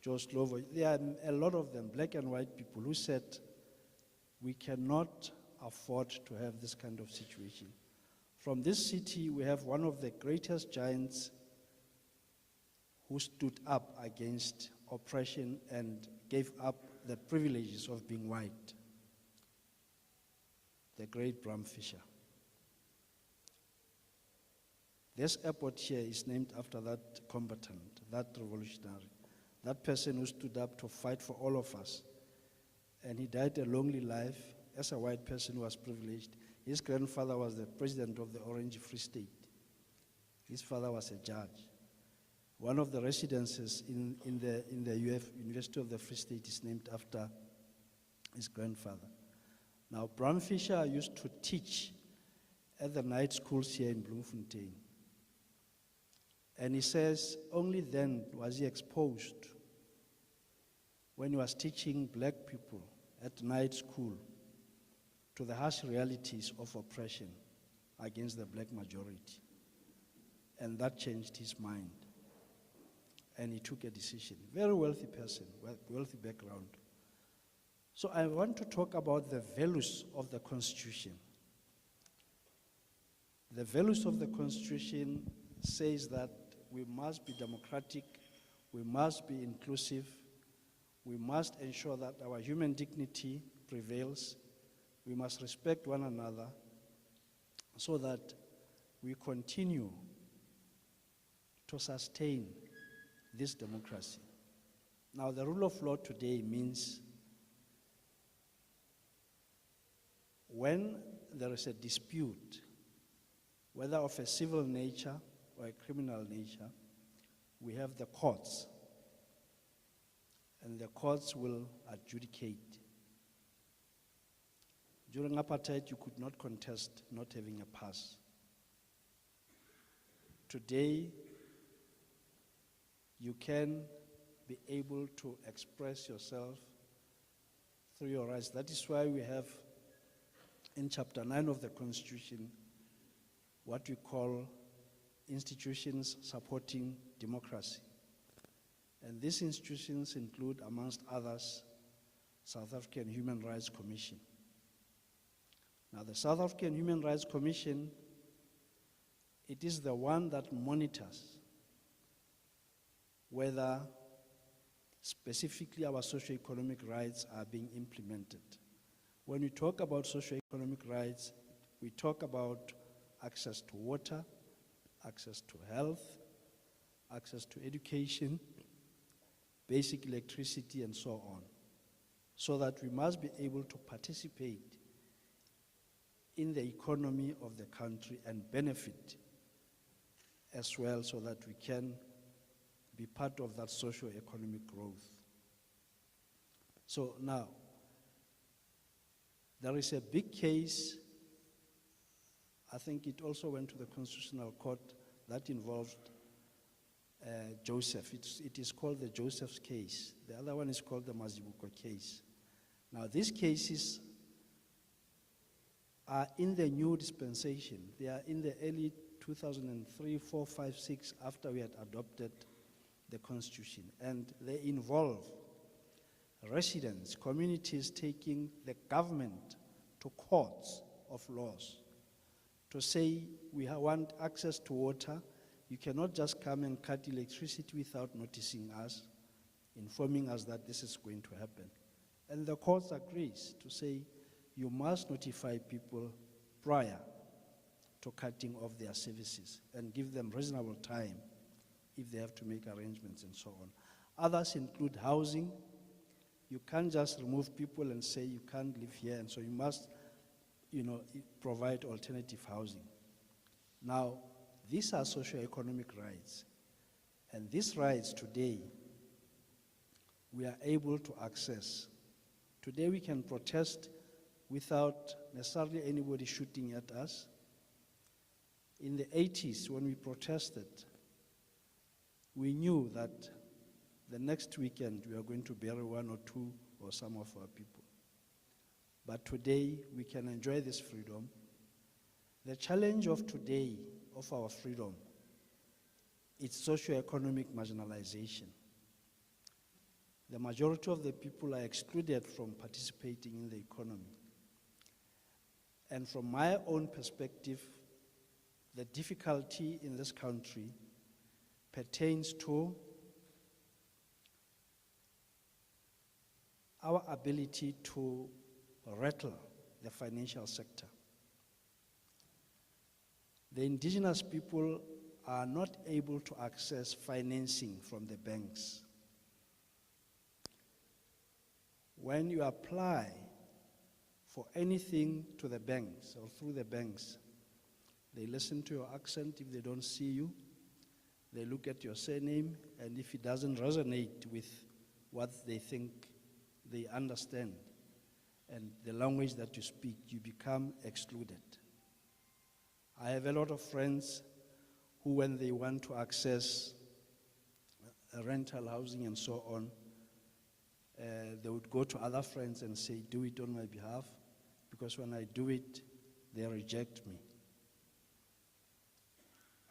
Joe Slovo. There are a lot of them, black and white people, who said, we cannot afford to have this kind of situation. From this city, we have one of the greatest giants who stood up against oppression and gave up the privileges of being white, the great Bram Fisher. This airport here is named after that combatant, that revolutionary, that person who stood up to fight for all of us. And he died a lonely life as a white person who was privileged. His grandfather was the president of the Orange Free State. His father was a judge. One of the residences in the University of the Free State is named after his grandfather. Now, Bram Fisher used to teach at the night schools here in Bloemfontein. And he says only then was he exposed, when he was teaching black people at night school, to the harsh realities of oppression against the black majority. And that changed his mind. And he took a decision. Very wealthy person, wealthy background. So I want to talk about the values of the Constitution. The values of the Constitution says that we must be democratic, we must be inclusive, we must ensure that our human dignity prevails, we must respect one another so that we continue to sustain this democracy. Now, the rule of law today means when there is a dispute, whether of a civil nature or a criminal nature, we have the courts, and the courts will adjudicate. During apartheid, you could not contest not having a pass. Today, you can be able to express yourself through your rights. That is why we have in Chapter 9 of the Constitution what we call institutions supporting democracy. And these institutions include, amongst others, South African Human Rights Commission. Now, the South African Human Rights Commission, it is the one that monitors whether specifically our socio-economic rights are being implemented. When we talk about socio-economic rights, we talk about access to water, access to health, access to education, basic electricity, and so on. So that we must be able to participate in the economy of the country and benefit as well, so that we can be part of that socio-economic growth. So now, there is a big case, I think it also went to the Constitutional Court, that involved Joseph. It is called the Joseph's case. The other one is called the Mazibuko case. Now, these cases are in the new dispensation. They are in the early 2003, 4, 5, 6, after we had adopted the Constitution. And they involve residents, communities taking the government to courts of laws to say, we want access to water. You cannot just come and cut electricity without noticing us, informing us that this is going to happen. And the courts agrees to say, you must notify people prior to cutting off their services and give them reasonable time if they have to make arrangements and so on. Others include housing. You can't just remove people and say you can't live here, and so you must, provide alternative housing. Now, these are socio-economic rights, and these rights today we are able to access. Today we can protest without necessarily anybody shooting at us. In the 80s, when we protested, we knew that the next weekend we are going to bury one or two or some of our people. But today we can enjoy this freedom. The challenge of today, of our freedom, it's socio-economic marginalization. The majority of the people are excluded from participating in the economy. And from my own perspective, the difficulty in this country pertains to our ability to rattle the financial sector. The indigenous people are not able to access financing from the banks. When you apply for anything to the banks or through the banks, they listen to your accent if they don't see you. They look at your surname, and if it doesn't resonate with what they think they understand and the language that you speak, you become excluded. I have a lot of friends who, when they want to access rental housing and so on, they would go to other friends and say, do it on my behalf, because when I do it, they reject me.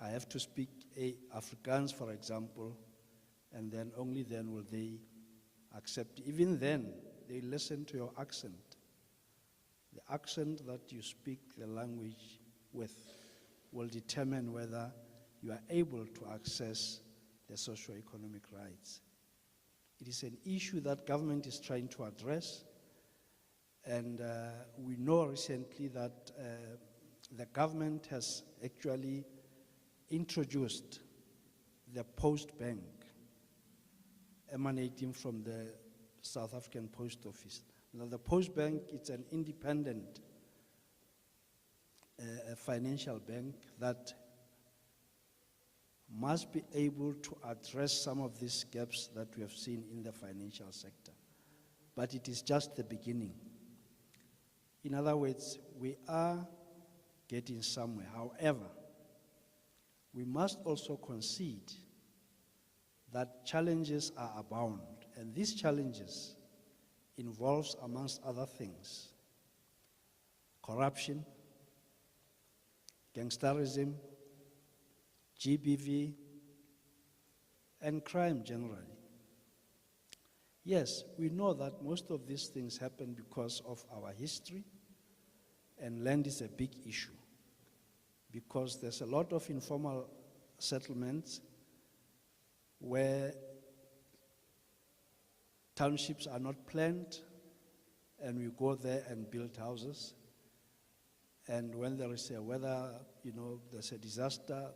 I have to speak Afrikaans, for example, and then only then will they accept. Even then, they listen to your accent. The accent that you speak the language with will determine whether you are able to access the socio-economic rights. It is an issue that government is trying to address, and we know recently that the government has actually introduced the Post Bank emanating from the South African Post Office. Now, the Post Bank, it's an independent financial bank that must be able to address some of these gaps that we have seen in the financial sector. But it is just the beginning. In other words, we are getting somewhere. However, we must also concede that challenges are abound, and these challenges involves, amongst other things, corruption, gangsterism, GBV, and crime generally. Yes, we know that most of these things happen because of our history, and land is a big issue because there's a lot of informal settlements where townships are not planned, and we go there and build houses. And when there is a weather, there's a disaster,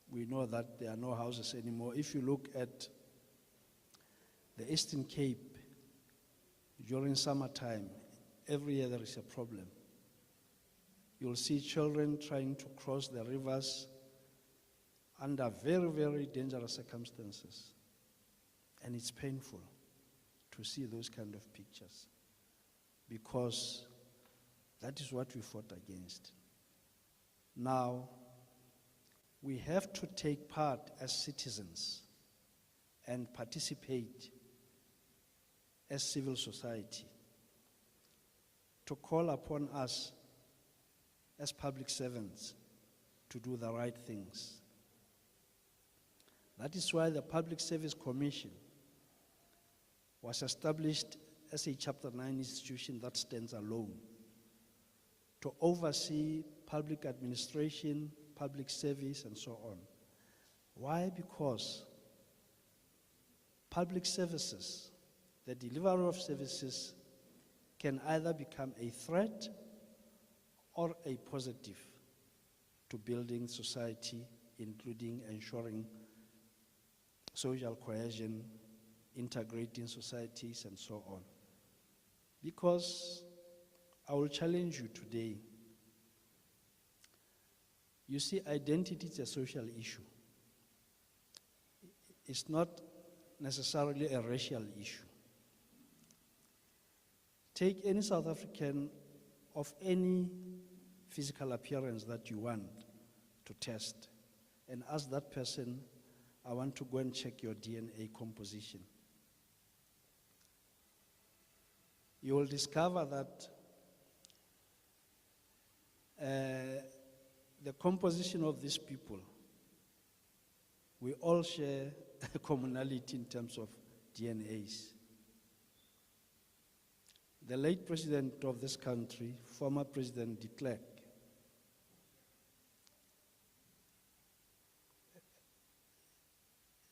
we know that there are no houses anymore. If you look at the Eastern Cape, during summertime, every year there is a problem. you'll see children trying to cross the rivers under very, very dangerous circumstances. And it's painful to see those kind of pictures, because that is what we fought against. Now, we have to take part as citizens and participate as civil society to call upon us as public servants to do the right things. That is why the Public Service Commission was established as a Chapter 9 institution that stands alone to oversee public administration, public service, and so on. Why? Because public services, the delivery of services, can either become a threat or a positive to building society, including ensuring social cohesion, integrating societies, and so on. Because I will challenge you today. You see, identity is a social issue. It's not necessarily a racial issue. Take any South African of any physical appearance that you want to test and ask that person, I want to go and check your DNA composition. You will discover that the composition of these people, we all share a commonality in terms of DNAs. The late president of this country, former President de Klerk,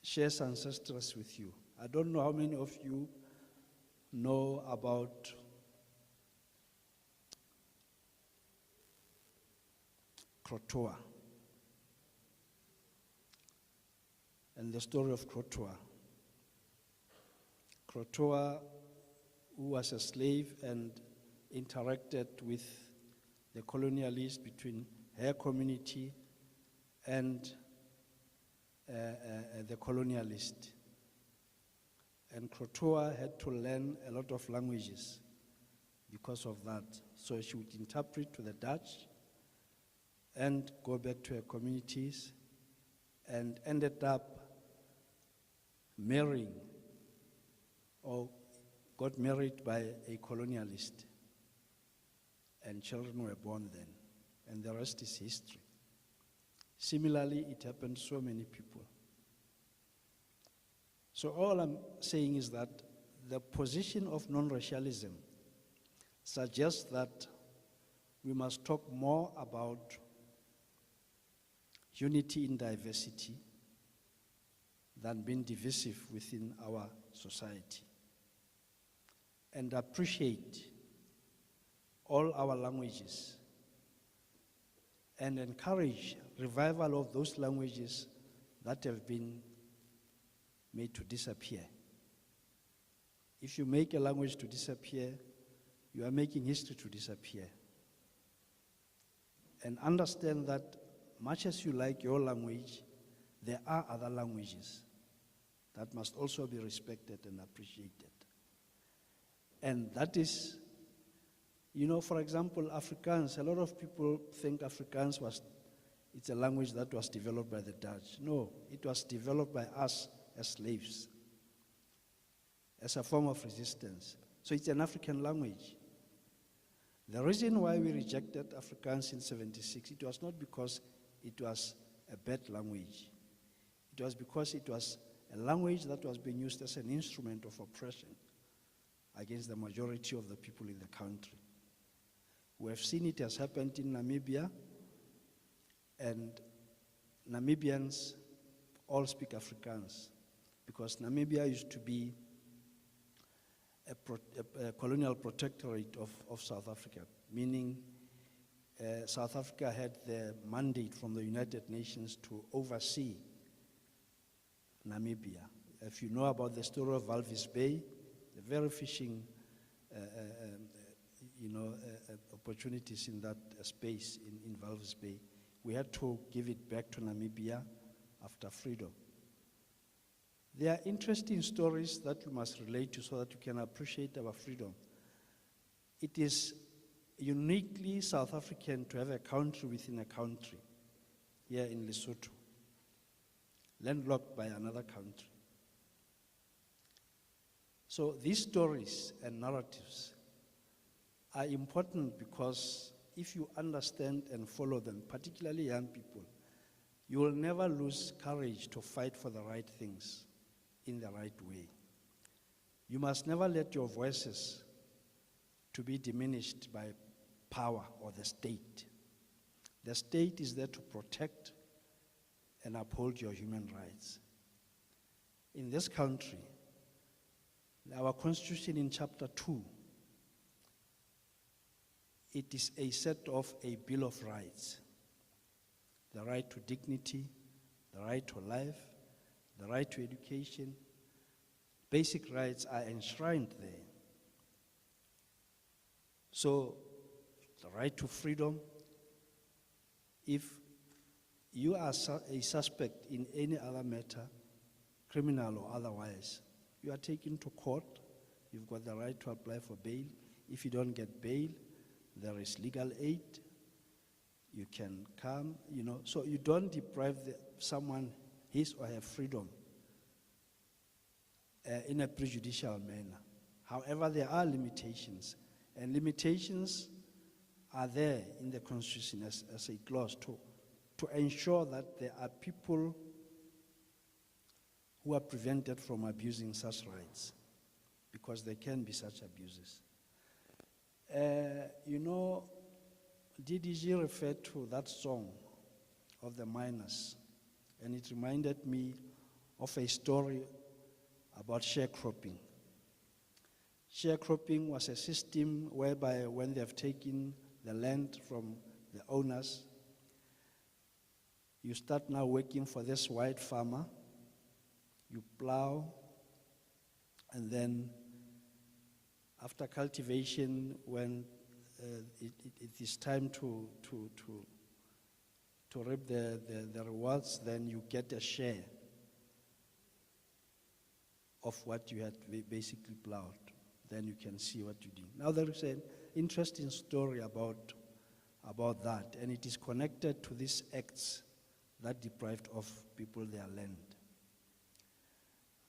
shares ancestors with you. I don't know how many of you know about Krotoa and the story of Krotoa. Krotoa, who was a slave and interacted with the colonialists between her community and the colonialist. And Krotoa had to learn a lot of languages because of that. So she would interpret to the Dutch and go back to her communities, and ended up marrying or got married by a colonialist. And children were born then. And the rest is history. Similarly, it happened to so many people. So all I'm saying is that the position of non-racialism suggests that we must talk more about unity in diversity than being divisive within our society, and appreciate all our languages and encourage revival of those languages that have been made to disappear. If you make a language to disappear, you are making history to disappear. And understand that much as you like your language, there are other languages that must also be respected and appreciated. And that is, you know, for example, Afrikaans. A lot of people think Afrikaans it's a language that was developed by the Dutch. No, it was developed by us as slaves, as a form of resistance. So it's an African language. The reason why we rejected Afrikaans in '76, it was not because it was a bad language. It was because it was a language that was being used as an instrument of oppression against the majority of the people in the country. We have seen it has happened in Namibia, and Namibians all speak Afrikaans because Namibia used to be a colonial protectorate of South Africa, meaning South Africa had the mandate from the United Nations to oversee Namibia. If you know about the story of Walvis Bay, the very fishing opportunities in that space in Walvis Bay. We had to give it back to Namibia after freedom. There are interesting stories that we must relate to so that you can appreciate our freedom. It is uniquely South African to have a country within a country here in Lesotho, landlocked by another country. So these stories and narratives are important because if you understand and follow them, particularly young people, you will never lose courage to fight for the right things in the right way. You must never let your voices to be diminished by power or the state. The state is there to protect and uphold your human rights. In this country, our constitution in chapter 2, it is a set of a Bill of Rights. The right to dignity, the right to life, the right to education. Basic rights are enshrined there. So, the right to freedom, if you are a suspect in any other matter, criminal or otherwise, you are taken to court, you've got the right to apply for bail. If you don't get bail, there is legal aid, you can come, so you don't deprive someone his or her freedom in a prejudicial manner. However, there are limitations, and limitations are there in the Constitution as a clause to ensure that there are people who are prevented from abusing such rights, because there can be such abuses. DDG referred to that song of the miners, and it reminded me of a story about sharecropping. Sharecropping was a system whereby when they have taken the land from the owners, you start now working for this white farmer, you plow, and then after cultivation, when it is time to reap the rewards, then you get a share of what you had basically plowed. Then you can see what you did. Now there is an interesting story about that, and it is connected to these acts that deprived of people their land.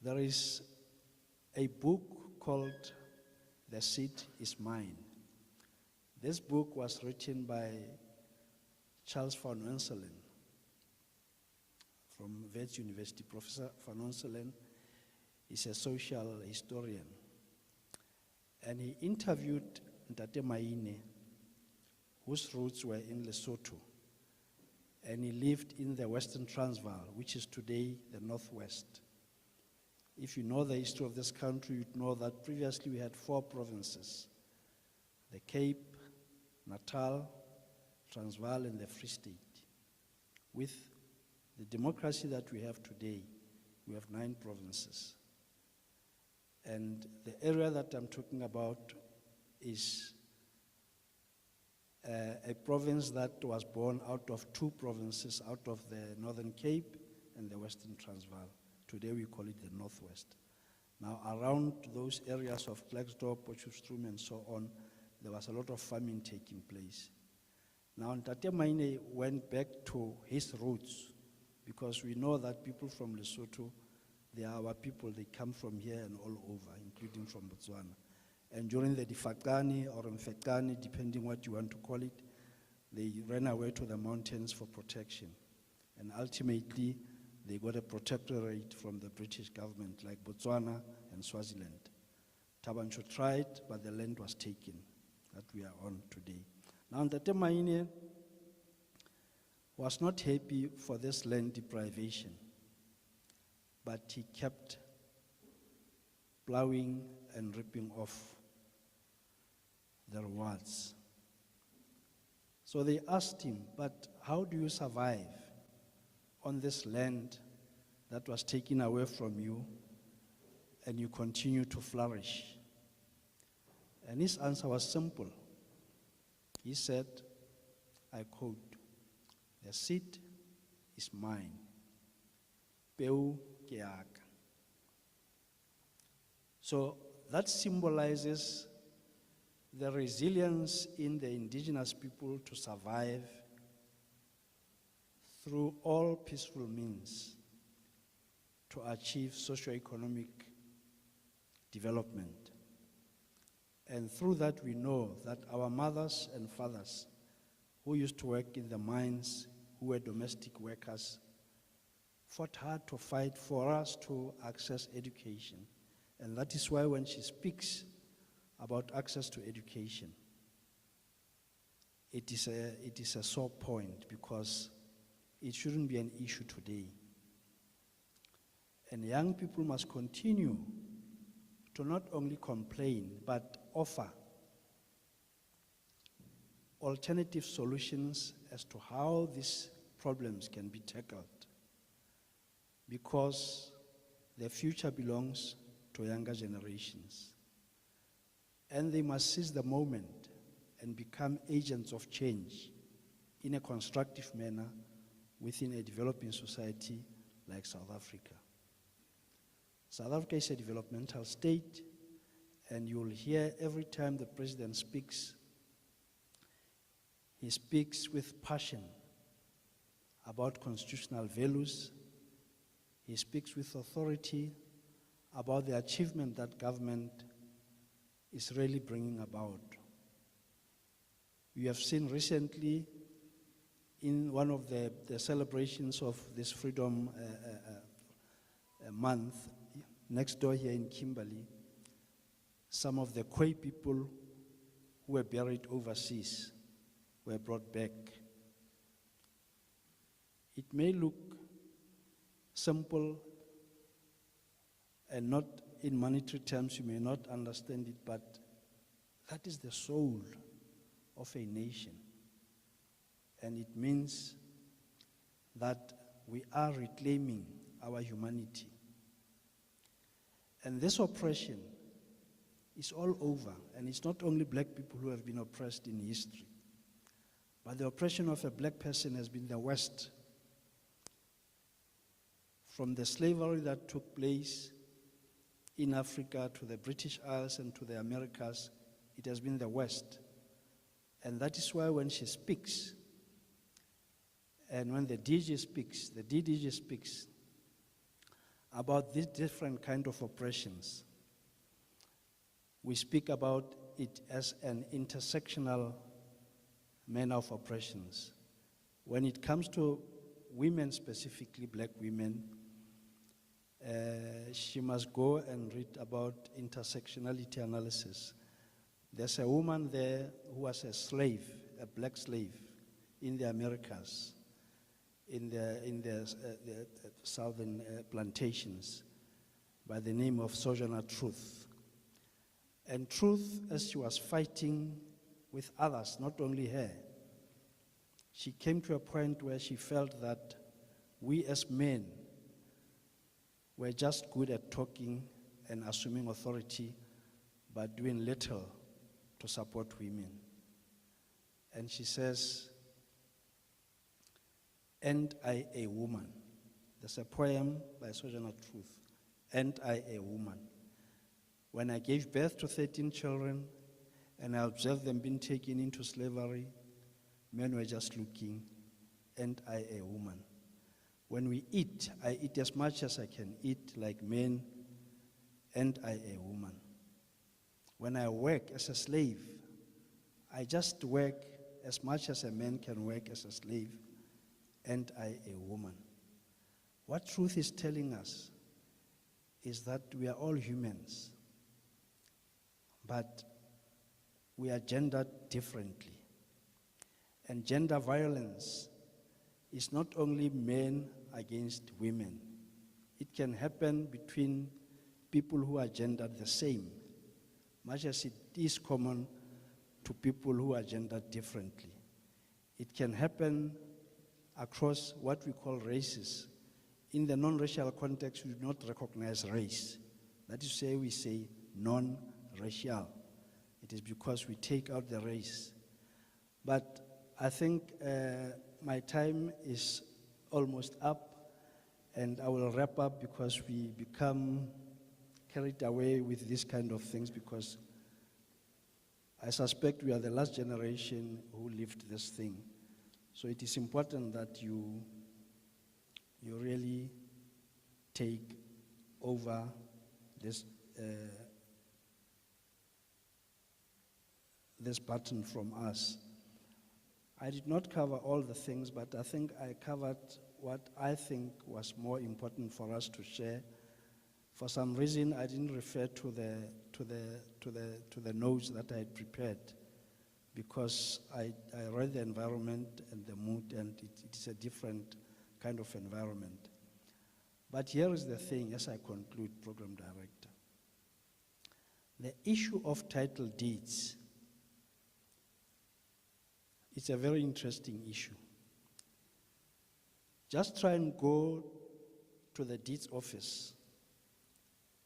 There is a book called The Seed is Mine. This book was written by Charles van Onselen from Wits University. Professor van Onselen is a social historian. And he interviewed Ntate Maine, whose roots were in Lesotho. And he lived in the Western Transvaal, which is today the Northwest. If you know the history of this country, you'd know that previously we had 4 provinces: the Cape, Natal, Transvaal, and the Free State. With the democracy that we have today, we have 9 provinces. And the area that I'm talking about is a province that was born out of 2 provinces, out of the Northern Cape and the Western Transvaal. Today we call it the Northwest. Now around those areas of Klerksdorp, Potchefstroom, and so on, there was a lot of farming taking place. Now Ntate Maine went back to his roots, because we know that people from Lesotho, they are our people, they come from here and all over, including from Botswana. And during the Difakani or Mfekani, depending what you want to call it, they ran away to the mountains for protection. And ultimately, they got a protectorate from the British government, like Botswana and Swaziland. Thaba Nchu tried, but the land was taken, that we are on today. Now, Ntate Maine was not happy for this land deprivation, but he kept plowing and ripping off the rewards. So they asked him, but how do you survive on this land that was taken away from you and you continue to flourish? And his answer was simple. He said, I quote, "The seed is mine, peu ke yaka." So that symbolizes the resilience in the indigenous people to survive through all peaceful means to achieve socio-economic development. And through that, we know that our mothers and fathers who used to work in the mines, who were domestic workers, fought hard to fight for us to access education. And that is why when she speaks about access to education, it is a sore point, because it shouldn't be an issue today. And young people must continue to not only complain, but offer alternative solutions as to how these problems can be tackled, because the future belongs to younger generations. And they must seize the moment and become agents of change in a constructive manner within a developing society like South Africa. South Africa is a developmental state, and you'll hear every time the president speaks, he speaks with passion about constitutional values. He speaks with authority about the achievement that government is really bringing about. We have seen recently in one of the celebrations of this Freedom Month, next door here in Kimberley, some of the Khoi people who were buried overseas were brought back. It may look simple and not in monetary terms, you may not understand it, but that is the soul of a nation. And it means that we are reclaiming our humanity. And this oppression is all over, and it's not only black people who have been oppressed in history, but the oppression of a black person has been the West. From the slavery that took place in Africa to the British Isles and to the Americas, it has been the West. And that is why when she speaks, and when the DDG speaks about these different kind of oppressions, we speak about it as an intersectional manner of oppressions. When it comes to women, specifically black women, she must go and read about intersectionality analysis. There's a woman there who was a slave, a black slave, in the Americas, in the southern plantations, by the name of Sojourner Truth. And Truth, as she was fighting with others, not only her, she came to a point where she felt that we as men were just good at talking and assuming authority, but doing little to support women. And she says, "And I a woman." There's a poem by Sojourner Truth, "And I a woman. When I gave birth to 13 children, and I observed them being taken into slavery, men were just looking, and I a woman. When we eat, I eat as much as I can eat like men, and I a woman. When I work as a slave, I just work as much as a man can work as a slave, and I a woman." What Truth is telling us is that we are all humans, but we are gendered differently. And gender violence is not only men against women. It can happen between people who are gendered the same, much as it is common to people who are gendered differently. It can happen across what we call races. In the non-racial context, we do not recognize race. That is to say, we say non-racial. It is because we take out the race. But I think my time is almost up, and I will wrap up because we become carried away with these kind of things, because I suspect we are the last generation who lived this thing. So it is important that you really take over this this baton from us. I did not cover all the things, but I think I covered what I think was more important for us to share. For some reason, I didn't refer to the notes that I had prepared, because I read the environment and the mood, and it is a different kind of environment. But here is the thing, as I conclude, Program Director. The issue of title deeds, it's a very interesting issue. Just try and go to the deeds office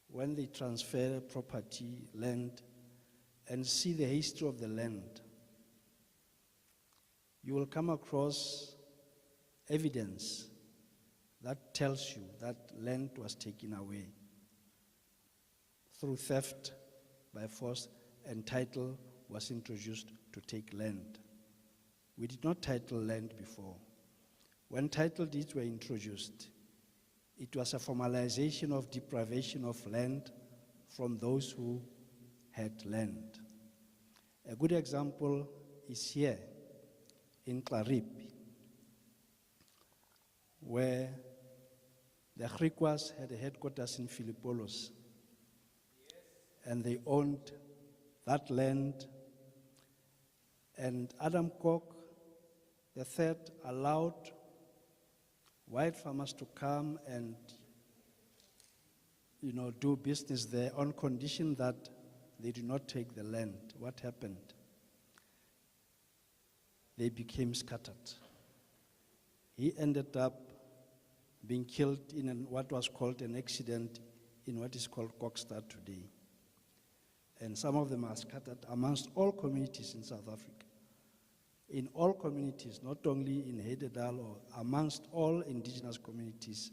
when they transfer property, land, and see the history of the land. You will come across evidence that tells you that land was taken away through theft by force, and title was introduced to take land. We did not title land before. When title deeds were introduced, it was a formalization of deprivation of land from those who had land. A good example is here in Clarib, where the Griquas had a headquarters in Philippolos, and they owned that land. And Adam Kok III allowed white farmers to come and do business there on condition that they do not take the land. What happened? They became scattered. He ended up being killed in what was called an accident in what is called Kokstad today. And some of them are scattered amongst all communities in South Africa. In all communities, not only in Heidedal, or amongst all indigenous communities,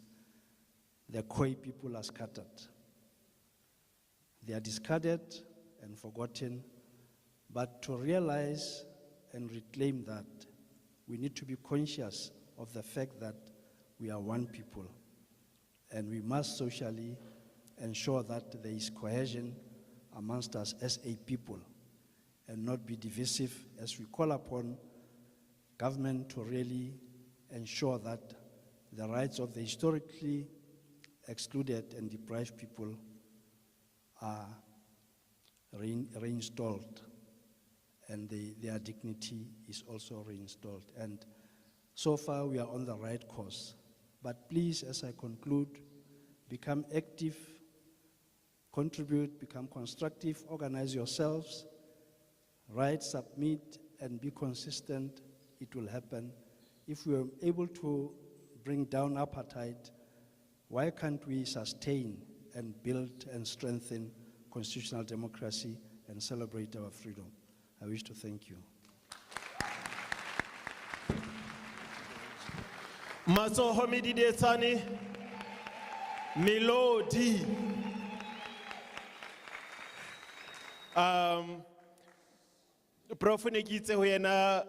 the Khoi people are scattered. They are discarded and forgotten, but to realize and reclaim that, we need to be conscious of the fact that we are one people, and we must socially ensure that there is cohesion amongst us as a people, and not be divisive, as we call upon government to really ensure that the rights of the historically excluded and deprived people are reinstalled, and their dignity is also reinstalled. And so far we are on the right course. But please, as I conclude, become active, contribute, become constructive, organize yourselves, write, submit, and be consistent. It will happen. If we are able to bring down apartheid, why can't we sustain and build and strengthen constitutional democracy and celebrate our freedom? I wish to thank you. Matsoho Medidetsane, Melody. Prof Nekitse ho yena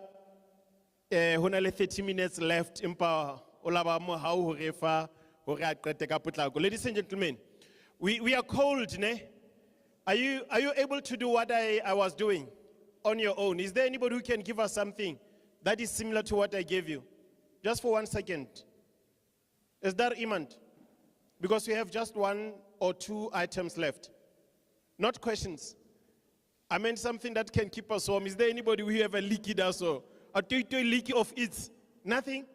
ho na le 30 minutes left impa o laba mo ha o re fa ho re a qete ka potlako. Ladies and gentlemen, we are cold, ne? Are you able to do what I was doing on your own? Is there anybody who can give us something that is similar to what I gave you? Just for 1 second. Is there Iman? Because we have just 1 or 2 items left. Not questions. I meant something that can keep us warm. Is there anybody who have a leaky does so? A leaky of it? Nothing?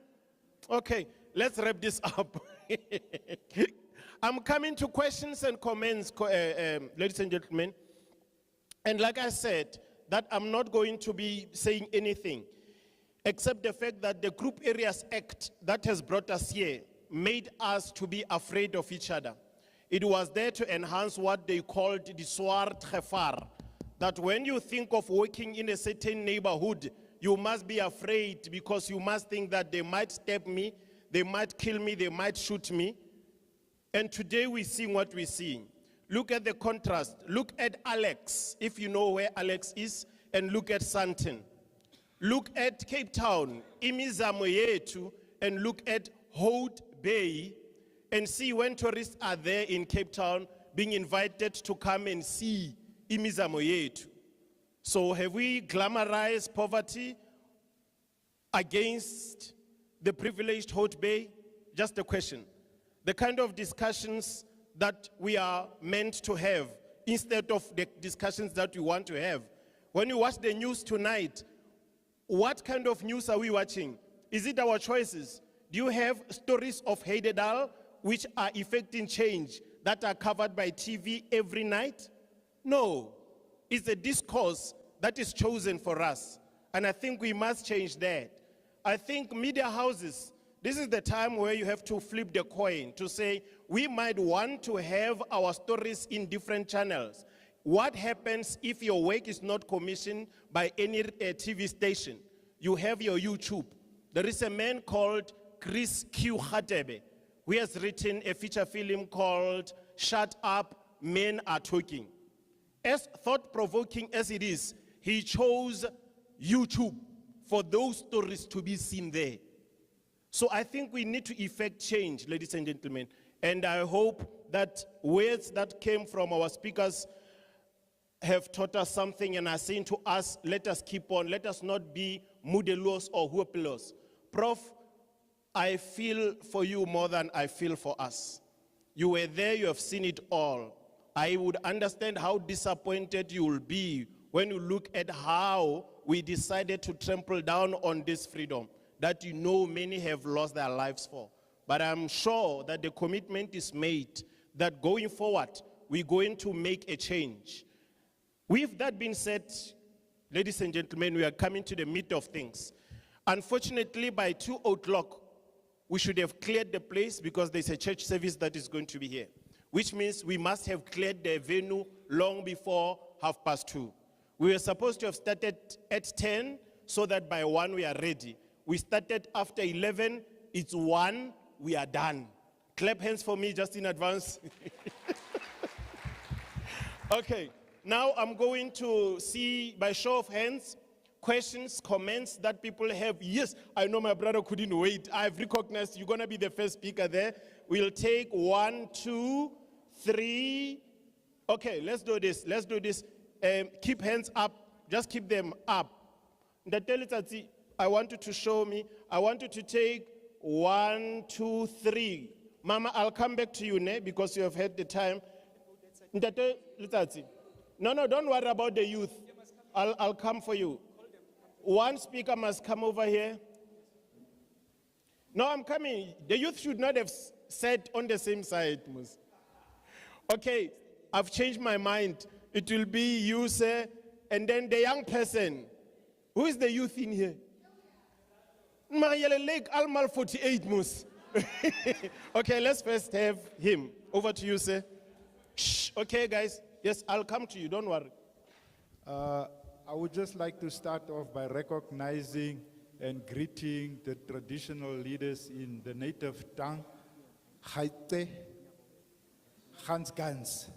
Okay, let's wrap this up. I'm coming to questions and comments, ladies and gentlemen. And like I said, that I'm not going to be saying anything, except the fact that the Group Areas Act that has brought us here made us to be afraid of each other. It was there to enhance what they called the soir trefar, that when you think of working in a certain neighborhood, you must be afraid because you must think that they might stab me, they might kill me, they might shoot me. And today we're seeing what we're seeing. Look at the contrast. Look at Alex, if you know where Alex is, and look at Sandton. Look at Cape Town, imizamo yethu, and look at Hout Bay, and see when tourists are there in Cape Town being invited to come and see imizamo yethu. So have we glamorized poverty against the privileged Hout Bay? Just a question. The kind of discussions that we are meant to have instead of the discussions that we want to have. When you watch the news tonight, what kind of news are we watching? Is it our choices? Do you have stories of Heidedal which are effecting change that are covered by TV every night? No. It's a discourse that is chosen for us. And I think we must change that. I think media houses, this is the time where you have to flip the coin to say, we might want to have our stories in different channels. What happens if your work is not commissioned by any TV station? You have your YouTube. There is a man called Chris Q. Khatebe, who has written a feature film called Shut Up, Men Are Talking. As thought-provoking as it is, he chose YouTube for those stories to be seen there. So I think we need to effect change, ladies and gentlemen. And I hope that words that came from our speakers have taught us something and are saying to us, let us keep on, let us not be moedeloos or hopeloos. Prof, I feel for you more than I feel for us. You were there, you have seen it all. I would understand how disappointed you will be when you look at how we decided to trample down on this freedom that you know many have lost their lives for. But I'm sure that the commitment is made that going forward, we're going to make a change. With that being said, ladies and gentlemen, we are coming to the meat of things. Unfortunately, by 2:00, we should have cleared the place because there's a church service that is going to be here, which means we must have cleared the venue long before 2:30. We were supposed to have started at 10 so that by 1 we are ready. We started after 11, it's 1, we are done. Clap hands for me just in advance. Okay, now I'm going to see by show of hands, questions, comments that people have. Yes, I know my brother couldn't wait. I've recognized you're gonna be the first speaker there. We'll take 1, 2, 3. Okay, let's do this, let's do this. Keep hands up, just keep them up. I want you to show me, I want you to take 1, 2, 3. Mama, I'll come back to you, ne, because you have had the time. No, don't worry about the youth. I'll come for you. One speaker must come over here. No, I'm coming. The youth should not have sat on the same side. Okay, I've changed my mind. It will be you, sir, and then the young person. Who is the youth in here? Marielle Lake Almal 48 Mus. Okay, let's first have him. Over to you, sir. Shh. Okay, guys. Yes, I'll come to you. Don't worry. I would just like to start off by recognizing and greeting the traditional leaders in the native tongue, Haite, Gans.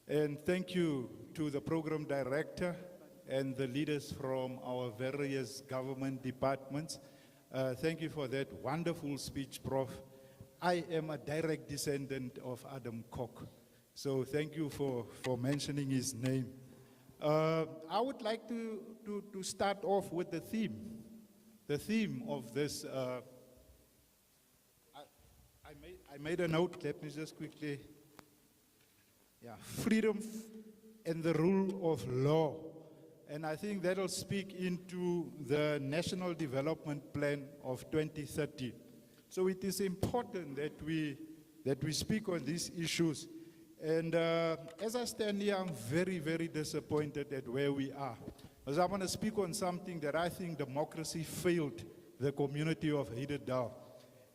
And thank you to the program director and the leaders from our various government departments. Thank you for that wonderful speech, Prof. I am a direct descendant of Adam Kok, so thank you for mentioning his name. I would like to start off with the theme. The theme of this, I made a note, let me just quickly, freedom and the rule of law. And I think that'll speak into the National Development Plan of 2030. So it is important that we speak on these issues. And as I stand here, I'm very, very disappointed at where we are. Because I want to speak on something that I think democracy failed the community of Heidedal.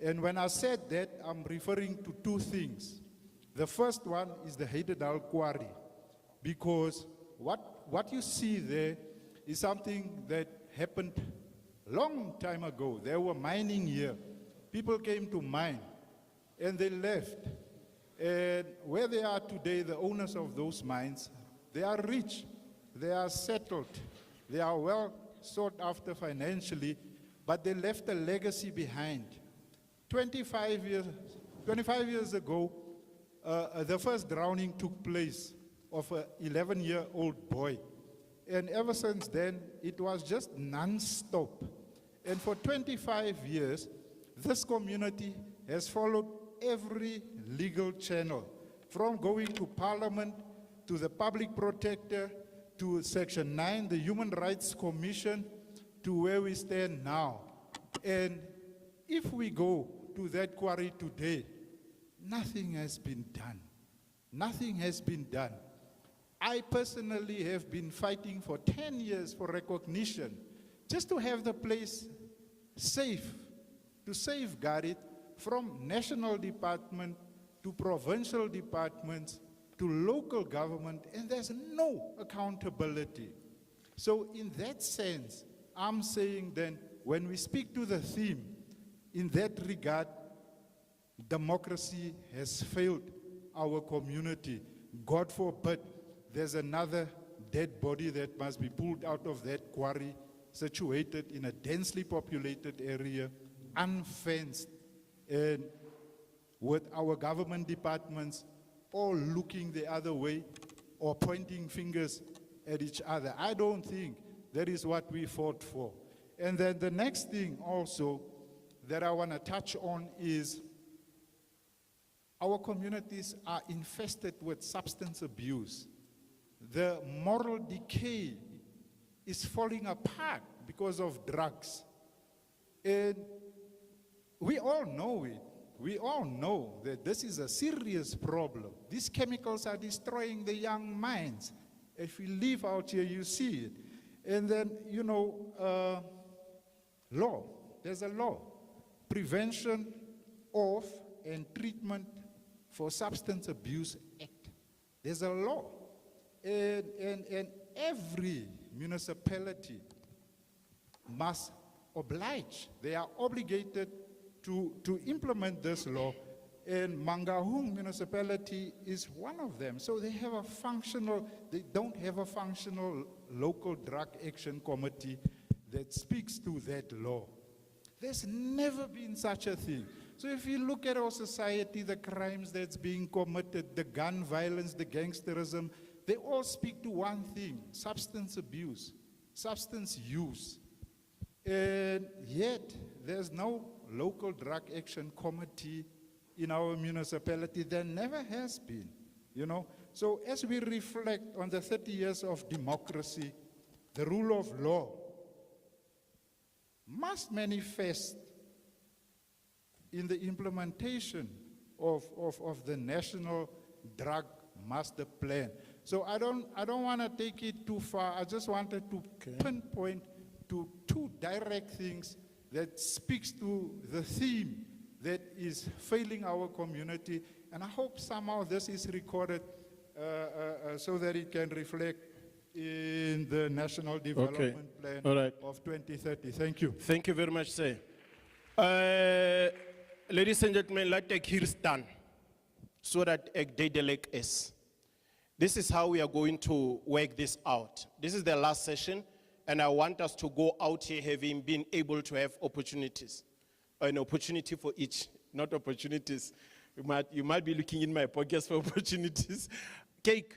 And when I said that, I'm referring to two things. The first one is the Heidedal Quarry, because what you see there is something that happened long time ago. There were mining here. People came to mine and they left. And where they are today, the owners of those mines, they are rich, they are settled, they are well sought after financially, but they left a legacy behind. 25 years ago, the first drowning took place of an 11-year-old boy. And ever since then, it was just non-stop. And for 25 years, this community has followed every legal channel, from going to Parliament, to the Public Protector, to Section 9, the Human Rights Commission, to where we stand now. And if we go to that quarry today, nothing has been done. Nothing has been done. I personally have been fighting for 10 years for recognition, just to have the place safe, to safeguard it from national department to provincial departments to local government, and there's no accountability. So in that sense, I'm saying then, when we speak to the theme, in that regard, democracy has failed our community. God forbid there's another dead body that must be pulled out of that quarry, situated in a densely populated area, unfenced, and with our government departments all looking the other way or pointing fingers at each other. I don't think that is what we fought for. And then the next thing also that I want to touch on is our communities are infested with substance abuse. The moral decay is falling apart because of drugs. And we all know it. We all know that this is a serious problem. These chemicals are destroying the young minds. If you live out here, you see it. And then, law. There's a law. Prevention of and Treatment for Substance Abuse Act. There's a law. And every municipality must oblige. They are obligated to implement this law, and Mangaung municipality is one of them. So they don't have a functional local drug action committee that speaks to that law. There's never been such a thing. So if you look at our society, the crimes that's being committed, the gun violence, the gangsterism, they all speak to one thing: substance abuse, substance use. And yet, there's no local drug action committee in our municipality. There never has been, So as we reflect on the 30 years of democracy, the rule of law must manifest in the implementation of the National Drug Master Plan. So I don't want to take it too far. I just wanted to pinpoint to two direct things that speaks to the theme that is failing our community. And I hope somehow this is recorded so that it can reflect in the National Development Plan of 2030. Thank you. Thank you very much, sir. Ladies and gentlemen, let's take here stand so that Ekdedelek is. This is how we are going to work this out. This is the last session, and I want us to go out here having been able to have opportunities. An opportunity for each, not opportunities. You might be looking in my pockets for opportunities. Cake.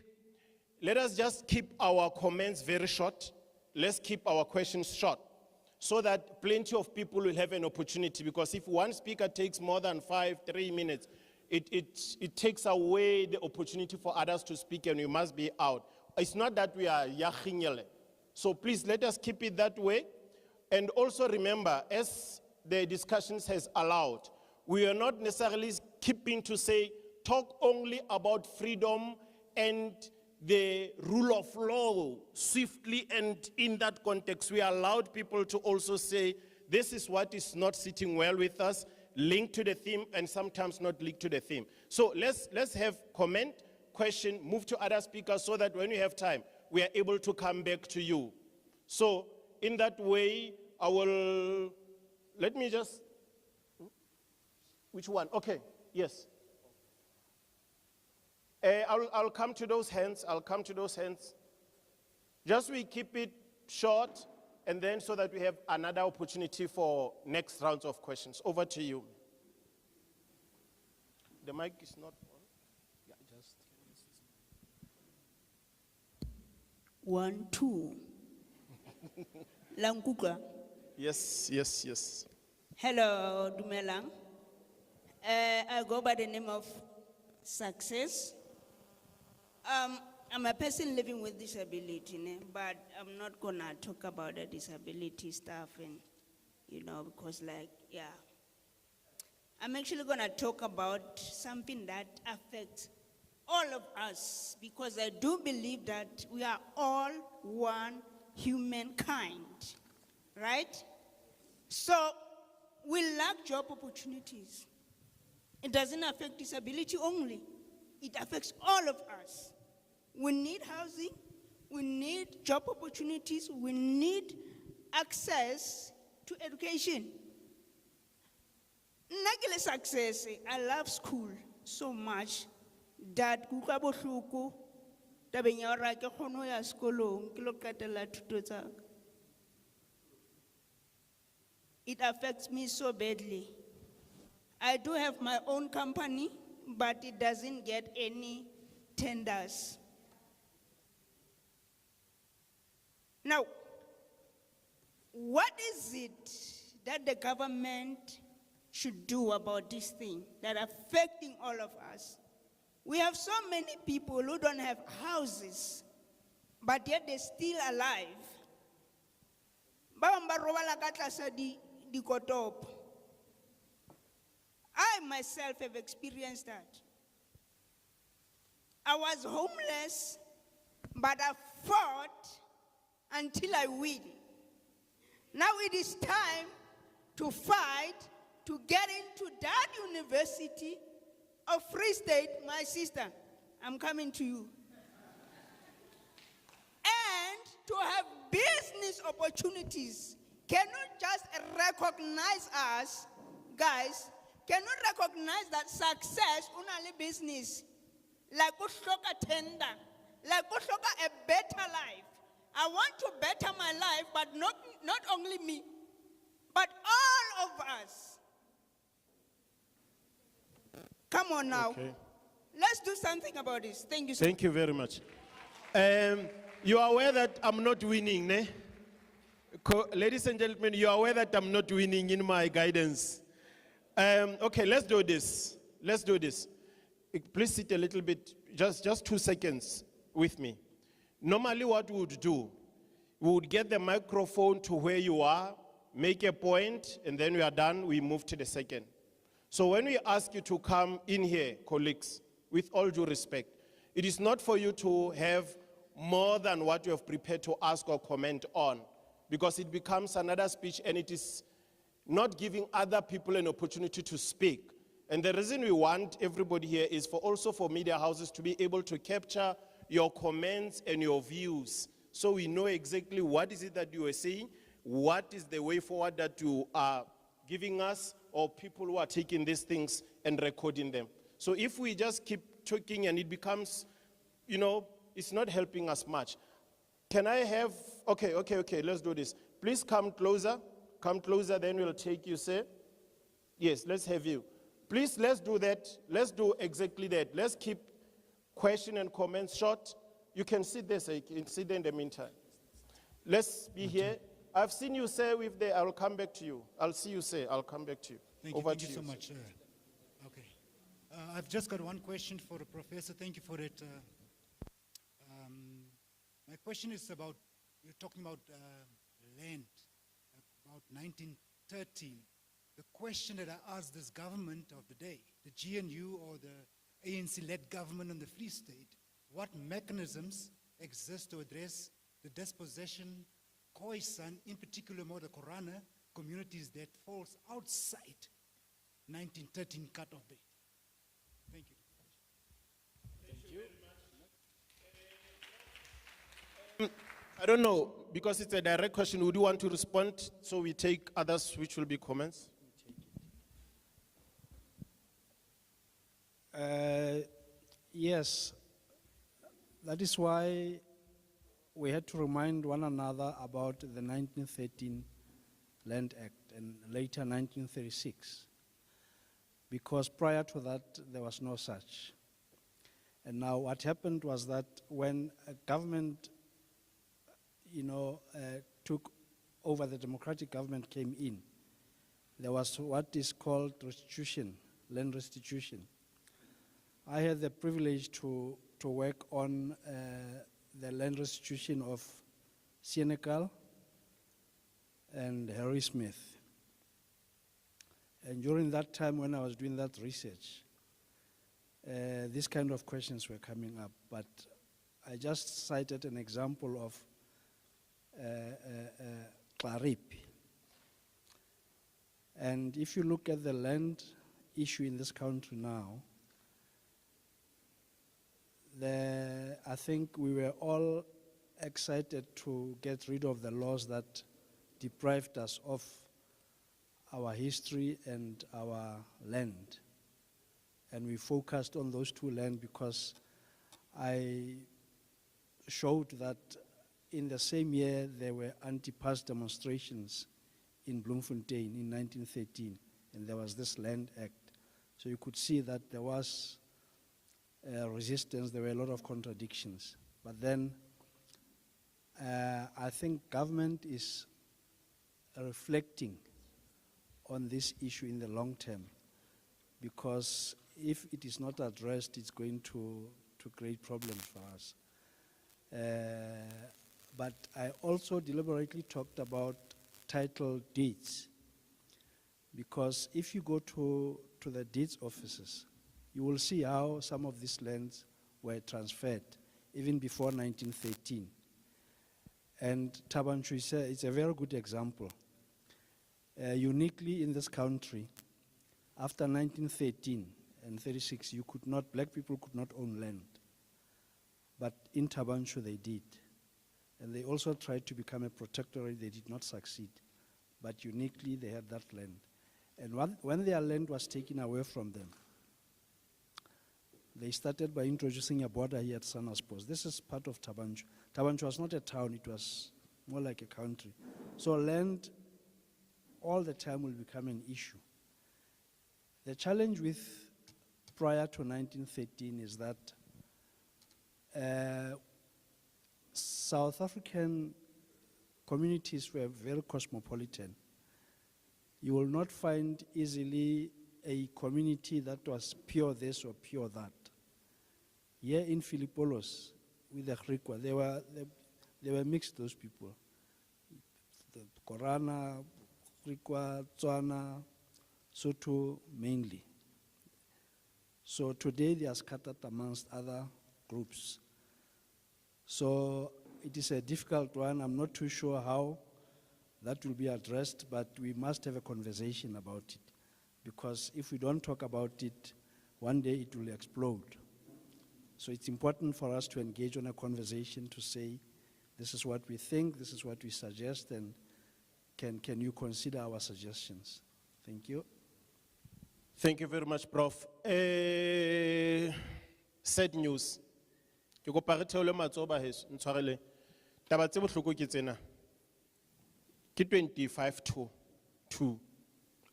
Let us just keep our comments very short. Let's keep our questions short, so that plenty of people will have an opportunity. Because if one speaker takes more than 3 minutes, it takes away the opportunity for others to speak, and we must be out. It's not that we are yachinyele. So please let us keep it that way. And also remember, as the discussions has allowed, we are not necessarily keeping to say, talk only about freedom and the rule of law swiftly, and in that context, we allowed people to also say, this is what is not sitting well with us, linked to the theme, and sometimes not linked to the theme. So let's have comment, question, move to other speakers, so that when we have time, we are able to come back to you. So in that way, I will, let me just, which one? Okay, yes. I'll come to those hands, I'll come to those hands. Just we keep it short, and then so that we have another opportunity for next rounds of questions. Over to you. The mic is not on. Yeah, just. 1, 2. Langkuka. Yes, yes, yes. Hello, Dumelang. I go by the name of Success. I'm a person living with disability, but I'm not gonna talk about the disability stuff and, because yeah. I'm actually gonna talk about something that affects all of us, because I do believe that we are all one humankind, right? So we lack job opportunities. It doesn't affect disability only. It affects all of us. We need housing, we need job opportunities, we need access to education. Nagile success, I love school so much that kuka bohloko tabeng ya hore ke kgone ho ya sekolong ke lo qetella thuto tsa ka. It affects me so badly. I do have my own company, but it doesn't get any tenders. Now, what is it that the government should do about this thing that are affecting all of us? We have so many people who don't have houses, but yet they're still alive. I myself have experienced that. I was homeless, but I fought until I win. Now it is time to fight to get into that University of Free State, my sister. I'm coming to you. And to have business opportunities. Cannot just recognize us, guys, cannot recognize that success only business. Like a tender, like a better life. I want to better my life, but not only me, but all of us. Come on now. Okay. Let's do something about this. Thank you so Thank you very much. You are aware that I'm not winning, ne? Ladies and gentlemen, you are aware that I'm not winning in my guidance. Okay, let's do this. Let's do this. Please sit a little bit, just 2 seconds with me. Normally what we would do, we would get the microphone to where you are, make a point, and then we are done, we move to the second. So when we ask you to come in here, colleagues, with all due respect, it is not for you to have more than what you have prepared to ask or comment on, because it becomes another speech and it is not giving other people an opportunity to speak. And the reason we want everybody here is also for media houses to be able to capture your comments and your views, so we know exactly what is it that you are saying, what is the way forward that you are giving us, or people who are taking these things and recording them. So if we just keep talking and it becomes, it's not helping us much. Can I have, okay, let's do this. Please come closer, then we'll take you, sir. Yes, let's have you. Please, let's do that. Let's do exactly that. Let's keep question and comments short. You can sit there, sir. You can sit there in the meantime. Let's be here. I've seen you, sir, with the, I'll come back to you. I'll see you, sir. I'll come back to you. Thank you so much. Okay. I've just got one question for the professor. Thank you for it. My question is about, you're talking about land, about 1913. The question that I asked this government of the day, the GNU or the ANC-led government in the Free State, what mechanisms exist to address the dispossession, Khoisan, in particular more the Korana communities that falls outside 1913 cut-off date? Thank you. Thank you. I don't know, because it's a direct question. Would you want to respond so we take others which will be comments? Yes, that is why we had to remind one another about the 1913 Land Act and later 1936, because prior to that there was no such. And now what happened was that when a government, took over, the democratic government came in, there was what is called restitution, land restitution. I had the privilege to work on the land restitution of Senegal and Harry Smith. And during that time when I was doing that research, these kind of questions were coming up. But I just cited an example of Clarip. And if you look at the land issue in this country now, I think we were all excited to get rid of the laws that deprived us of our history and our land. And we focused on those two lands because I showed that in the same year there were anti-pass demonstrations in Bloemfontein in 1913, and there was this Land Act. So you could see that there was resistance, there were a lot of contradictions. But then I think government is reflecting on this issue in the long term, because if it is not addressed, it's going to create problems for us. But I also deliberately talked about title deeds, because if you go to the deeds offices, you will see how some of these lands were transferred even before 1913. And Thaba Nchu is a very good example. Uniquely in this country, after 1913 and 36, black people could not own land. But in Thaba Nchu they did. And they also tried to become a protectorate, they did not succeed. But uniquely they had that land. And when their land was taken away from them, they started by introducing a border here at Sanaspos. This is part of Thaba Nchu. Thaba Nchu was not a town, it was more like a country. So land all the time will become an issue. The challenge with prior to 1913 is that South African communities were very cosmopolitan. You will not find easily a community that was pure this or pure that. Here in Philippolos, with the Griqua, they were mixed, those people. The Korana, Griqua, Tswana, Sotho mainly. So today they are scattered amongst other groups. So it is a difficult one. I'm not too sure how that will be addressed, but we must have a conversation about it. Because if we don't talk about it, one day it will explode. So it's important for us to engage on a conversation to say, this is what we think, this is what we suggest, and can you consider our suggestions? Thank you. Thank you very much, Prof. Sad news. Ke kopa re theole matsoho ba heso, ntshwarele. Taba tse bohloko ke tsena. Ke 25 to 2.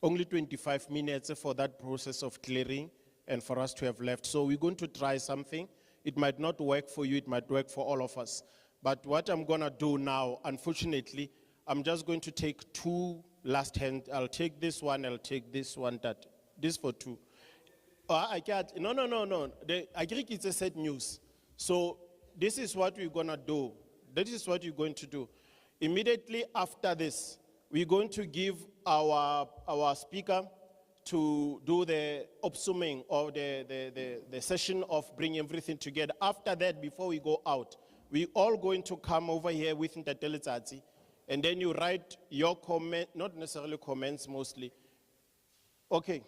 Only 25 minutes for that process of clearing and for us to have left. So we're going to try something. It might not work for you, it might work for all of us. But what I'm gonna do now, unfortunately, I'm just going to take two last hands. I'll take this one, I'll take this one, this for two. I can't, no. I agree it's a sad news. So this is what we're gonna do. This is what you're going to do. Immediately after this, we're going to give our speaker to do the upsumming of the session of bringing everything together. After that, before we go out, we're all going to come over here with Ntate Letsatsi, and then you write your comment, not necessarily comments mostly. Okay.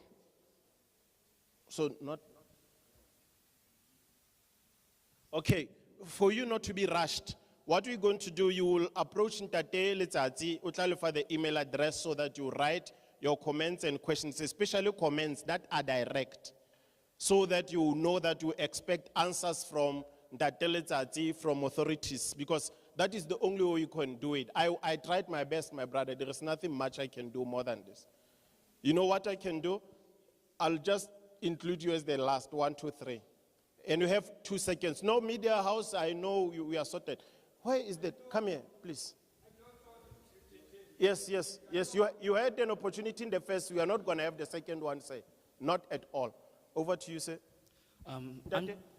So not. Okay, for you not to be rushed, what we're going to do, you will approach Ntate Letsatsi, o tla lefa the email address so that you write your comments and questions, especially comments that are direct, so that you know that you expect answers from Ntate Letsatsi, from authorities, because that is the only way you can do it. I tried my best, my brother. There is nothing much I can do more than this. You know what I can do? I'll just include you as the last, 1, 2, 3. And you have 2 seconds. No, media house, I know we are sorted. Where is that? Come here, please. Yes. You had an opportunity in the first. We are not going to have the second one, say. Not at all. Over to you, sir.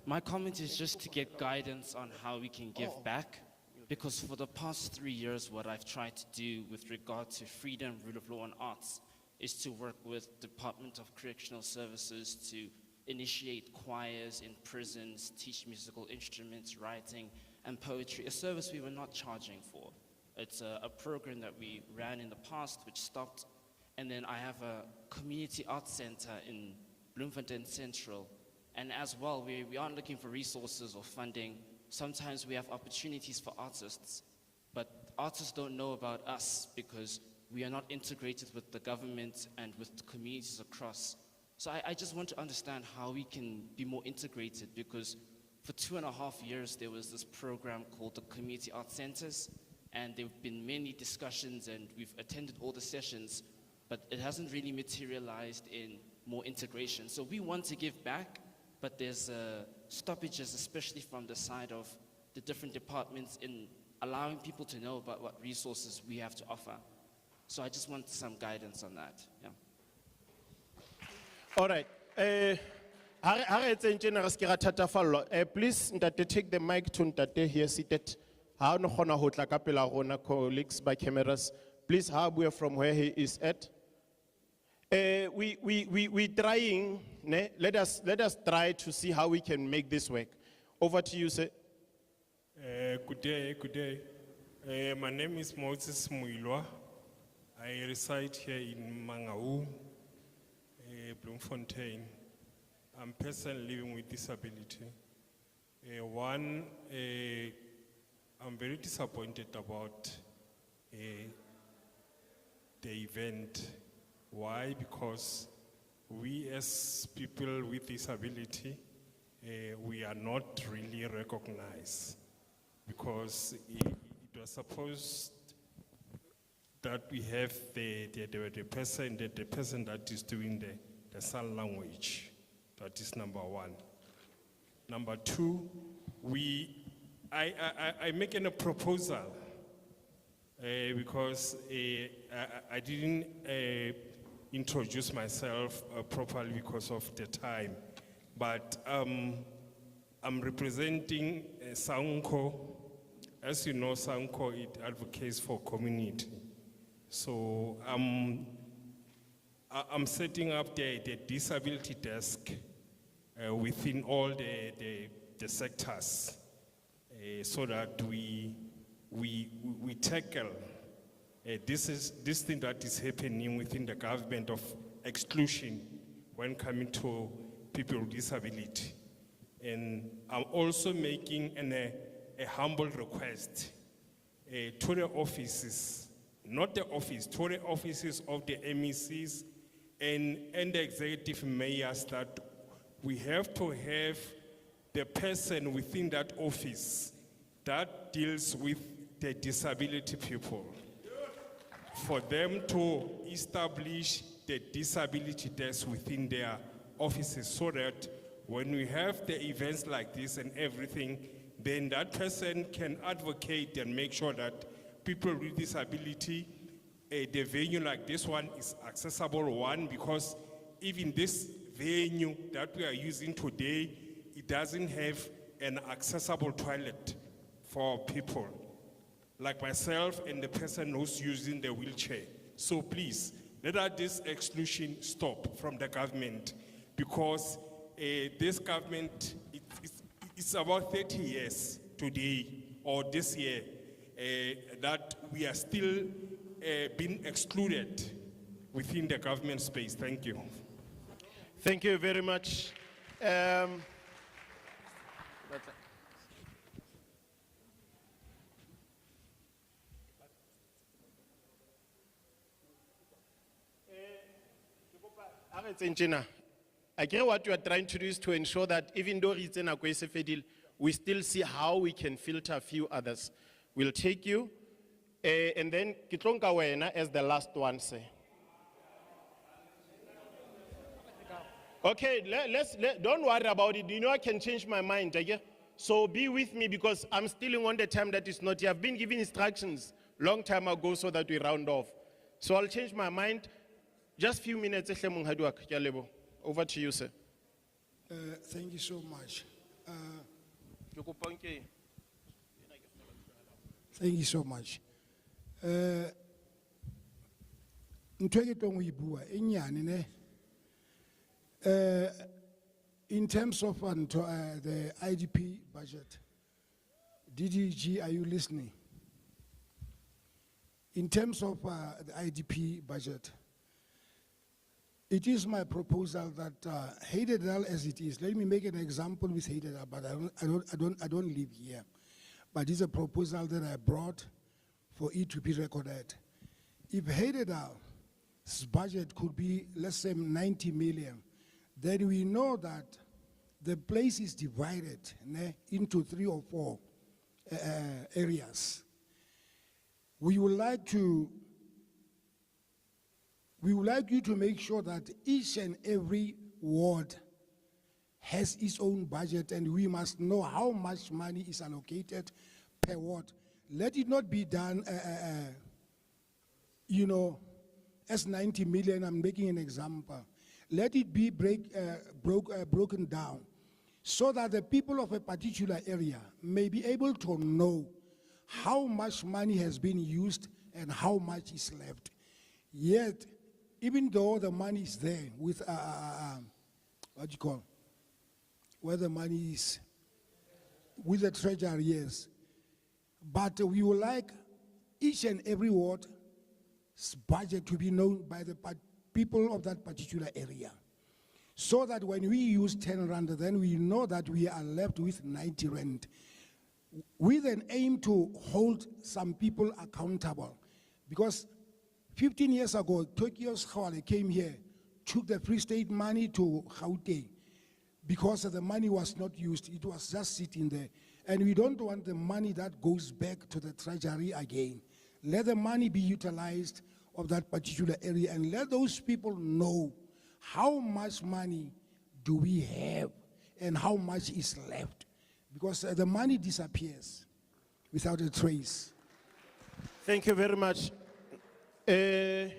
My comment is just to get guidance on how we can give back. Because for the past 3 years, what I've tried to do with regard to freedom, rule of law, and arts is to work with Department of Correctional Services to initiate choirs in prisons, teach musical instruments, writing, and poetry, a service we were not charging for. It's a program that we ran in the past, which stopped. And then I have a community arts center in Bloemfontein Central. And as well, we aren't looking for resources or funding. Sometimes we have opportunities for artists, but artists don't know about us because we are not integrated with the government and with the communities across. So I just want to understand how we can be more integrated, because for 2.5 years, there was this program called the Community Arts Centers, and there have been many discussions, and we've attended all the sessions, but it hasn't really materialized in more integration. So we want to give back, but there's stoppages, especially from the side of the different departments, in allowing people to know about what resources we have to offer. So I just want some guidance on that. Yeah. All right. Please, Ntate, take the mic to Ntate here seated. Ha no khona ho tla ka pela rona, colleagues by cameras. Please, we are from where he is at. We trying. Ne? Let us try to see how we can make this work. Over to you, sir. Good day. My name is Moses Muilwa. I reside here in Mangau, Bloemfontein. I'm a person living with disability. I'm very disappointed about the event. Why? Because we as people with disability, we are not really recognized, because it was supposed that we have the person that is doing the sign language. That is number one. Number two, I make a proposal because I didn't introduce myself properly because of the time. But I'm representing SANCO. As you know, SANCO, it advocates for community. So I'm setting up the disability desk within all the sectors so that we tackle this thing that is happening within the government of exclusion when coming to people with disability. And I'm also making a humble request to the offices, not the office, to the offices of the MECs and the executive mayors, that we have to have the person within that office that deals with the disability people, for them to establish the disability desk within their offices, so that when we have the events like this and everything, then that person can advocate and make sure that people with disability, the venue like this one is accessible. One, because even this venue that we are using today, it doesn't have an accessible toilet for people like myself and the person who's using the wheelchair. So please, let this exclusion stop from the government, because this government, it's about 30 years today, or this year, that we are still being excluded within the government space. Thank you. Thank you very much. I get what you are trying to do is to ensure that even though it's in a fedil, we still see how we can filter a few others. We'll take you, and then Kitlonka Wena as the last one, say. Okay, don't worry about it. You know I can change my mind, okay? So be with me because I'm still on the time that is not here. I've been given instructions long time ago so that we round off. So I'll change my mind. Just few minutes. Over to you, sir. Thank you so much. Thank you so much. In terms of the IDP budget, DDG, are you listening? In terms of the IDP budget, it is my proposal that Heidedal as it is, let me make an example with Heidedal, but I don't live here. But it's a proposal that I brought for it to be recorded. If Heidedal's budget could be, let's say, 90 million, then we know that the place is divided into 3 or 4 areas. We would like you to make sure that each and every ward has its own budget, and we must know how much money is allocated per ward. Let it not be done, as 90 million, I'm making an example. Let it be broken down so that the people of a particular area may be able to know how much money has been used and how much is left. Yet, even though the money is there with, where the money is, with the treasury, yes. But we would like each and every ward's budget to be known by the people of that particular area. So that when we use 10 rand, then we know that we are left with 90 rand. With an aim to hold some people accountable. Because 15 years ago, Tokyo's Khawale came here, took the Free State money to Gauteng because the money was not used, it was just sitting there. And we don't want the money that goes back to the treasury again. Let the money be utilized of that particular area and let those people know how much money do we have and how much is left. Because the money disappears without a trace. Thank you very much. No,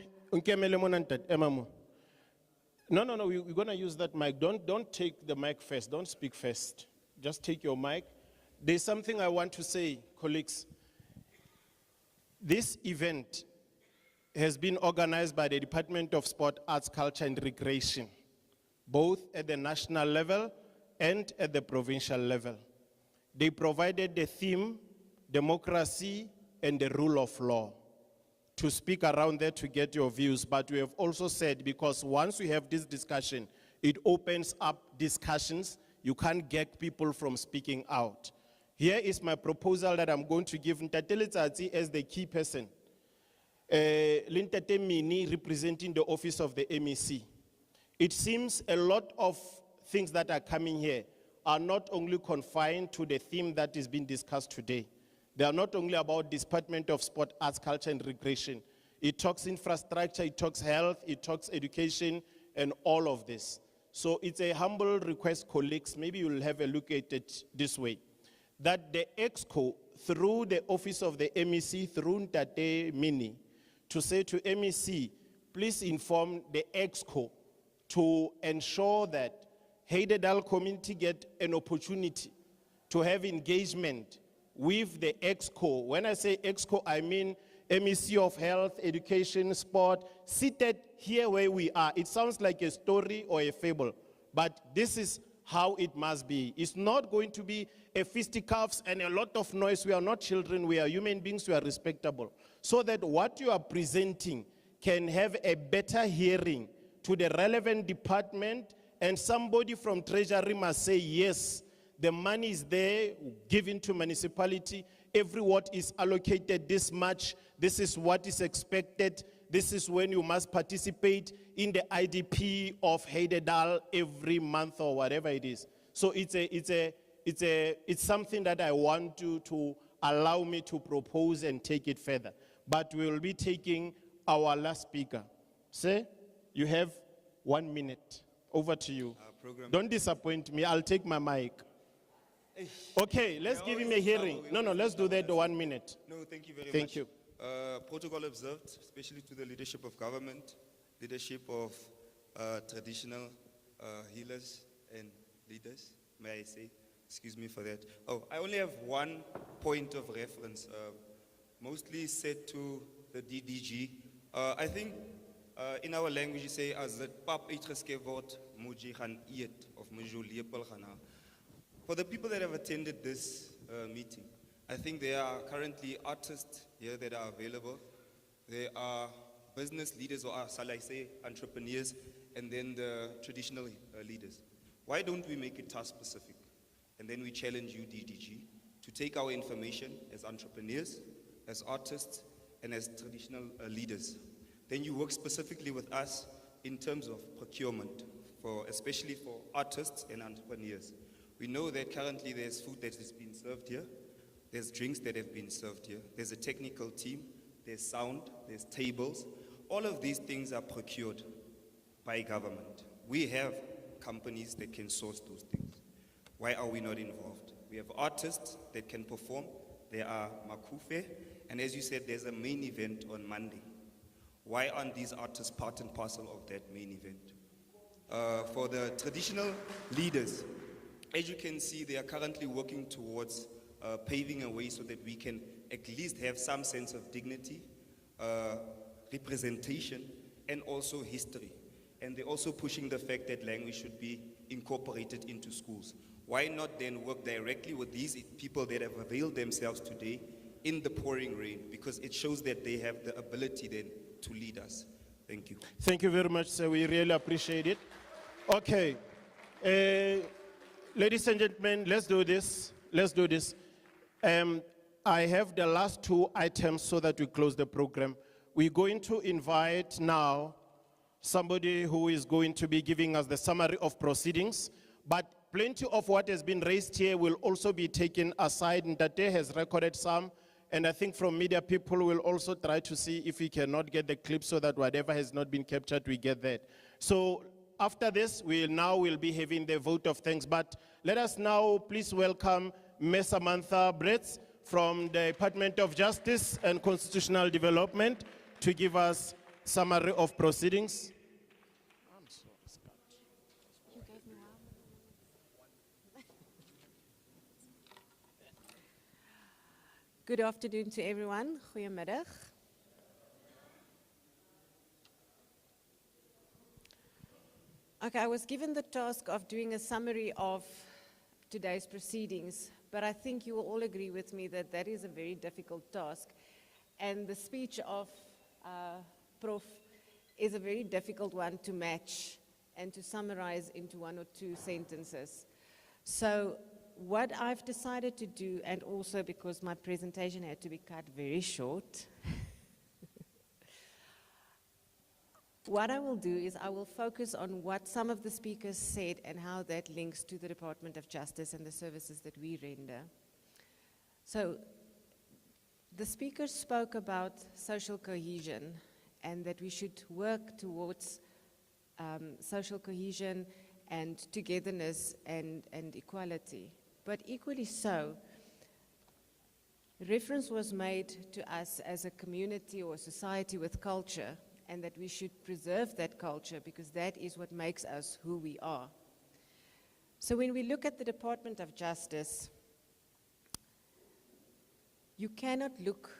we're going to use that mic. Don't take the mic first. Don't speak first. Just take your mic. There's something I want to say, colleagues. This event has been organized by the Department of Sport, Arts, Culture and Recreation, both at the national level and at the provincial level. They provided the theme, democracy and the rule of law, to speak around there to get your views. But we have also said, because once we have this discussion, it opens up discussions. You can't get people from speaking out. Here is my proposal that I'm going to give Ntate Letsatsi as the key person. Lintate Mini representing the office of the MEC. It seems a lot of things that are coming here are not only confined to the theme that is being discussed today. They are not only about Department of Sport, Arts, Culture and Recreation. It talks infrastructure, it talks health, it talks education and all of this. So it's a humble request, colleagues, maybe you'll have a look at it this way, that the EXCO, through the office of the MEC, through Ntate Mini, to say to MEC, please inform the EXCO to ensure that Heidedal community get an opportunity to have engagement with the EXCO. When I say EXCO, I mean MEC of Health, Education, Sport, seated here where we are. It sounds like a story or a fable, but this is how it must be. It's not going to be a fisticuffs and a lot of noise. We are not children, we are human beings, we are respectable. So that what you are presenting can have a better hearing to the relevant department, and somebody from Treasury must say, yes, the money is there, given to municipality, every ward is allocated this much, this is what is expected, this is when you must participate in the IDP of Heidedal every month or whatever it is. So it's something that I want to allow me to propose and take it further. But we will be taking our last speaker. Sir, you have 1 minute. Over to you. Don't disappoint me. I'll take my mic. Okay, let's give him a hearing. No, let's do that 1 minute. No, thank you very much. Thank you. Protocol observed, especially to the leadership of government, leadership of traditional healers and leaders, may I say. Excuse me for that. Oh, I only have one point of reference, mostly set to the DDG. I think in our language you say, as het pap uitgeskep word, moet jy gaan eet, of moet jy lepel gaan haal. For the people that have attended this meeting, I think there are currently artists here that are available. There are business leaders, or shall I say entrepreneurs, and then the traditional leaders. Why don't we make it task specific? And then we challenge you, DDG, to take our information as entrepreneurs, as artists, and as traditional leaders. Then you work specifically with us in terms of procurement, especially for artists and entrepreneurs. We know that currently there's food that is being served here, there's drinks that have been served here, there's a technical team, there's sound, there's tables. All of these things are procured by government. We have companies that can source those things. Why are we not involved? We have artists that can perform. There are Makufe, and as you said, there's a main event on Monday. Why aren't these artists part and parcel of that main event? For the traditional leaders, as you can see, they are currently working towards paving a way so that we can at least have some sense of dignity, representation, and also history. And they're also pushing the fact that language should be incorporated into schools. Why not then work directly with these people that have availed themselves today in the pouring rain? Because it shows that they have the ability then to lead us. Thank you. Thank you very much, sir. We really appreciate it. Okay. Ladies and gentlemen, let's do this. Let's do this. I have the last 2 items so that we close the program. We're going to invite now somebody who is going to be giving us the summary of proceedings, but plenty of what has been raised here will also be taken aside, and Ndate has recorded some, and I think from media people will also try to see if we cannot get the clip so that whatever has not been captured, we get that. So after this, we will be having the vote of thanks, but let us now please welcome Ms. Samantha Bretz from the Department of Justice and Constitutional Development to give us summary of proceedings. Good afternoon to everyone. Goeiemiddag. Okay, I was given the task of doing a summary of today's proceedings, but I think you will all agree with me that that is a very difficult task. And the speech of Prof is a very difficult one to match and to summarize into 1 or 2 sentences. So what I've decided to do, and also because my presentation had to be cut very short, what I will do is I will focus on what some of the speakers said and how that links to the Department of Justice and the services that we render. So the speakers spoke about social cohesion and that we should work towards social cohesion and togetherness and equality. But equally so, reference was made to us as a community or society with culture, and that we should preserve that culture because that is what makes us who we are. So when we look at the Department of Justice, you cannot look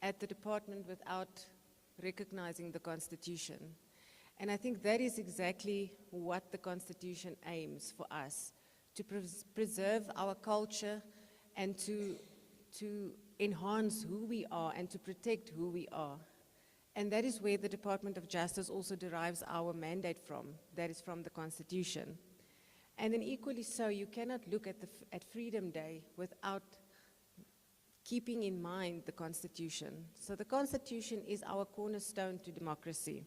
at the department without recognizing the Constitution. And I think that is exactly what the Constitution aims for us, to preserve our culture and to enhance who we are and to protect who we are. And that is where the Department of Justice also derives our mandate from, that is from the Constitution. And then equally so, you cannot look at Freedom Day without keeping in mind the Constitution. So the Constitution is our cornerstone to democracy.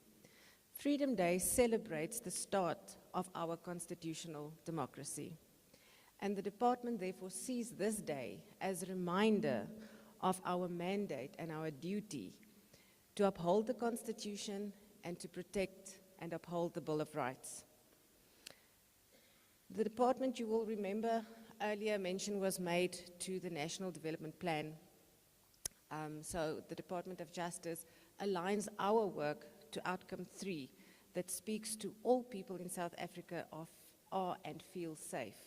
Freedom Day celebrates the start of our constitutional democracy. And the department therefore sees this day as a reminder of our mandate and our duty to uphold the Constitution and to protect and uphold the Bill of Rights. The department, you will remember, earlier mention was made to the National Development Plan. So the Department of Justice aligns our work to outcome 3 that speaks to all people in South Africa are and feel safe.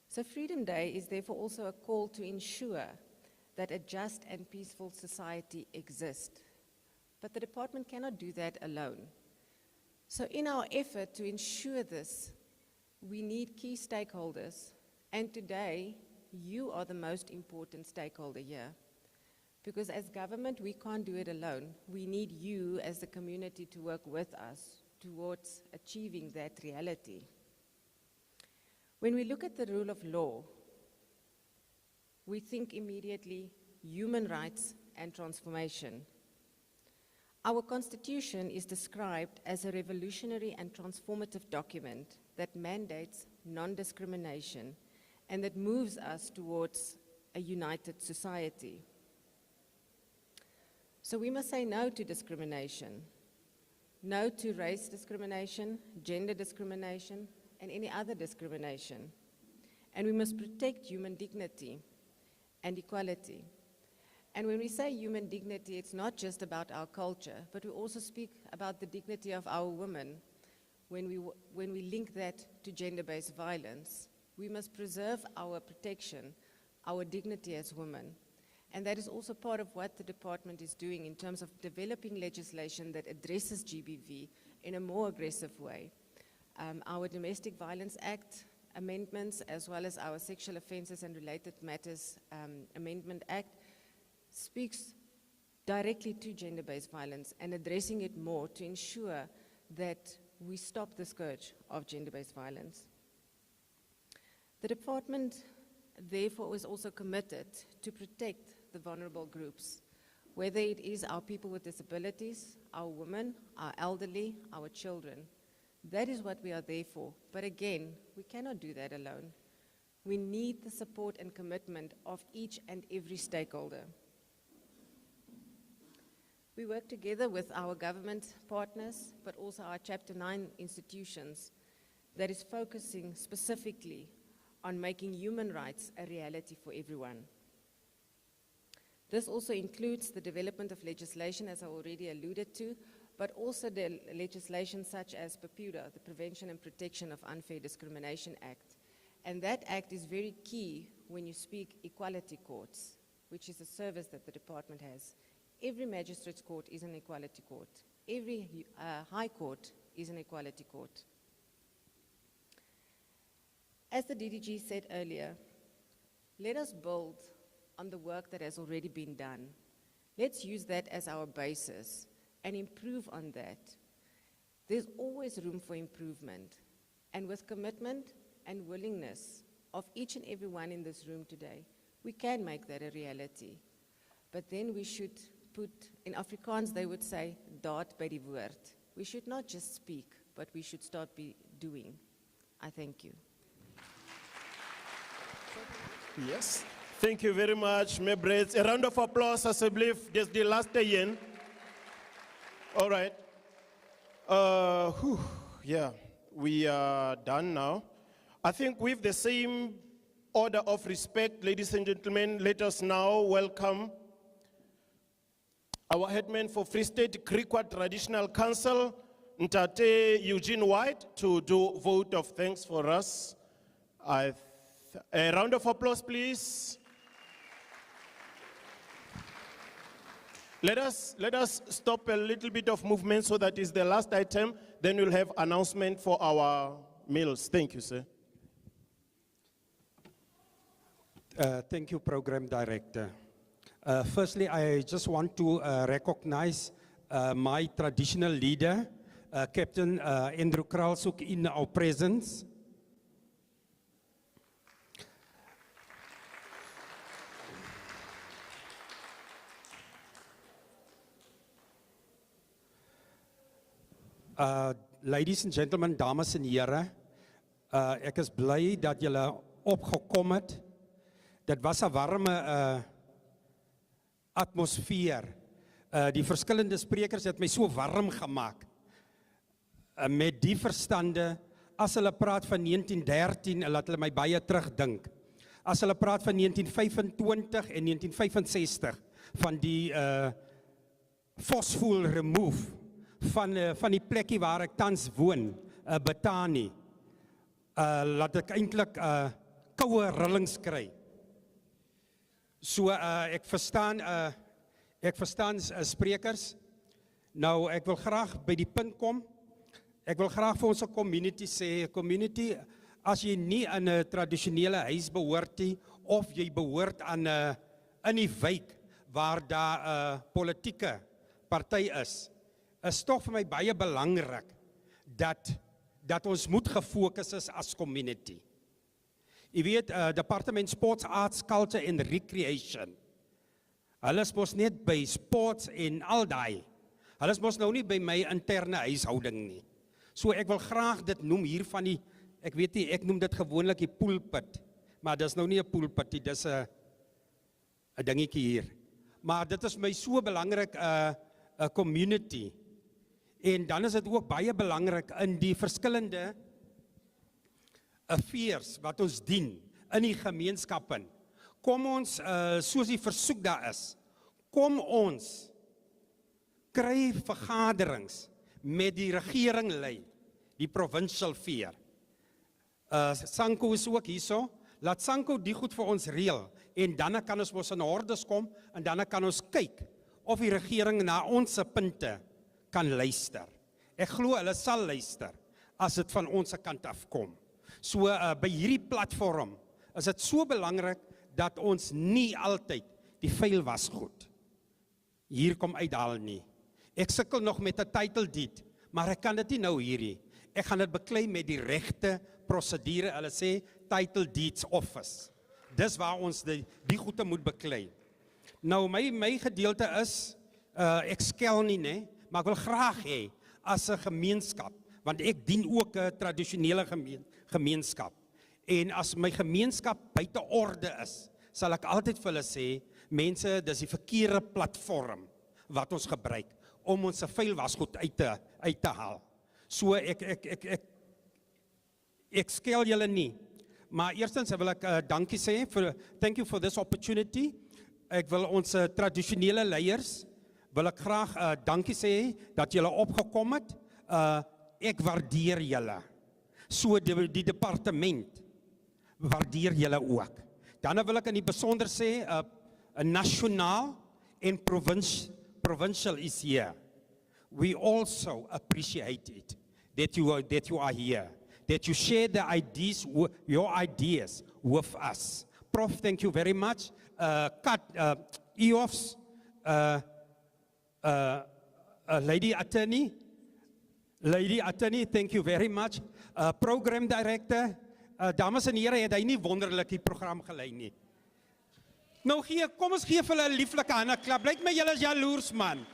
So Freedom Day is therefore also a call to ensure that a just and peaceful society exists. But the department cannot do that alone. So in our effort to ensure this, we need key stakeholders, and today, you are the most important stakeholder here. Because as government, we can't do it alone. We need you as the community to work with us towards achieving that reality. When we look at the rule of law, we think immediately human rights and transformation. Our Constitution is described as a revolutionary and transformative document that mandates non-discrimination and that moves us towards a united society. So we must say no to discrimination, no to race discrimination, gender discrimination, and any other discrimination. And we must protect human dignity and equality. And when we say human dignity, it's not just about our culture, but we also speak about the dignity of our women. When we link that to gender-based violence, we must preserve our protection, our dignity as women. And that is also part of what the department is doing in terms of developing legislation that addresses GBV in a more aggressive way. Our Domestic Violence Act amendments, as well as our Sexual Offences and Related Matters Amendment Act, speaks directly to gender-based violence and addressing it more to ensure that we stop the scourge of gender-based violence. The department, therefore, is also committed to protect the vulnerable groups, whether it is our people with disabilities, our women, our elderly, our children. That is what we are there for. But again, we cannot do that alone. We need the support and commitment of each and every stakeholder. We work together with our government partners, but also our Chapter 9 institutions that is focusing specifically on making human rights a reality for everyone. This also includes the development of legislation, as I already alluded to, but also the legislation such as PROPUDA, the Prevention and Protection of Unfair Discrimination Act. And that act is very key when you speak equality courts, which is a service that the department has. Every magistrate's court is an equality court. Every high court is an equality court. As the DDG said earlier, let us build on the work that has already been done. Let's use that as our basis and improve on that. There's always room for improvement. And with commitment and willingness of each and every one in this room today, we can make that a reality. But then we should put, in Afrikaans they would say, daad by die woord. We should not just speak, but we should start doing. I thank you. Yes. Thank you very much, Mebret. A round of applause, I believe, this the last day. All right. Yeah, we are done now. I think with the same order of respect, ladies and gentlemen, let us now welcome our headman for Free State Griqua Traditional Council, Ntate Eugene White, to do vote of thanks for us. A round of applause, please. Let us stop a little bit of movement so that is the last item. Then we'll have announcement for our meals. Thank you, sir. Thank you, Program Director. Firstly, I just want to recognize my traditional leader, Captain Andrew Kralsuk, in our presence. Ladies and gentlemen, dames en here, ek is bly dat julle opgekom het. Dit was 'n warme atmosfeer. Die verskillende sprekers het my so warm gemaak. Met die verstande, as hulle praat van 1913, laat hulle my baie terugdink. As hulle praat van 1925 en 1965, van die Phosphorus remove, van die plekkie waar ek tans woon, Betani, laat ek eintlik koue rillings kry. So ek verstaan sprekers. Nou ek wil graag by die punt kom. Ek wil graag vir ons community sê, community, as jy nie aan 'n tradisionele huis behoort nie, of jy behoort aan in die wijk waar daar 'n politieke party is tog vir my baie belangrik dat ons moet gefokus is as community. Jy weet, Department Sports, Arts, Culture and Recreation, hulle is mos net by sports en al daai. Hulle is mos nou nie by my interne huishouding nie. So ek wil graag dit noem hier van die, ek weet nie, ek noem dit gewoonlik die poolpit, maar dis nou nie 'n poolpit nie, dis 'n dingetjie hier. Maar dit is my so belangrik 'n community. En dan is dit ook baie belangrik in die verskillende affairs wat ons dien in die gemeenskappe. Kom ons, soos die versoek daar is, kom ons kry vergaderings met die regering lei, die provincial veer. Sanko is ook hierso, laat Sanko die goed vir ons reël, en dan kan ons mos in hordes kom, en dan kan ons kyk of die regering na ons punte kan luister. Ek glo hulle sal luister, as dit van ons kant afkom. So by hierdie platform is dit so belangrik dat ons nie altyd die vuil wasgoed hier kom uithaal nie. Ek sukkel nog met 'n title deed, maar ek kan dit nie nou hierdie. Ek gaan dit beklei met die regte prosedure. Hulle sê title deeds office. Dis waar ons die goede moet beklei. Nou my gedeelte is ek skel nie, né, maar ek wil graag hê as 'n gemeenskap, want ek dien ook 'n tradisionele gemeenskap. En as my gemeenskap buite orde is, sal ek altyd vir hulle sê, mense, dis die verkeerde platform wat ons gebruik om ons vuil wasgoed uit te haal. So ek skel julle nie. Maar eerstens wil ek dankie sê thank you for this opportunity. Ek wil ons tradisionele leiers wil ek graag dankie sê dat julle opgekom het. Ek waardeer julle. So die departement waardeer julle ook. Dan wil ek in die besonder sê, nasionaal en provincial is here. We also appreciate it that you are here, that you share your ideas with us. Prof, thank you very much. EOFs, Lady Attorney, thank you very much. Program Director, dames en here, het hy nie wonderlik die program gelei nie. Nou kom ons gee vir hulle 'n lieflike handeklap. Blyk my julle is jaloers, man.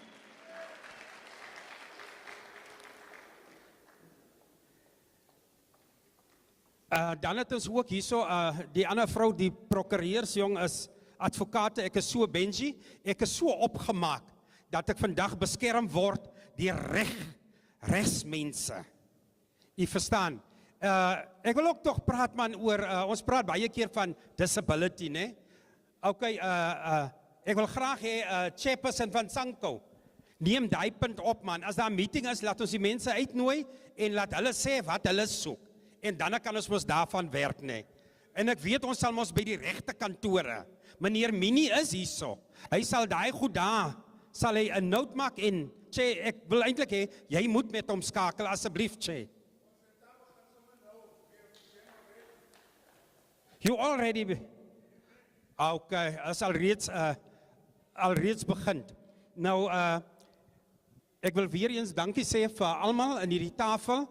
Dan het ons ook hierso die ander vrou, die prokureursjong is advokate. Ek is so Benji, ek is so opgemaak dat ek vandag beskerm word deur regsmense. Jy verstaan? Ek wil ook tog praat man oor ons praat baie keer van disability, né? Okay, ek wil graag hê chairperson van Sanko neem daai punt op man. As daar 'n meeting is, laat ons die mense uitnooi en laat hulle sê wat hulle soek. En dan kan ons mos daarvan werk, né? En ek weet ons sal mos by die regte kantore. Meneer Minnie is hierso. Hy sal daai goed daar, sal hy 'n note maak en sê ek wil eintlik hê jy moet met hom skakel asseblief, sê. You already okay, as alreeds begin. Nou ek wil weer eens dankie sê vir almal in hierdie tafel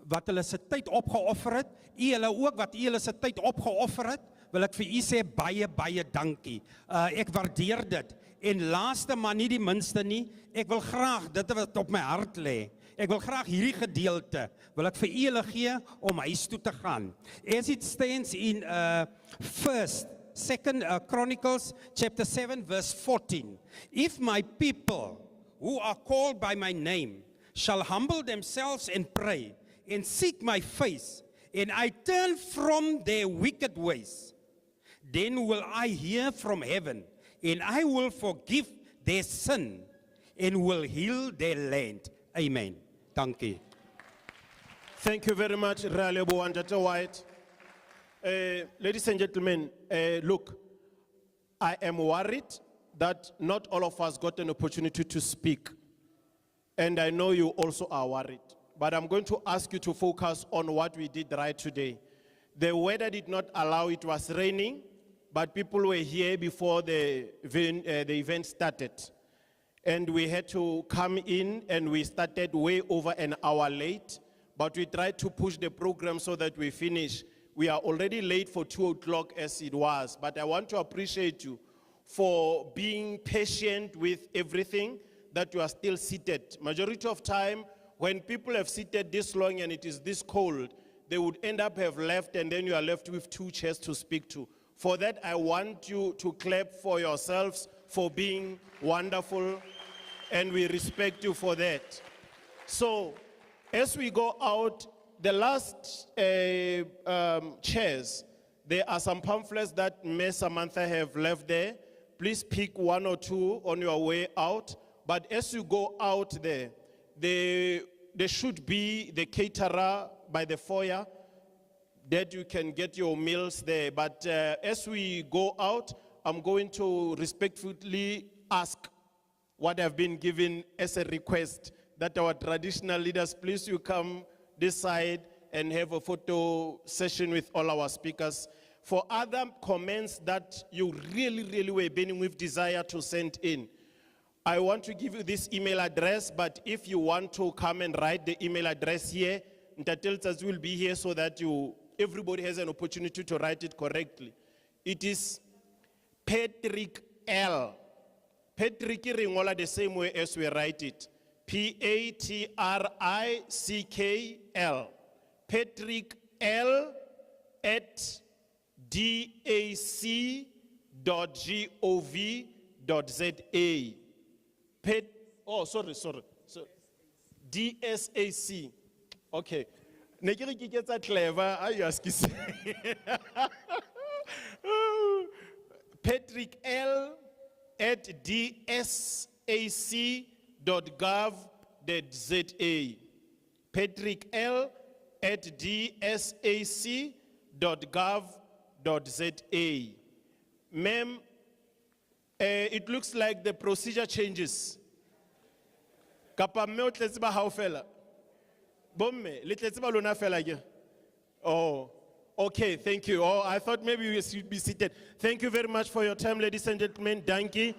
wat hulle se tyd opgeoffer het. Julle ook wat julle se tyd opgeoffer het wil ek vir u sê baie dankie. Ek waardeer dit. En laaste maar nie die minste nie, ek wil graag dit wat op my hart lê. Ek wil graag hierdie gedeelte wil ek vir julle gee om huis toe te gaan. As it stands in 2 Chronicles chapter 7 verse 14. If my people who are called by my name shall humble themselves and pray and seek my face, and I turn from their wicked ways, then will I hear from heaven, and I will forgive their sin and will heal their land. Amen. Dankie. Thank you very much, Ralebo and Dr. White. Ladies and gentlemen, look, I am worried that not all of us got an opportunity to speak. And I know you also are worried. But I'm going to ask you to focus on what we did right today. The weather did not allow, it was raining, but people were here before the event started. And we had to come in, and we started way over an hour late, but we tried to push the program so that we finish. We are already late for 2 o'clock as it was, but I want to appreciate you for being patient with everything, that you are still seated. Majority of time, when people have seated this long and it is this cold, they would end up have left, and then you are left with 2 chairs to speak to. For that, I want you to clap for yourselves for being wonderful, and we respect you for that. So, as we go out, the last chairs, there are some pamphlets that Ms. Samantha have left there. Please pick 1 or 2 on your way out. But as you go out there should be the caterer by the foyer that you can get your meals there. But as we go out, I'm going to respectfully ask what I've been given as a request, that our traditional leaders, please you come this side and have a photo session with all our speakers. For other comments that you really were burning with desire to send in, I want to give you this email address, but if you want to come and write the email address here, Ntateltas will be here so that everybody has an opportunity to write it correctly. It is Patrick L. Patrick Ringola the same way as we write it. P-A-T-R-I-C-K-L. Patrick L at dac.gov.za. Sorry. DSAC. Okay. Nekiri kiketsa clever, you ask Patrick L at dsac.gov.za. Patrick L at dsac.gov.za. Ma'am, it looks like the procedure changes. Kapa mme o tletse ba hao fela. Bomme, le tletse ba lona fela ke. Oh, okay, thank you. Oh, I thought maybe we should be seated. Thank you very much for your time, ladies and gentlemen. Dankie.